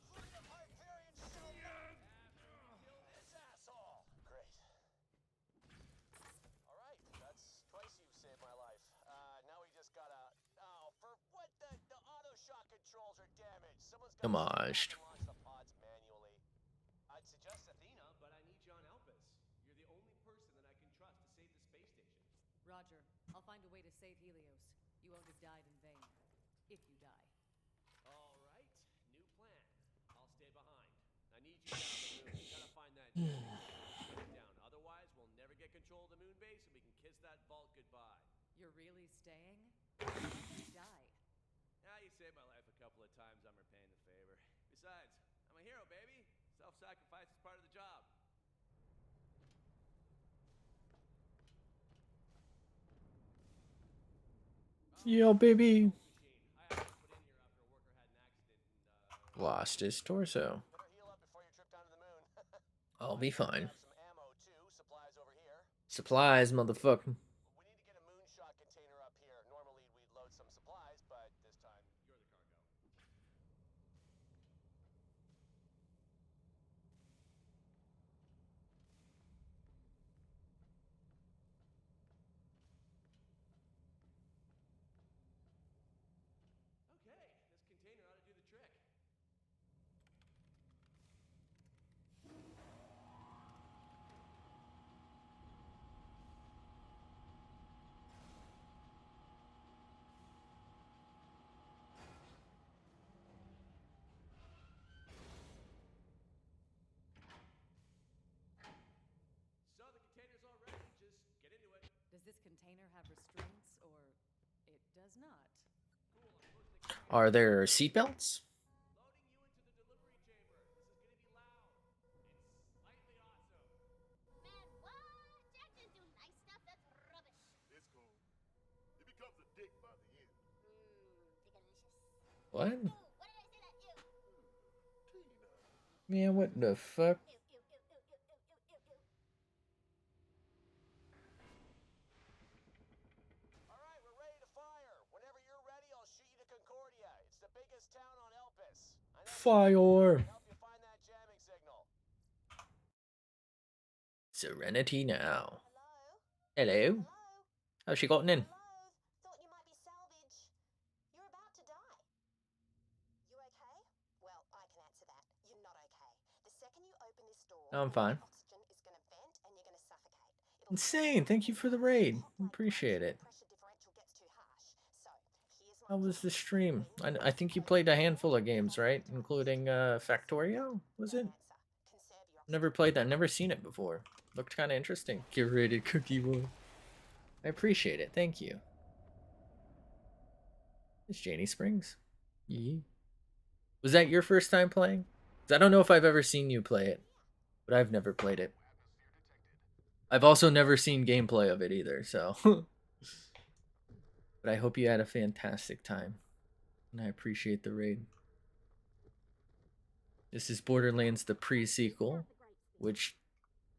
Fluid of Hyperion shall kill this asshole. Great. Alright, that's twice you've saved my life. Now we just gotta... Oh, for what the auto shock controls are damaged. Someone's gotta Damaged. launch the pods manually. I'd suggest Athena, but I need you on Elpis. You're the only person that I can trust to save the space station. Roger. I'll find a way to save Helios. You won't have died in vain. If you die. Alright, new plan. I'll stay behind. I need you down the moon. You gotta find that jamming signal and put it down. Otherwise, we'll never get control of the moon base and we can kiss that vault goodbye. You're really staying? Die. Now you saved my life a couple of times, I'm repaying the favor. Besides, I'm a hero, baby. Self-sacrifice is part of the job. Yo, baby. Machine. I had to put in here after a worker had an accident and Lost his torso. Better heal up before your trip down to the moon. I'll be fine. Grab some ammo too. Supplies over here. Supplies, motherfucker. We need to get a moonshot container up here. Normally we'd load some supplies, but this time you're the cargo. Okay, this container ought to do the trick. So the container's all ready. Just get into it. Does this container have restraints, or it does not? Cool, I'm close to the container. Are there seatbelts? Loading you into the delivery chamber. This is gonna be loud. It's slightly awesome. Man, what? Jack didn't do nice stuff. That's rubbish. It's cool. He becomes a dick by the end. Delicious. What? Ew, what did I say that? Ew. Tina. Man, what the fuck? Ew, ew, ew, ew, ew, ew, ew, ew, ew. Alright, we're ready to fire. Whenever you're ready, I'll shoot you to Concordia. It's the biggest town on Elpis. I know Fire. help you find that jamming signal. Serenity now. Hello? Hello. Hello? How's she gotten in? Hello? Thought you might be salvage. You're about to die. You okay? Well, I can answer that. You're not okay. The second you open this door, No, I'm fine. oxygen is going to vent and you're going to suffocate. Insane. Thank you for the raid. Appreciate it. Pressure differential gets too harsh. So, here's How my was the plan. stream? I think you played a handful of games, right? Including Factorio, was it? Bad answer. Conserve your Never played that. Never seen it before. Looked kind of interesting. Curated cookie one. I appreciate it. Thank you. It's Janie Springs. Yee. Was that your first time playing? 'Cause I don't know if I've ever seen you play it, but I've never played it. I've also never seen gameplay of it either, so. But I hope you had a fantastic time. And I appreciate the raid. This is Borderlands the pre-sequel, which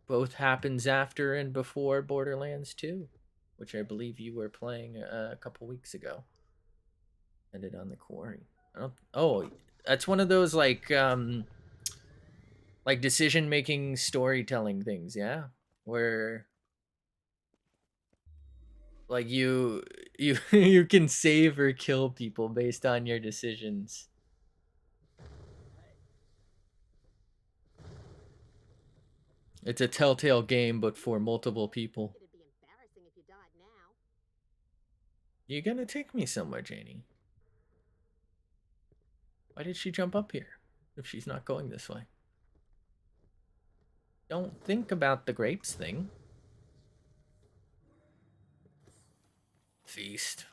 both happens after and before Borderlands 2, which I believe you were playing a couple weeks ago. Ended on the quarry. Oh, that's one of those like decision-making storytelling things, yeah? Where like you you can save or kill people based on your decisions. It's a telltale game, but for multiple people. It'd be embarrassing if you died now. You're gonna take me somewhere, Janie. Why did she jump up here if she's not going this way? Don't think about the grapes thing. Feast.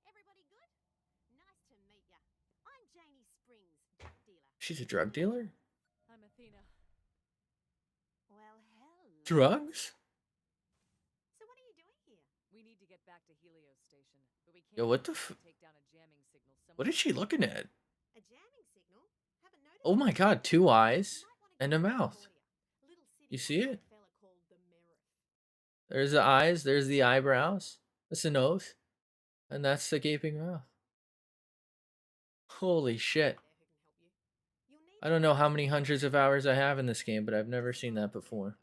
Everybody good? Nice to meet ya. I'm Janie Springs, drug dealer. She's a drug dealer? I'm Athena. Well, hello. Drugs? So what are you doing here? We need to get back to Helios Station, but we can't Yo, what the take down a jamming signal somewhere. What is she looking at? A jamming signal? Haven't noticed. Oh my god, 2 eyes and a mouth. Little city You see it? fella called the Merriff. There's the eyes, there's the eyebrows, that's the nose, and that's the gaping mouth. Holy shit. I don't know how many hundreds of hours I have in this game, but I've never seen that before.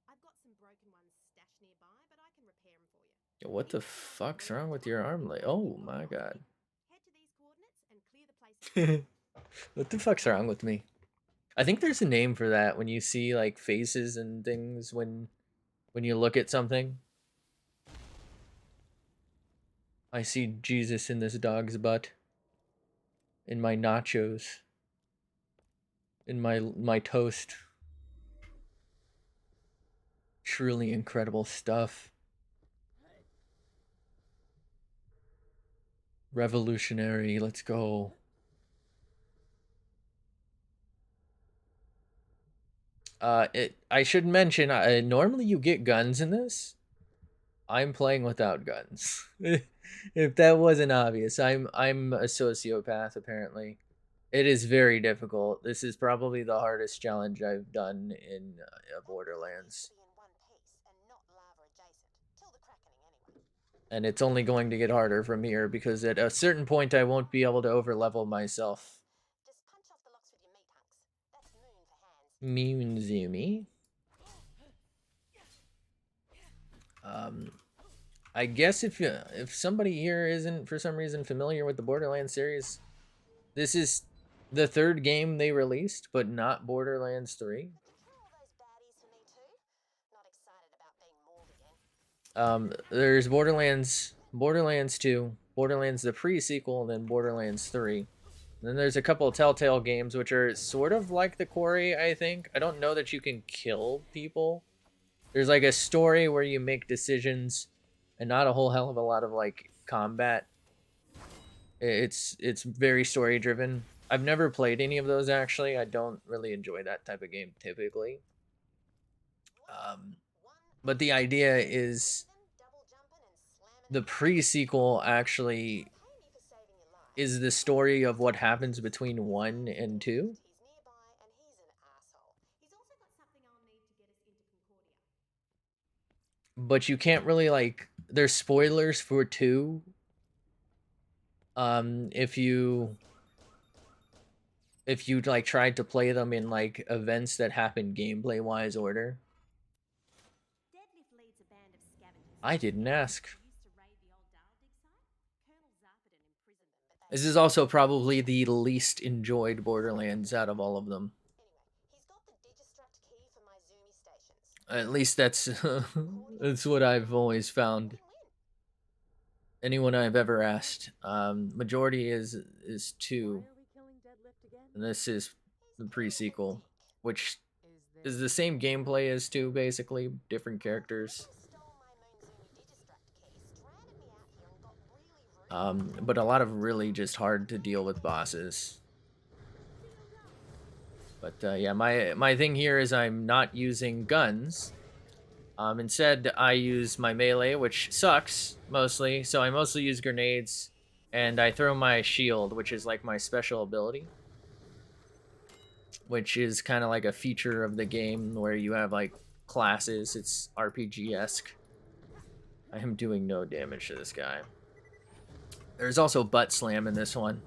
I've got some broken ones stashed nearby, but I can repair them for you. Yo, what the fuck's wrong with your arm? Like, oh my god. Head to these coordinates and clear the place. What the fuck's wrong with me? I think there's a name for that when you see like faces and things when you look at something. I see Jesus in this dog's butt. In my nachos. In my toast. Truly incredible stuff. Revolutionary, let's go. I should mention, normally you get guns in this. I'm playing without guns. If that wasn't obvious, I'm a sociopath apparently. It is very difficult. This is probably the hardest challenge I've done in Borderlands. And it's only going to get harder from here because at a certain point I won't be able to overlevel myself. Just punch off the locks with your meat hooks. That's moon for hands. Moonzumi. I guess if somebody here isn't for some reason familiar with the Borderlands series, this is the 3rd game they released, but not Borderlands 3. There's Borderlands 2, Borderlands the pre-sequel, and then Borderlands 3. And then there's a couple of Telltale games which are sort of like the Quarry, I think. I don't know that you can kill people. There's like a story where you make decisions and not a whole hell of a lot of like combat. It's very story driven. I've never played any of those actually. I don't really enjoy that type of game typically. But the idea is the pre-sequel actually is the story of what happens between 1 and 2. But you can't really like, there's spoilers for 2. If you like tried to play them in like events that happen gameplay wise order. I didn't ask. This is also probably the least enjoyed Borderlands out of all of them. At least that's that's what I've always found. Anyone I've ever asked, majority is 2, and this is the pre-sequel, which is the same gameplay as 2, basically different characters. But a lot of really just hard to deal with bosses. But yeah, my thing here is I'm not using guns. Instead, I use my melee, which sucks, mostly. So I mostly use grenades, and I throw my shield, which is like my special ability. Which is kind of like a feature of the game where you have like classes. It's RPG-esque. I am doing no damage to this guy. There's also butt slam in this one.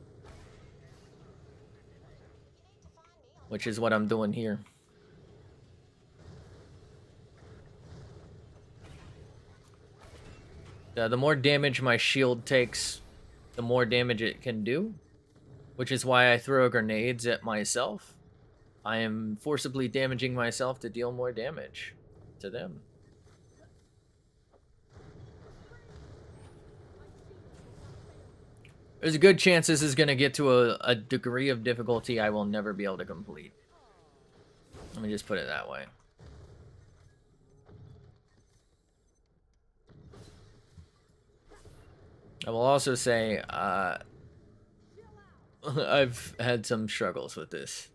Which is what I'm doing here. The more damage my shield takes, the more damage it can do, which is why I throw grenades at myself. I am forcibly damaging myself to deal more damage to them. There's a good chance this is going to get to a degree of difficulty I will never be able to complete. Let me just put it that way. I will also say I've had some struggles with this.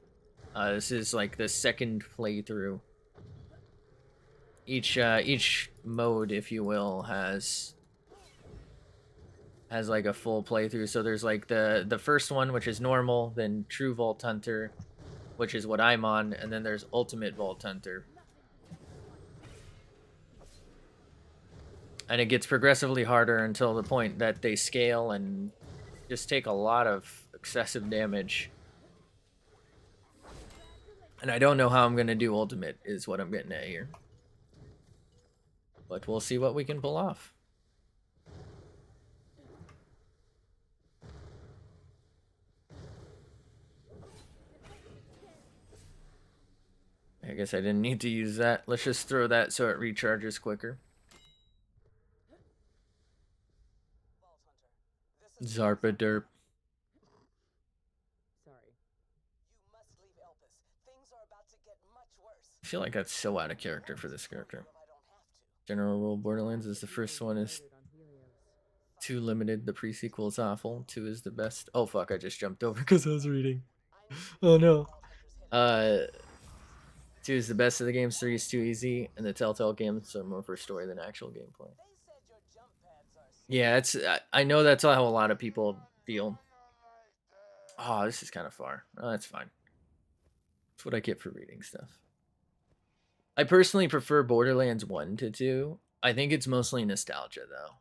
This is like the second playthrough. Each mode, if you will, has like a full playthrough. So there's like the first one, which is normal, then True Vault Hunter, which is what I'm on, and then there's Ultimate Vault Hunter. And it gets progressively harder until the point that they scale and just take a lot of excessive damage. And I don't know how I'm going to do Ultimate, is what I'm getting at here. But we'll see what we can pull off. I guess I didn't need to use that. Let's just throw that so it recharges quicker. Zarpa derp. Sorry. You must leave Elpis. Things are about to get much worse. I feel like that's so out of character for this character. General rule: Borderlands is the first one is too limited. The pre-sequel is awful. 2 is the best. Oh fuck! I just jumped over because I was reading. Oh no. 2 is the best of the games. 3 is too easy, and the Telltale games are more for story than actual gameplay. Yeah, it's. I know that's how a lot of people feel. Oh, this is kind of far. Oh, that's fine. That's what I get for reading stuff. I personally prefer Borderlands 1 to 2. I think it's mostly nostalgia, though.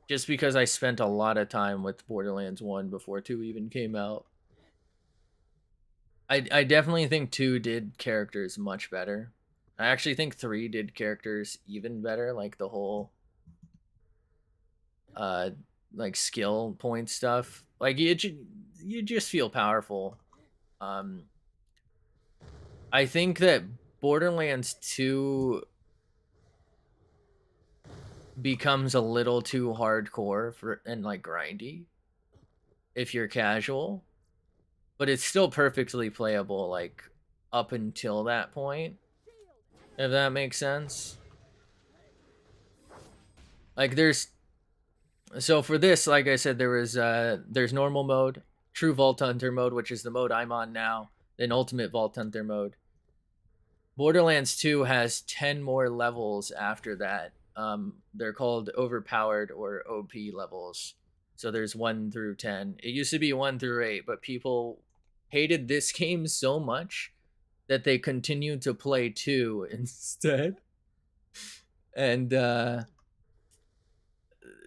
Just because I spent a lot of time with Borderlands 1 before 2 even came out. I definitely think 2 did characters much better. I actually think 3 did characters even better, like the whole like skill point stuff. Like you just feel powerful. I think that Borderlands 2 becomes a little too hardcore for and like grindy if you're casual, but it's still perfectly playable like up until that point, if that makes sense. Like so for this, like I said, there's normal mode, True Vault Hunter mode, which is the mode I'm on now, then Ultimate Vault Hunter mode. Borderlands 2 has 10 more levels after that. They're called overpowered or OP levels. So there's 1 through 10. It used to be 1 through 8, but people hated this game so much that they continued to play 2 instead. And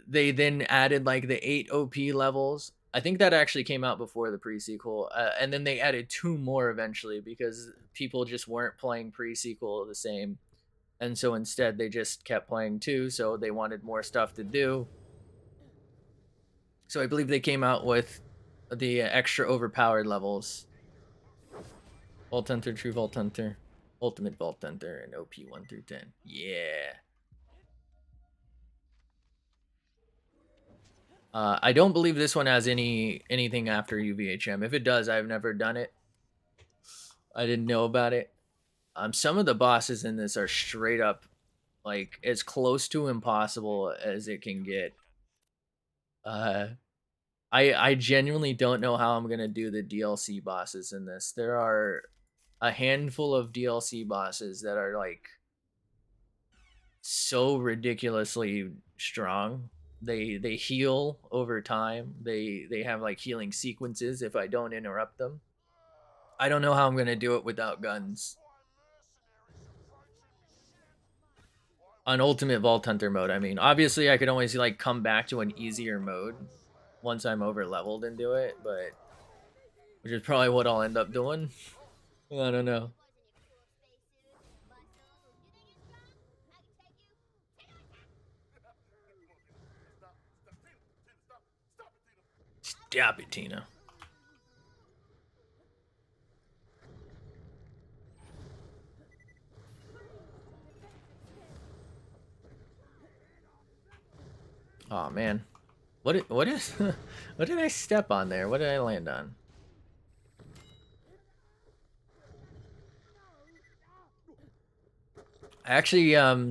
they then added like the 8 OP levels. I think that actually came out before the pre-sequel. And then they added 2 more eventually because people just weren't playing pre-sequel the same. And so instead they just kept playing 2, so they wanted more stuff to do. So I believe they came out with the extra overpowered levels. Vault Hunter, True Vault Hunter, Ultimate Vault Hunter, and OP 1 through 10. Yeah. I don't believe this one has anything after UVHM. If it does, I've never done it. I didn't know about it. Some of the bosses in this are straight up like as close to impossible as it can get. I genuinely don't know how I'm gonna do the DLC bosses in this. There are a handful of DLC bosses that are like so ridiculously strong. They heal over time. They have like healing sequences if I don't interrupt them. I don't know how I'm gonna do it without guns. On Ultimate Vault Hunter mode, I mean, obviously I could always like come back to an easier mode once I'm over leveled and do it, but which is probably what I'll end up doing. I don't know. Capitina. Oh man, what is what did I step on there? What did I land on? Actually, I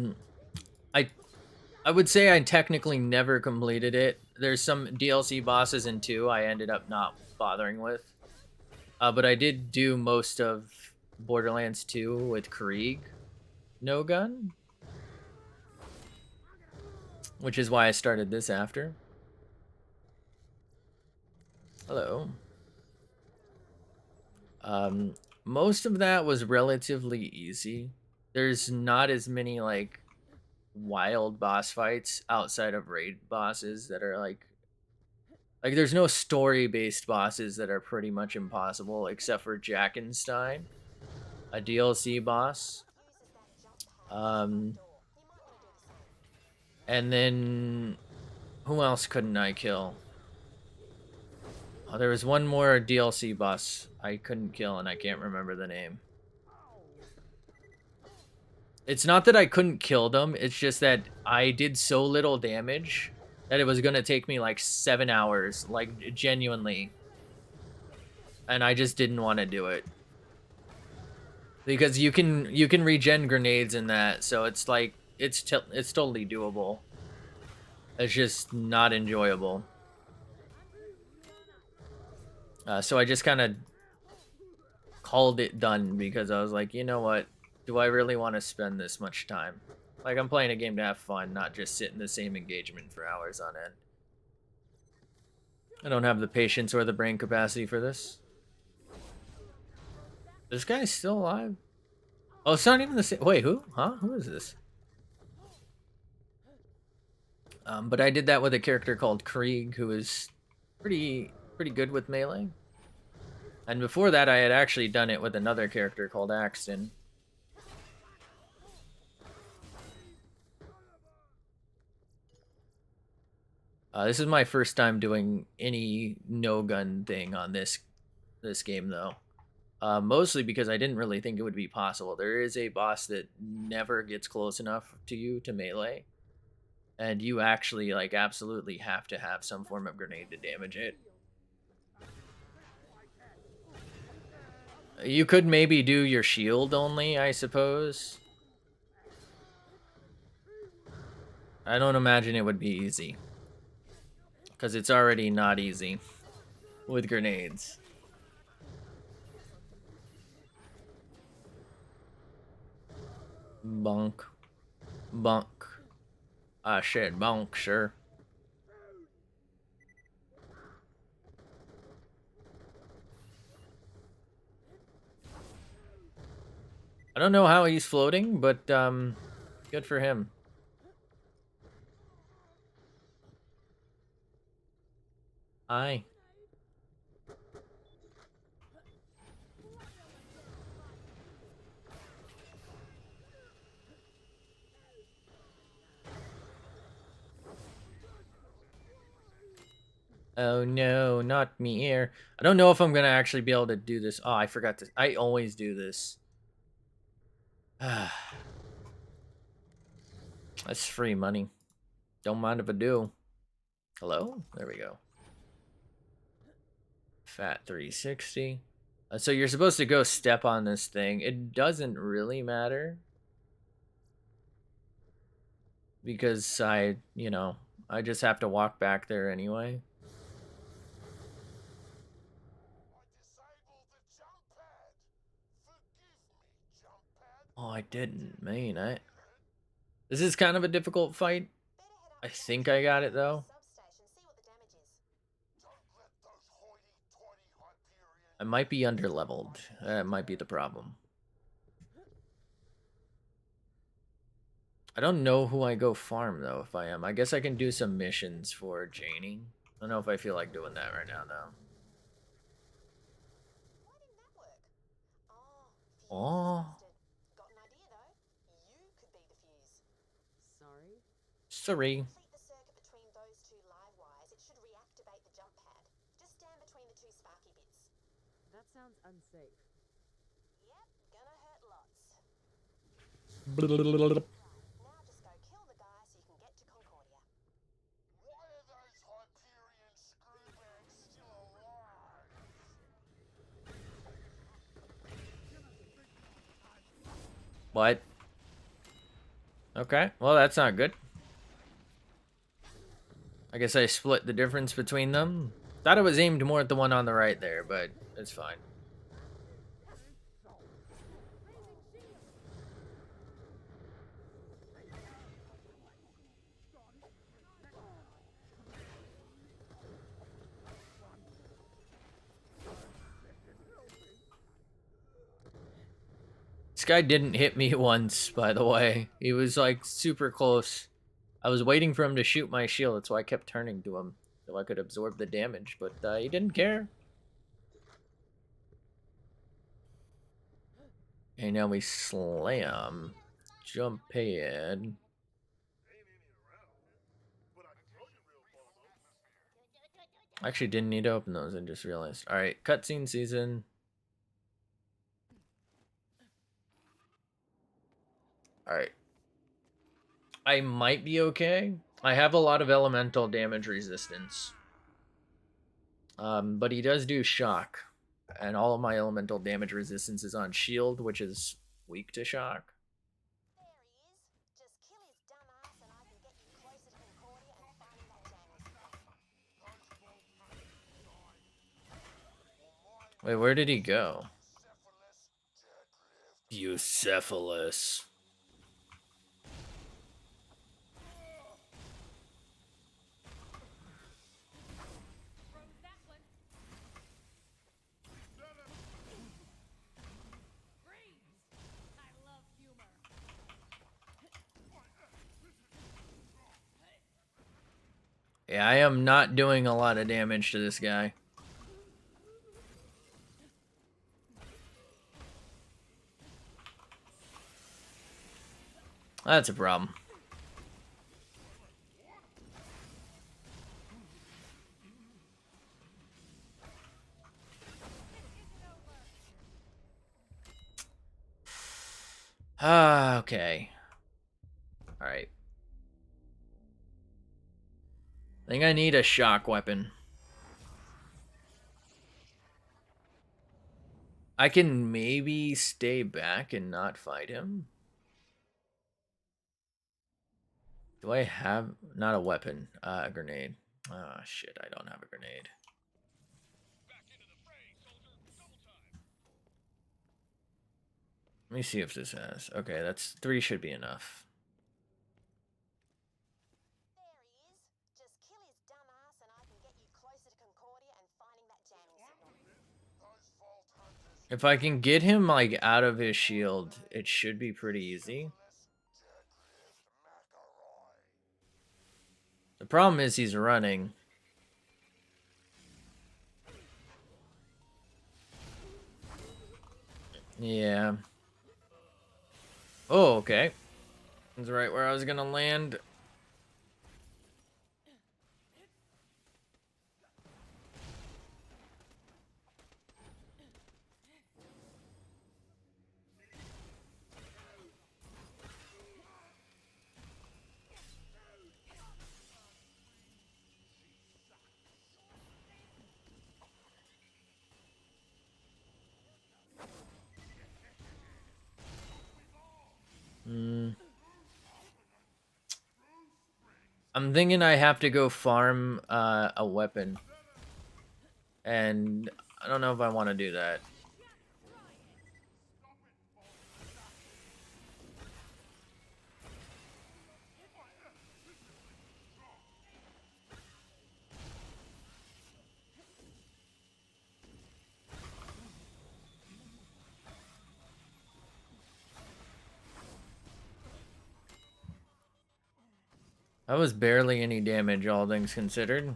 would say I technically never completed it. There's some DLC bosses in 2 I ended up not bothering with. But I did do most of Borderlands 2 with Krieg no gun, which is why I started this after. Hello. Most of that was relatively easy. There's not as many like wild boss fights outside of raid bosses that are like there's no story based bosses that are pretty much impossible except for Jackenstein, a DLC boss. And then who else couldn't I kill? Oh, there was one more DLC boss I couldn't kill and I can't remember the name. It's not that I couldn't kill them, it's just that I did so little damage that it was gonna take me like 7 hours, like genuinely. And I just didn't want to do it. Because you can regen grenades in that, so it's like it's totally doable. It's just not enjoyable. So I just kind of called it done because I was like, you know what? Do I really want to spend this much time? Like, I'm playing a game to have fun, not just sit in the same engagement for hours on end. I don't have the patience or the brain capacity for this. This guy's still alive? Oh, it's not even the same. Wait, who? Huh? Who is this? But I did that with a character called Krieg, who is pretty good with melee. And before that, I had actually done it with another character called Axton. This is my first time doing any no-gun thing on this game, though. Mostly because I didn't really think it would be possible. There is a boss that never gets close enough to you to melee. And you actually, like, absolutely have to have some form of grenade to damage it. You could maybe do your shield only, I suppose. I don't imagine it would be easy. Because it's already not easy with grenades. Bonk. Bonk. Ah, shit. Bonk, sure. I don't know how he's floating, but good for him. Hi. Oh no, not me here. I don't know if I'm gonna actually be able to do this. Oh, I forgot to. I always do this. That's free money. Don't mind if I do. Hello? There we go. Fat 360. So you're supposed to go step on this thing. It doesn't really matter. Because I just have to walk back there anyway. Oh, I didn't mean it. This is kind of a difficult fight. I think I got it though. I might be underleveled. That might be the problem. I don't know who I go farm though if I am. I guess I can do some missions for Janie. I don't know if I feel like doing that right now though. Oh. Sorry. unsafe. Yep, gonna hurt lots. Now just go kill the guy so you can get to Concordia. Why are those Hyperion screwbags still alive? What? Okay, well that's not good. I guess I split the difference between them. Thought it was aimed more at the one on the right there, but it's fine. This guy didn't hit me once, by the way. He was like super close. I was waiting for him to shoot my shield, that's why I kept turning to him so I could absorb the damage, but he didn't care. And now we slam. Jump pad. I actually didn't need to open those, I just realized. Alright, cutscene season. Alright. I might be okay. I have a lot of elemental damage resistance. But he does do shock. And all of my elemental damage resistance is on shield, which is weak to shock. There he is. Just kill his dumb ass and I can get you closer to Concordia and finding that Janus. Wait, where did he go? Bucephalus. Yeah, I am not doing a lot of damage to this guy. That's a problem. Okay. Alright. I think I need a shock weapon. I can maybe stay back and not fight him. Do I have... not a weapon. A grenade. Oh, shit. I don't have a grenade. Let me see if this has... okay, that's... 3 should be enough. There he is. Just kill his dumb ass and I can get you closer to Concordia and finding that Janus signal. If I can get him, like, out of his shield, it should be pretty easy. The problem is he's running. Yeah. Oh, okay. That's right where I was gonna land. I'm thinking I have to go farm a weapon. And I don't know if I want to do that. That was barely any damage, all things considered.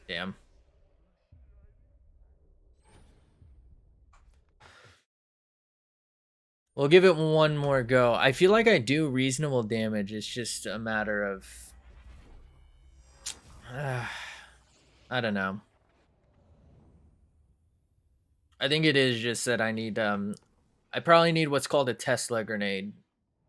Damn. We'll give it one more go. I feel like I do reasonable damage. It's just a matter of... I I don't know. I think it is just that I need I probably need what's called a Tesla grenade.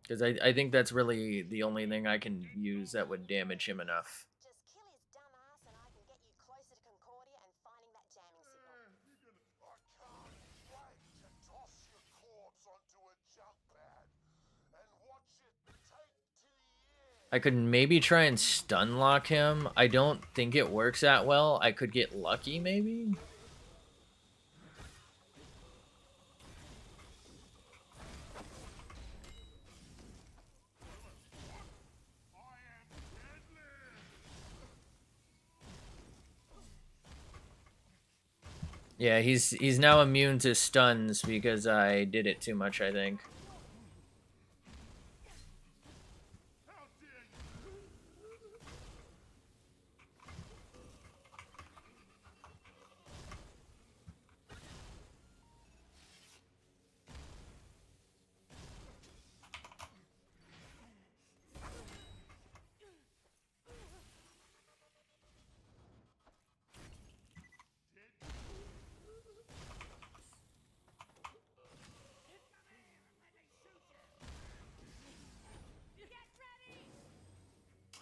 Because I think that's really the only thing I can use that would damage him enough. Just kill his dumb ass and I can get you closer to Concordia and finding that jamming signal. I can't wait to toss your corpse onto a jump pad and watch it take to the air. I could maybe try and stun lock him. I don't think it works that well. I could get lucky, maybe? Yeah, he's now immune to stuns because I did it too much, I think.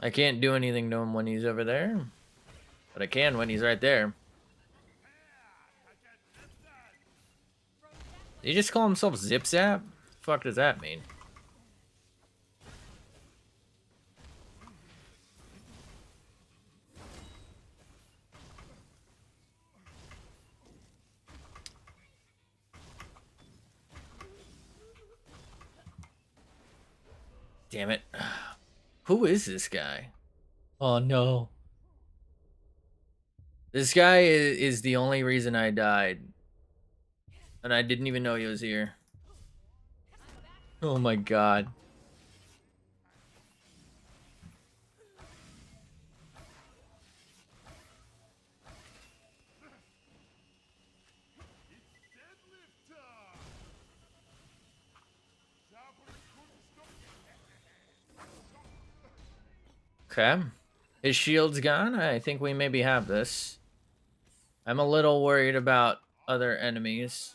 I can't do anything to him when he's over there. But I can when he's right there. Did he just call himself Zip Zap? The fuck does that mean? Damn it. Who is this guy? Oh no. This guy is the only reason I died. And I didn't even know he was here. Oh my god. Okay. His shield's gone. I think we maybe have this. I'm a little worried about other enemies.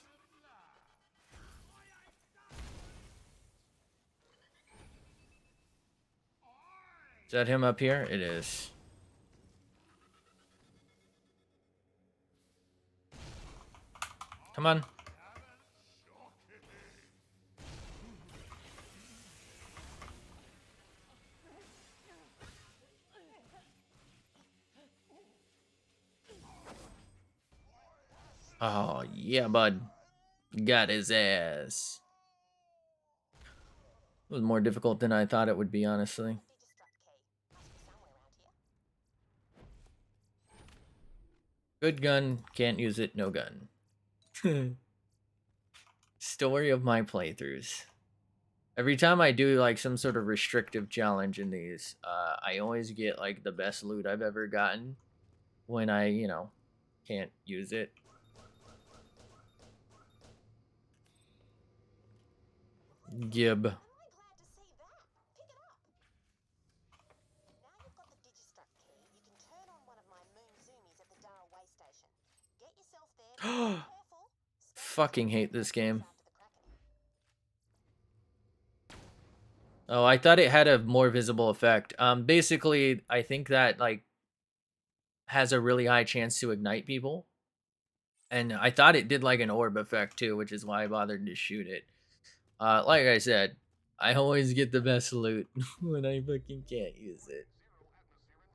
Is that him up here? It is. Come on. Oh, yeah, bud. Got his ass. It was more difficult than I thought it would be, honestly. Good gun, can't use it, no gun. Story of my playthroughs. Every time I do like some sort of restrictive challenge in these, I always get like the best loot I've ever gotten when I, can't use it. Gib. Am I glad to see that? Pick it up. Now you've got the Digistruct key, you can turn on one of my moon zoomies at the Dara way station. Get yourself there, but be careful. Fucking hate this game. Oh, I thought it had a more visible effect. Basically, I think that like has a really high chance to ignite people. And I thought it did like an orb effect too, which is why I bothered to shoot it. Like I said, I always get the best loot when I fucking can't use it.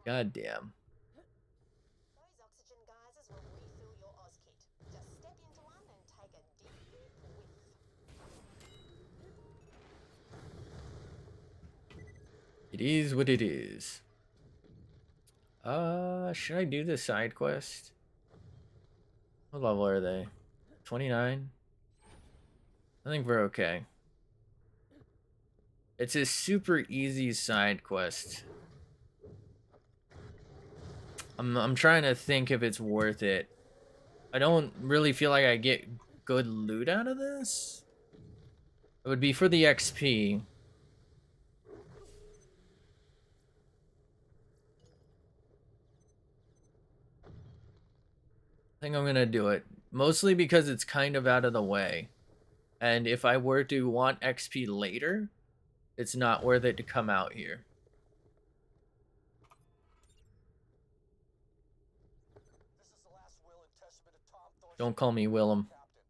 God damn. Those oxygen geysers will refill your Oz kit. Just step into one and take a deep whiff. It is what it is. Should I do the side quest? What level are they? 29? I think we're okay. It's a super easy side quest. I'm trying to think if it's worth it. I don't really feel like I get good loot out of this. It would be for the XP. I think I'm gonna do it. Mostly because it's kind of out of the way. And if I were to want XP later, it's not worth it to come out here. This is the last will and testament of Tom Thorson. Don't call me Willem. Captain.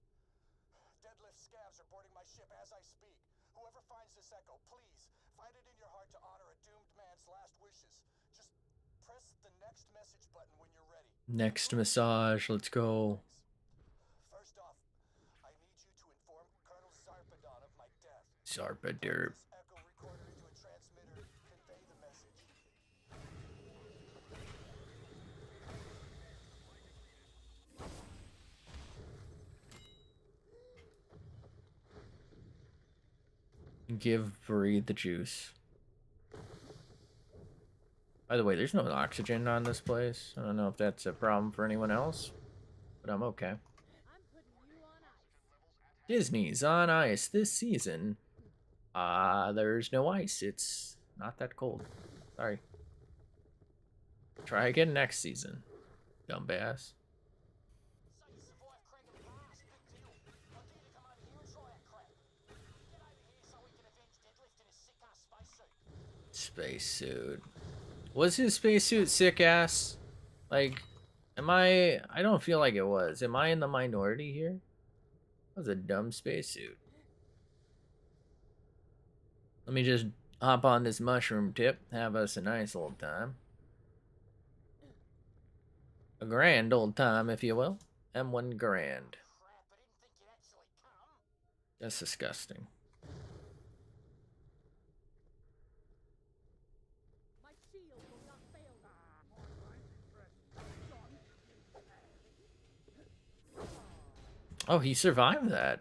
Deadlift scavs are boarding my ship as I speak. Whoever finds this echo, please find it in your heart to honor a doomed man's last wishes. Just press the next message button when you're ready. Next massage, let's go. First off, I need you to inform Colonel Zarpadon of my death. Zarpaderp. This echo recorder into a transmitter. Convey the message. Give breathe the juice. By the way, there's no oxygen on this place. I don't know if that's a problem for anyone else, but I'm okay. Disney's on ice this season. There's no ice. It's not that cold. Sorry. Try again next season, dumbass. So you survived Craig and Pass. Big deal. Athena, come over here and try that crap. Get over here so we can avenge Deadlift in his sick-ass spacesuit. Spacesuit. Was his spacesuit sick ass? Like, I don't feel like it was. Am I in the minority here? That was a dumb spacesuit. Let me just hop on this mushroom tip. Have us a nice old time. A grand old time, if you will. M1 grand. Crap, I didn't think you'd actually come. That's disgusting. Oh, he survived that.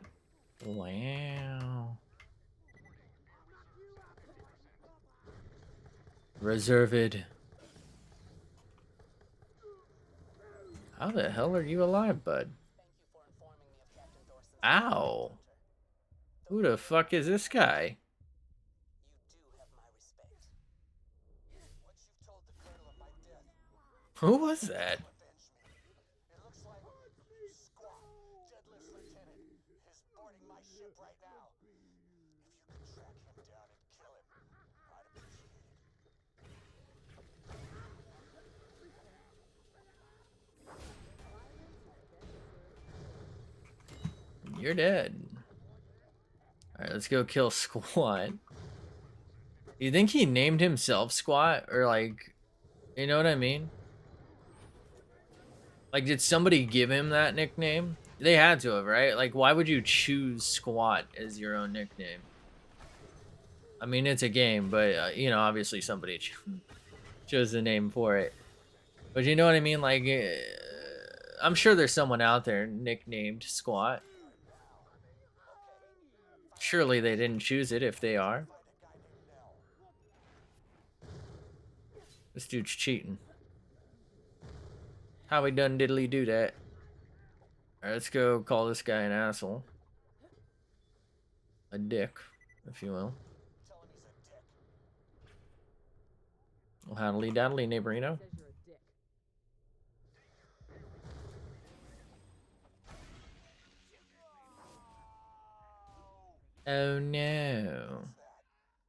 Wow. Reserved. How the hell are you alive, bud? Thank you for informing me of Captain Thorson's Ow. Who the fuck is this guy? You do have my respect. Once you've told the Colonel of my death, Who was that? avenge me. It looks like Squawk, Deadlift's lieutenant, is boarding my ship right now. If you could track him down and kill him, I'd appreciate it. You're dead. Alright, let's go kill Squat. You think he named himself Squat? Or like, you know what I mean? Like, did somebody give him that nickname? They had to have, right? Like, why would you choose Squat as your own nickname? I mean, it's a game, but, you know, obviously somebody chose the name for it. But you know what I mean? Like, I'm sure there's someone out there nicknamed Squat. Surely they didn't choose it if they are. This dude's cheating. How he done diddly do that? Alright, let's go call this guy an asshole. A dick, if you will. Tell him he's a dick. Well, howdly daddly, neighborino. Oh no.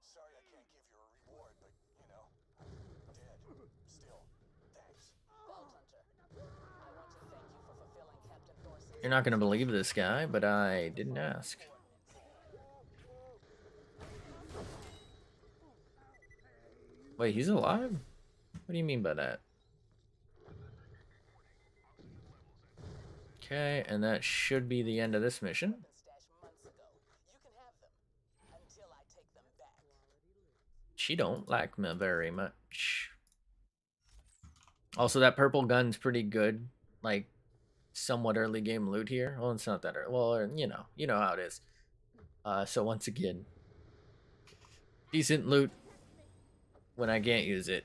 Sorry I can't give you a reward, but, you know, dead. Still, thanks. Vault Hunter, I want to thank you for fulfilling Captain Thorson's You're not gonna believe this guy, but I didn't ask. Wait, he's alive? What do you mean by that? Okay, and that should be the end of this mission. stash months ago. You can have them until I take them back. She don't like me very much. Also, that purple gun's pretty good. Like, somewhat early game loot here. Well, it's not that early. Well, you know how it is. So once again, decent loot when I can't use it.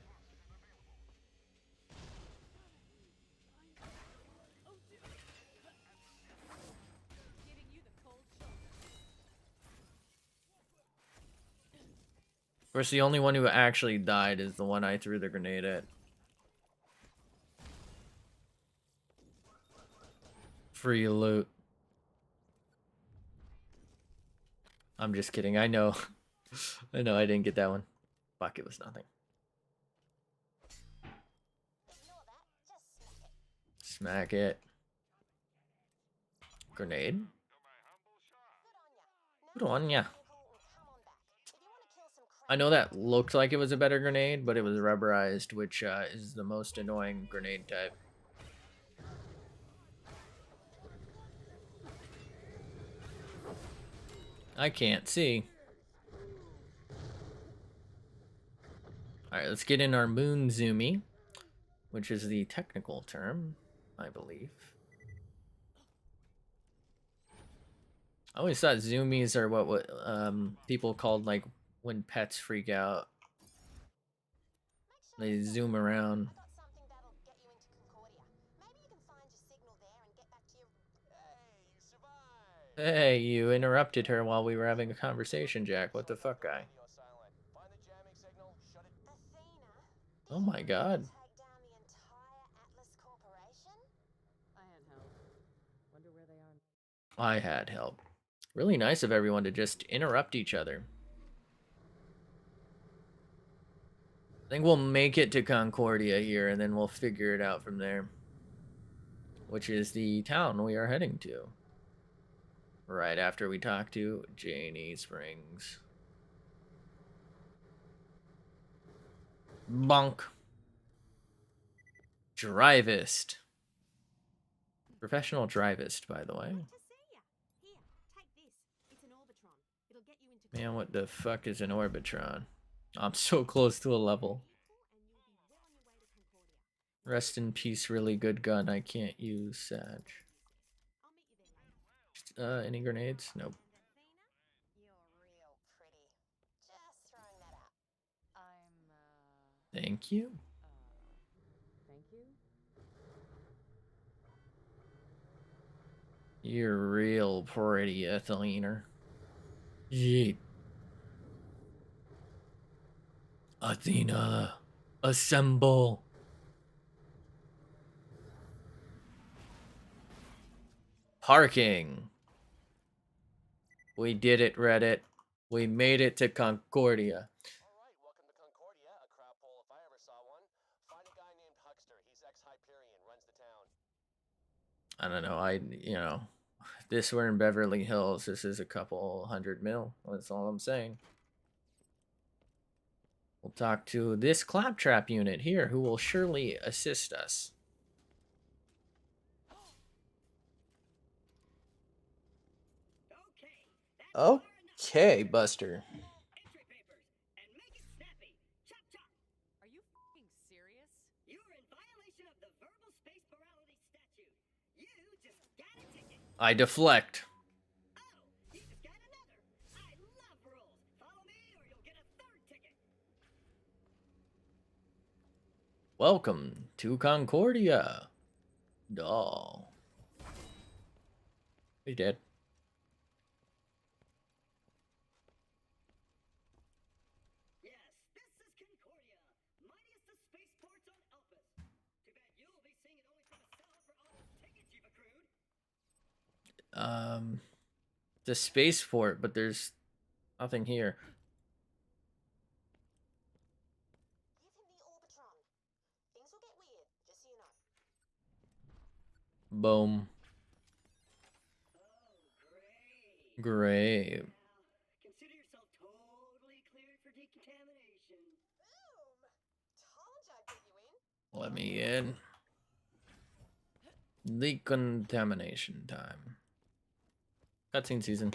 Of course, the only one who actually died is the one I threw the grenade at. Free loot. I'm just kidding. I know. I know I didn't get that one. Fuck, it was nothing. Ignore that. Just Smack smack it. it. Grenade. Good on ya. Good on ya. Now get in the vehicle and come on back. If you want to kill some I know that looked like it was a better grenade, but it was rubberized, which is the most annoying grenade type. I can't see. Alright, let's get in our moon zoomy, which is the technical term, I believe. I always thought zoomies are what people called like when pets freak out. Make sure They you're zoom safe. around. I got something that'll get you into Concordia. Maybe you can find your signal there and get back to your... Hey, you survived! Hey, you interrupted her while we were having a conversation, Jack. What the fuck, guy? Radio silent. Find the jamming signal, shut it. Athena? Oh my god. Take down the entire Atlas Corporation? I had help. Wonder where they are. I had help. Really nice of everyone to just interrupt each other. I think we'll make it to Concordia here, and then we'll figure it out from there. Which is the town we are heading to. Right after we talk to Janie Springs. Bonk. Drivist. Professional drivist, by the way. Good to see ya. Here, take this. It's an Orbitron. It'll get you into Man, what the fuck is an Orbitron? I'm so close to a level. and you'll be well on your way to Concordia. Rest in peace, really good gun. I can't use Sag. I'll meet you there later. Any grenades? Nope. And Athena? You're real pretty. Just throwing that out. Thank you. Thank you? You're real pretty, Athena. Yeet. Athena, assemble. Parking. We did it, Reddit. We made it to Concordia. Alright, welcome to Concordia, a crap hole if I ever saw one. Find a guy named Huckster. He's ex-Hyperion, runs the town. I don't know. This we're in Beverly Hills. This is a couple $100 million. That's all I'm saying. We'll talk to this claptrap unit here who will surely assist us. Okay, Buster. Entry papers and make it snappy. Chop chop. Are you fucking serious? You're in violation of the verbal space morality statute. You just got a ticket. I deflect. Oh, you just got another. I love rules. Follow me or you'll get a third ticket. Welcome to Concordia. Doll. We did. Yes, this is Concordia, mightiest of spaceports on Elpis. Too bad you'll be seeing it only from a cell for all those tickets you've accrued. The spaceport, but there's nothing here. Give him the Orbitron. Things will get weird, just so you know. Boom. Oh, great. Great. Now, consider yourself totally cleared for decontamination. Boom! Told you I'd get you in. Let me in. Decontamination time. Cutscene season.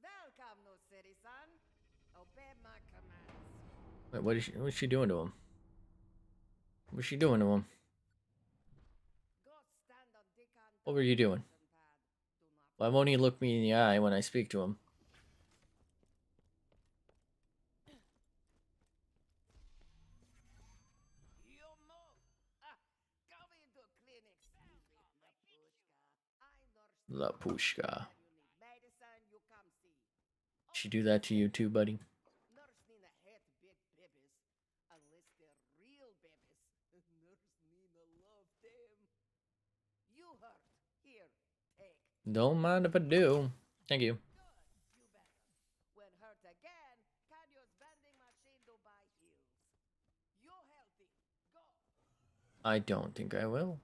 Welcome, new citizen. Obey my commands. Wait, what's she doing to him? What's she doing to him? Go stand on decontamination What were you doing? pad. Do not Why won't he look me in the eye when I speak to him? You move. Go into clinics. La Pushka. You need medicine, you come see. She do that to you too, buddy? Nurse Nina hate big babies. Unless they're real babies. Nurse Nina love them. You hurt. Here, Don't mind if I do. Thank you. You better. When hurt again, can use vending machine to buy heals. You're healthy. Go. I don't think I will.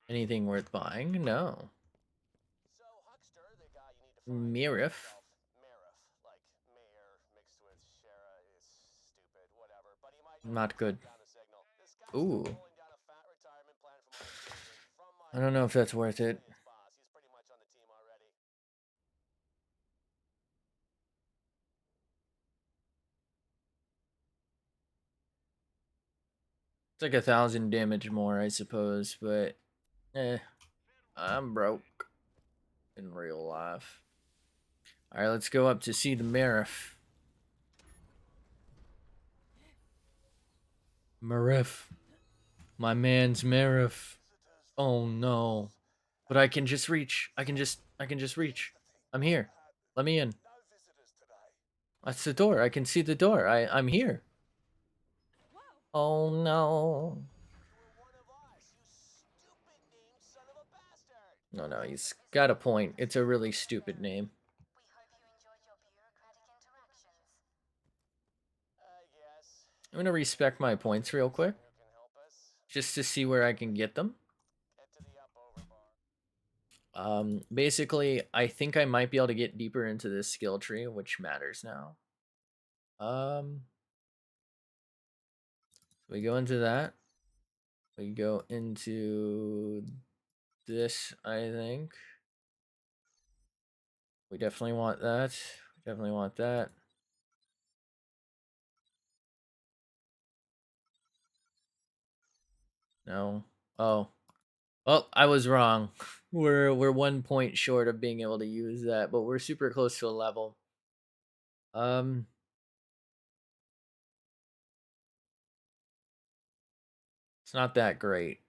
Anything worth buying? No. So, Huckster, the guy you need to find Mirif. Marif, like mayor mixed with Shara is stupid, whatever. But he might Not good. down the signal. This guy's Ooh. rolling down a fat retirement plan for my children. From my I don't know if that's worth it. his boss. He's pretty much on the team already. It's like 1,000 damage more, I suppose, but I'm broke in real life. Alright, let's go up to see the Marif. Marif. My man's Marif. Oh no. But I can just reach. I can just reach. I'm here. Let me in. No visitors today. That's the door. I can see the door. I'm here. Oh no. You were one of us, you stupid named son of a bastard. No, no, he's got a point. It's a really stupid name. We hope you enjoyed your bureaucratic interactions. Yes. I'm gonna respec my points real quick. Who can help us? Just to see where I can get them. Get to the up over bar. Basically, I think I might be able to get deeper into this skill tree, which matters now. We go into that. We go into this, I think. We definitely want that. We definitely want that. No. Oh. Well, I was wrong. We're 1 point short of being able to use that, but we're super close to a level. It's not that great.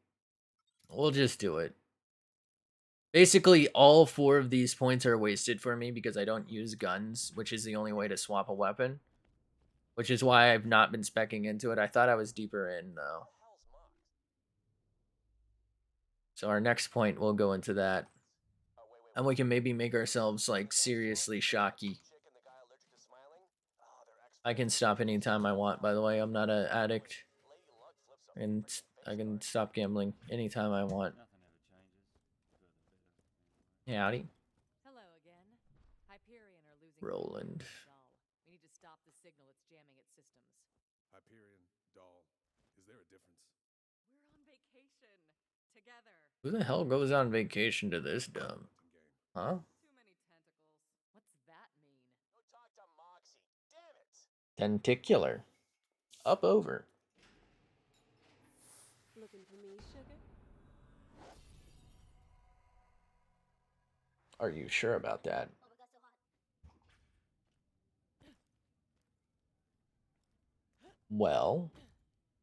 We'll just do it. Basically, all 4 of these points are wasted for me because I don't use guns, which is the only way to swap a weapon. Which is why I've not been speccing into it. I thought I was deeper in, though. So our next point, we'll go into that. And we can maybe make ourselves, like, seriously shocky. I can stop anytime I want, by the way. I'm not an addict. And I can stop gambling anytime I want. Howdy. Hello again. Hyperion are losing Roland. Doll. We need to stop the signal that's jamming its systems. Hyperion, Doll. Is there a difference? We're on vacation together. Who the hell goes on vacation to this dumb? Huh? Too many tentacles. What's that mean? Go talk to Moxie. Damn it. Tenticular. Up over. Looking for me, sugar? Are you sure about that? Well,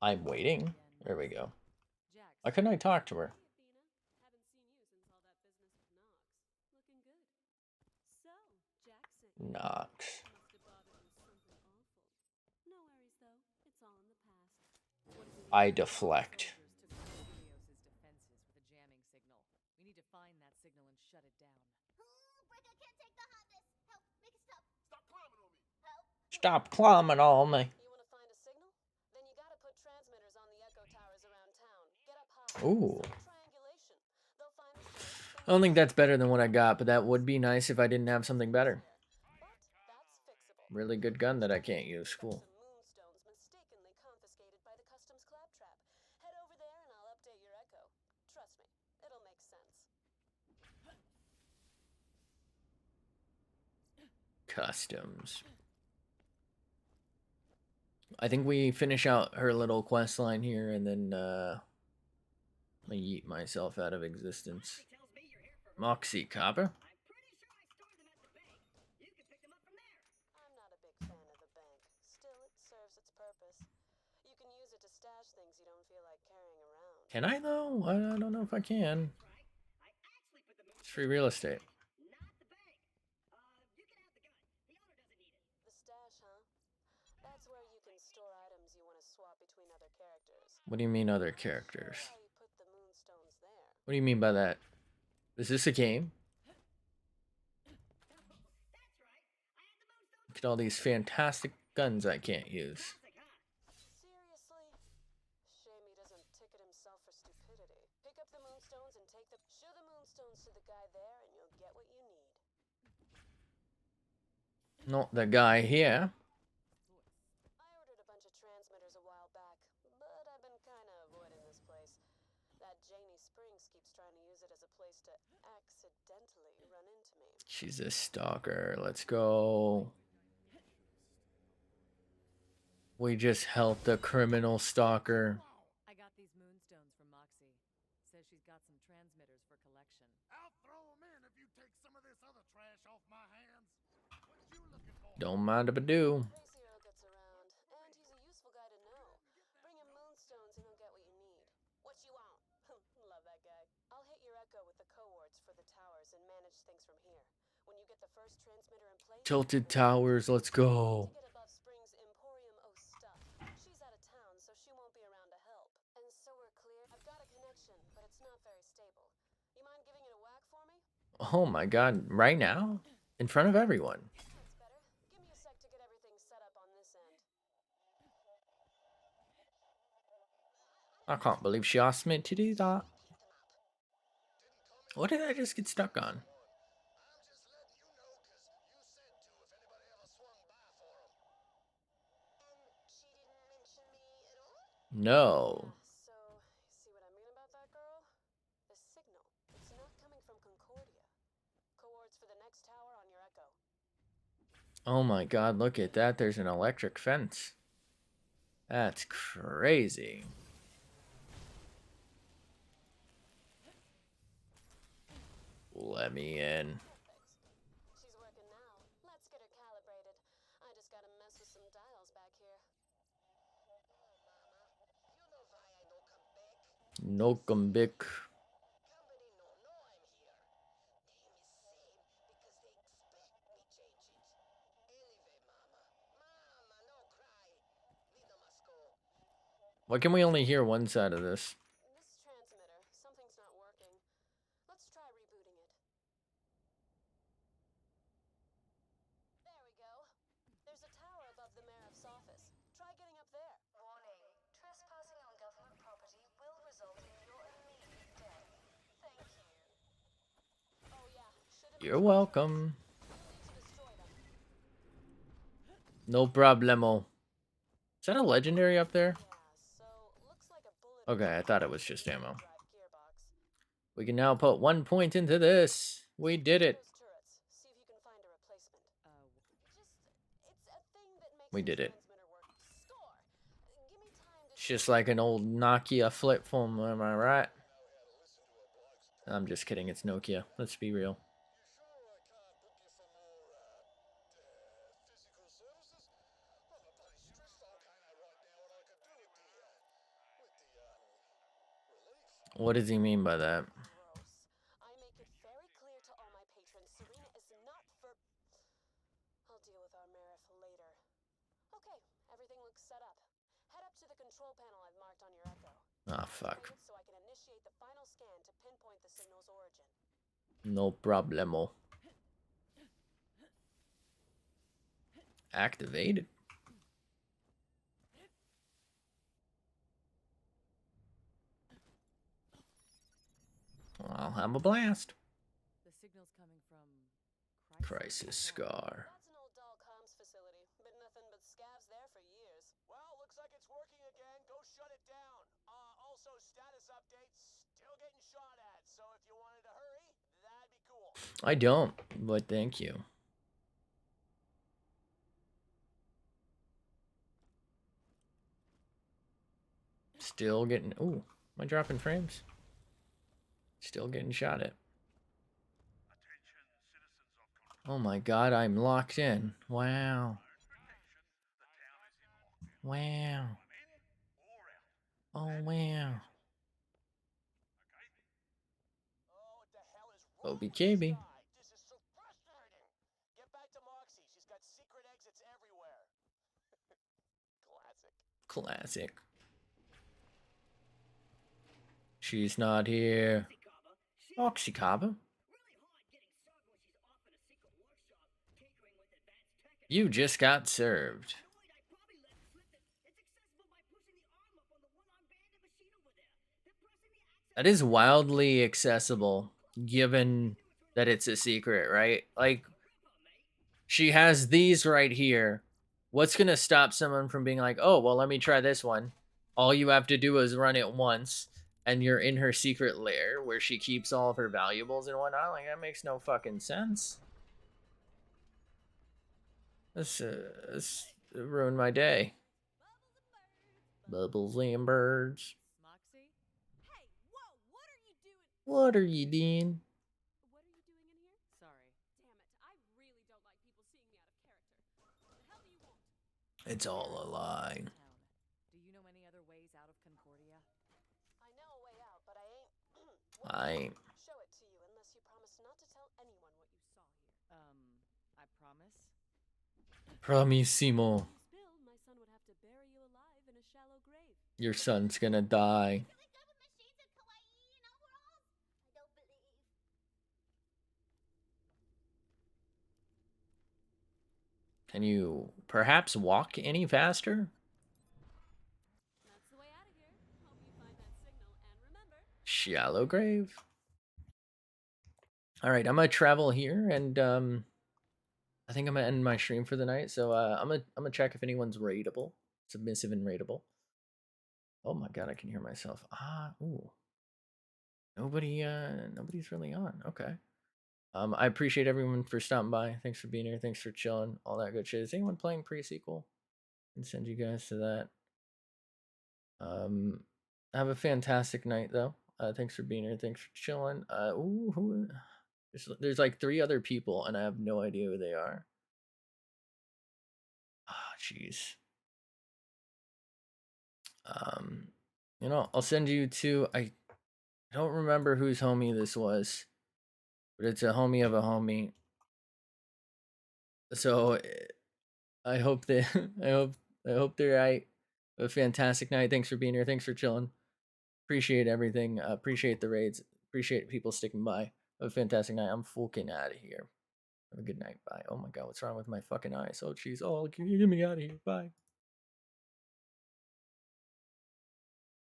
I'm waiting. There we go. Why couldn't I talk to her? Athena, haven't seen you since all that business with Nox. Looking good. So, Jackson. Nox. Must have bothered you something awful. No worries though, it's all in the past. What is it? I deflect. Soldiers took over Helios's defenses with a jamming signal. We need to find that signal and shut it down. Breaker can't take the hotness. Help, make it stop. Stop climbing on me! Help. Stop climbing on me. You want to find a signal? Then you gotta put transmitters on the echo towers around town. Get up high. Ooh. Triangulation. They'll find the source. I don't think that's better than what I got, but that would be nice if I didn't have something better. But that's fixable. Really good gun that I can't use. Cool. Some moonstones mistakenly confiscated by the customs claptrap. Head over there and I'll update your echo. Trust me, it'll make sense. Customs. I think we finish out her little quest line here and then I yeet myself out of existence. Tells me you're here for Moxie Copper. I'm pretty sure I stored them at the bank. You can pick them up from there. I'm not a big fan of the bank. Still, it serves its purpose. You can use it to stash things you don't feel like carrying around. Can I though? I don't know if I can. Right? I actually put the moon It's free real estate. not the bank. You can have the gun. The owner doesn't need it. The stash, huh? That's where you can store items you want to swap between other characters. What do you mean other characters? Why you put the moonstones there? What do you mean by that? Is this a game? That's right. I had the moonstone. Look at all these fantastic guns I can't use. Classic, huh? Seriously? Shame he doesn't ticket himself for stupidity. Pick up the moonstones and take the. Show the moonstones to the guy there, and you'll get what you need. Not the guy here. I ordered a bunch of transmitters a while back, but I've been kind of avoiding this place. That Janie Springs keeps trying to use it as a place to accidentally run into me. She's a stalker. Let's go. We just helped a criminal stalker. I got these moonstones from Moxie. Says she's got some transmitters for collection. I'll throw 'em in if you take some of this other trash off my hands. What you looking for? Don't mind if I do. Tracy Earl gets around, and he's a useful guy to know. Bring him moonstones and he'll get what you need. What you want? Love that guy. I'll hit your echo with the coords for the towers and manage things from here. When you get the first transmitter in place, Tilted Towers, let's go. to get above Springs Emporium O stuff. She's out of town, so she won't be around to help. And so we're clear. I've got a connection, but it's not very stable. You mind giving it a whack for me? Oh my god, right now? In front of everyone. That's better. Give me a sec to get everything set up on this end. I can't believe she asked me to do that. What did I just get stuck on? I'm just letting you know 'cause you said to if anybody ever swung by for 'em. And she didn't mention me at all? No. So, see what I mean about that girl? The signal. It's not coming from Concordia. Coords for the next tower on your echo. Oh my god, look at that. There's an electric fence. That's crazy. Let me in. Perfect. She's working now. Let's get her calibrated. I just gotta mess with some dials back here. You know why I no come back? No come back. Company no know I'm here. They miss same because they expect me change it. Anyway, mama, no cry. We no must go. Why can we only hear one side of this? This transmitter, something's not working. Let's try rebooting it. There we go. There's a tower above the Mayor's office. Try getting up there. Warning. Trespassing on government property will result in your immediate death. Thank you. Oh yeah, should have You're mentioned welcome. you'll need to destroy them. No problemo. Is that a legendary up there? Yeah, so looks like a bullet. Okay, I thought it was just ammo. Drive gearbox. We can now put 1 point into this. We did it. Those turrets. See if you can find a replacement. It's a thing that makes We the did it. transmitter work. Score. Give me time to It's just like an old Nokia flip phone, am I right? I'm just kidding, it's Nokia. Let's be real. You sure I can't book you for more, physical services? I'm a bloody stress volcano right now, and I could do with relief. What does he mean by that? gross. I make it very clear to all my patrons Serena is not for. I'll deal with our Marith later. Okay, everything looks set up. Head up to the control panel I've marked on your echo. Ah, fuck. So I can initiate the final scan to pinpoint the signal's origin. No problemo. Activated. I'll have a blast. The signal's coming from Crisis Scar. That's an old doll comms facility. Been nothing but scavs there for years. Well, looks like it's working again. Go shut it down. Also, status updates. Still getting shot at. So if you wanted to hurry, that'd be cool. I don't, but thank you. Still getting. Ooh, am I dropping frames? Still getting shot at. Oh my god, I'm locked in. Wow. Wow. Oh wow. Oh, what the hell is Oh, wrong with BKB. this guy? This is so frustrating. Get back to Moxie. She's got secret exits everywhere. Classic. Classic. She's not here. Copper. Oxykaba. Really hard getting served when she's off in a secret workshop, tinkering with advanced tech. You just got served. Annoyed, I probably let it slip that it's accessible by pushing the arm up on the one-arm banded machine over there. Then pressing the access. That is wildly accessible, given that it's a secret, right? Like, she has these right here. What's gonna stop someone from being like, oh, well, let me try this one? All you have to do is run it once, and you're in her secret lair where she keeps all of her valuables and whatnot. Like, that makes no fucking sense. This ruined my day. Bubbles and birds. Moxie? Hey, whoa, what are you doing? What are you doing? What are you doing in here? Sorry. Damn it, I really don't like people seeing me out of character. What the hell do you want? It's all a lie. Town. Do you know any other ways out of Concordia? I know a way out, but I ain't. I Show it to you unless you promise not to tell anyone what you saw here. I promise. Promisimo. If you spill, my son would have to bury you alive in a shallow grave. Your son's gonna die. Can you perhaps walk any faster? That's the way out of here. Hope you find that signal, and remember. Shallow grave. All right, I'm gonna travel here, and I think I'm gonna end my stream for the night. So I'm gonna check if anyone's raidable, submissive and raidable. Oh my god, I can hear myself. Ooh. Nobody's really on. Okay. I appreciate everyone for stopping by. Thanks for being here. Thanks for chilling. All that good shit. Is anyone playing pre-sequel? And send you guys to that. Have a fantastic night though. Thanks for being here. Thanks for chilling. There's like 3 other people, and I have no idea who they are. Jeez. You know, I'll send you to. I don't remember whose homie this was, but it's a homie of a homie. So I hope they. I hope they're right. A fantastic night. Thanks for being here. Thanks for chilling. Appreciate everything. Appreciate the raids. Appreciate people sticking by. Have a fantastic night. I'm fucking out of here. Have a good night. Bye. Oh my god, what's wrong with my fucking eyes? Oh jeez. Oh, can you get me out of here? Bye.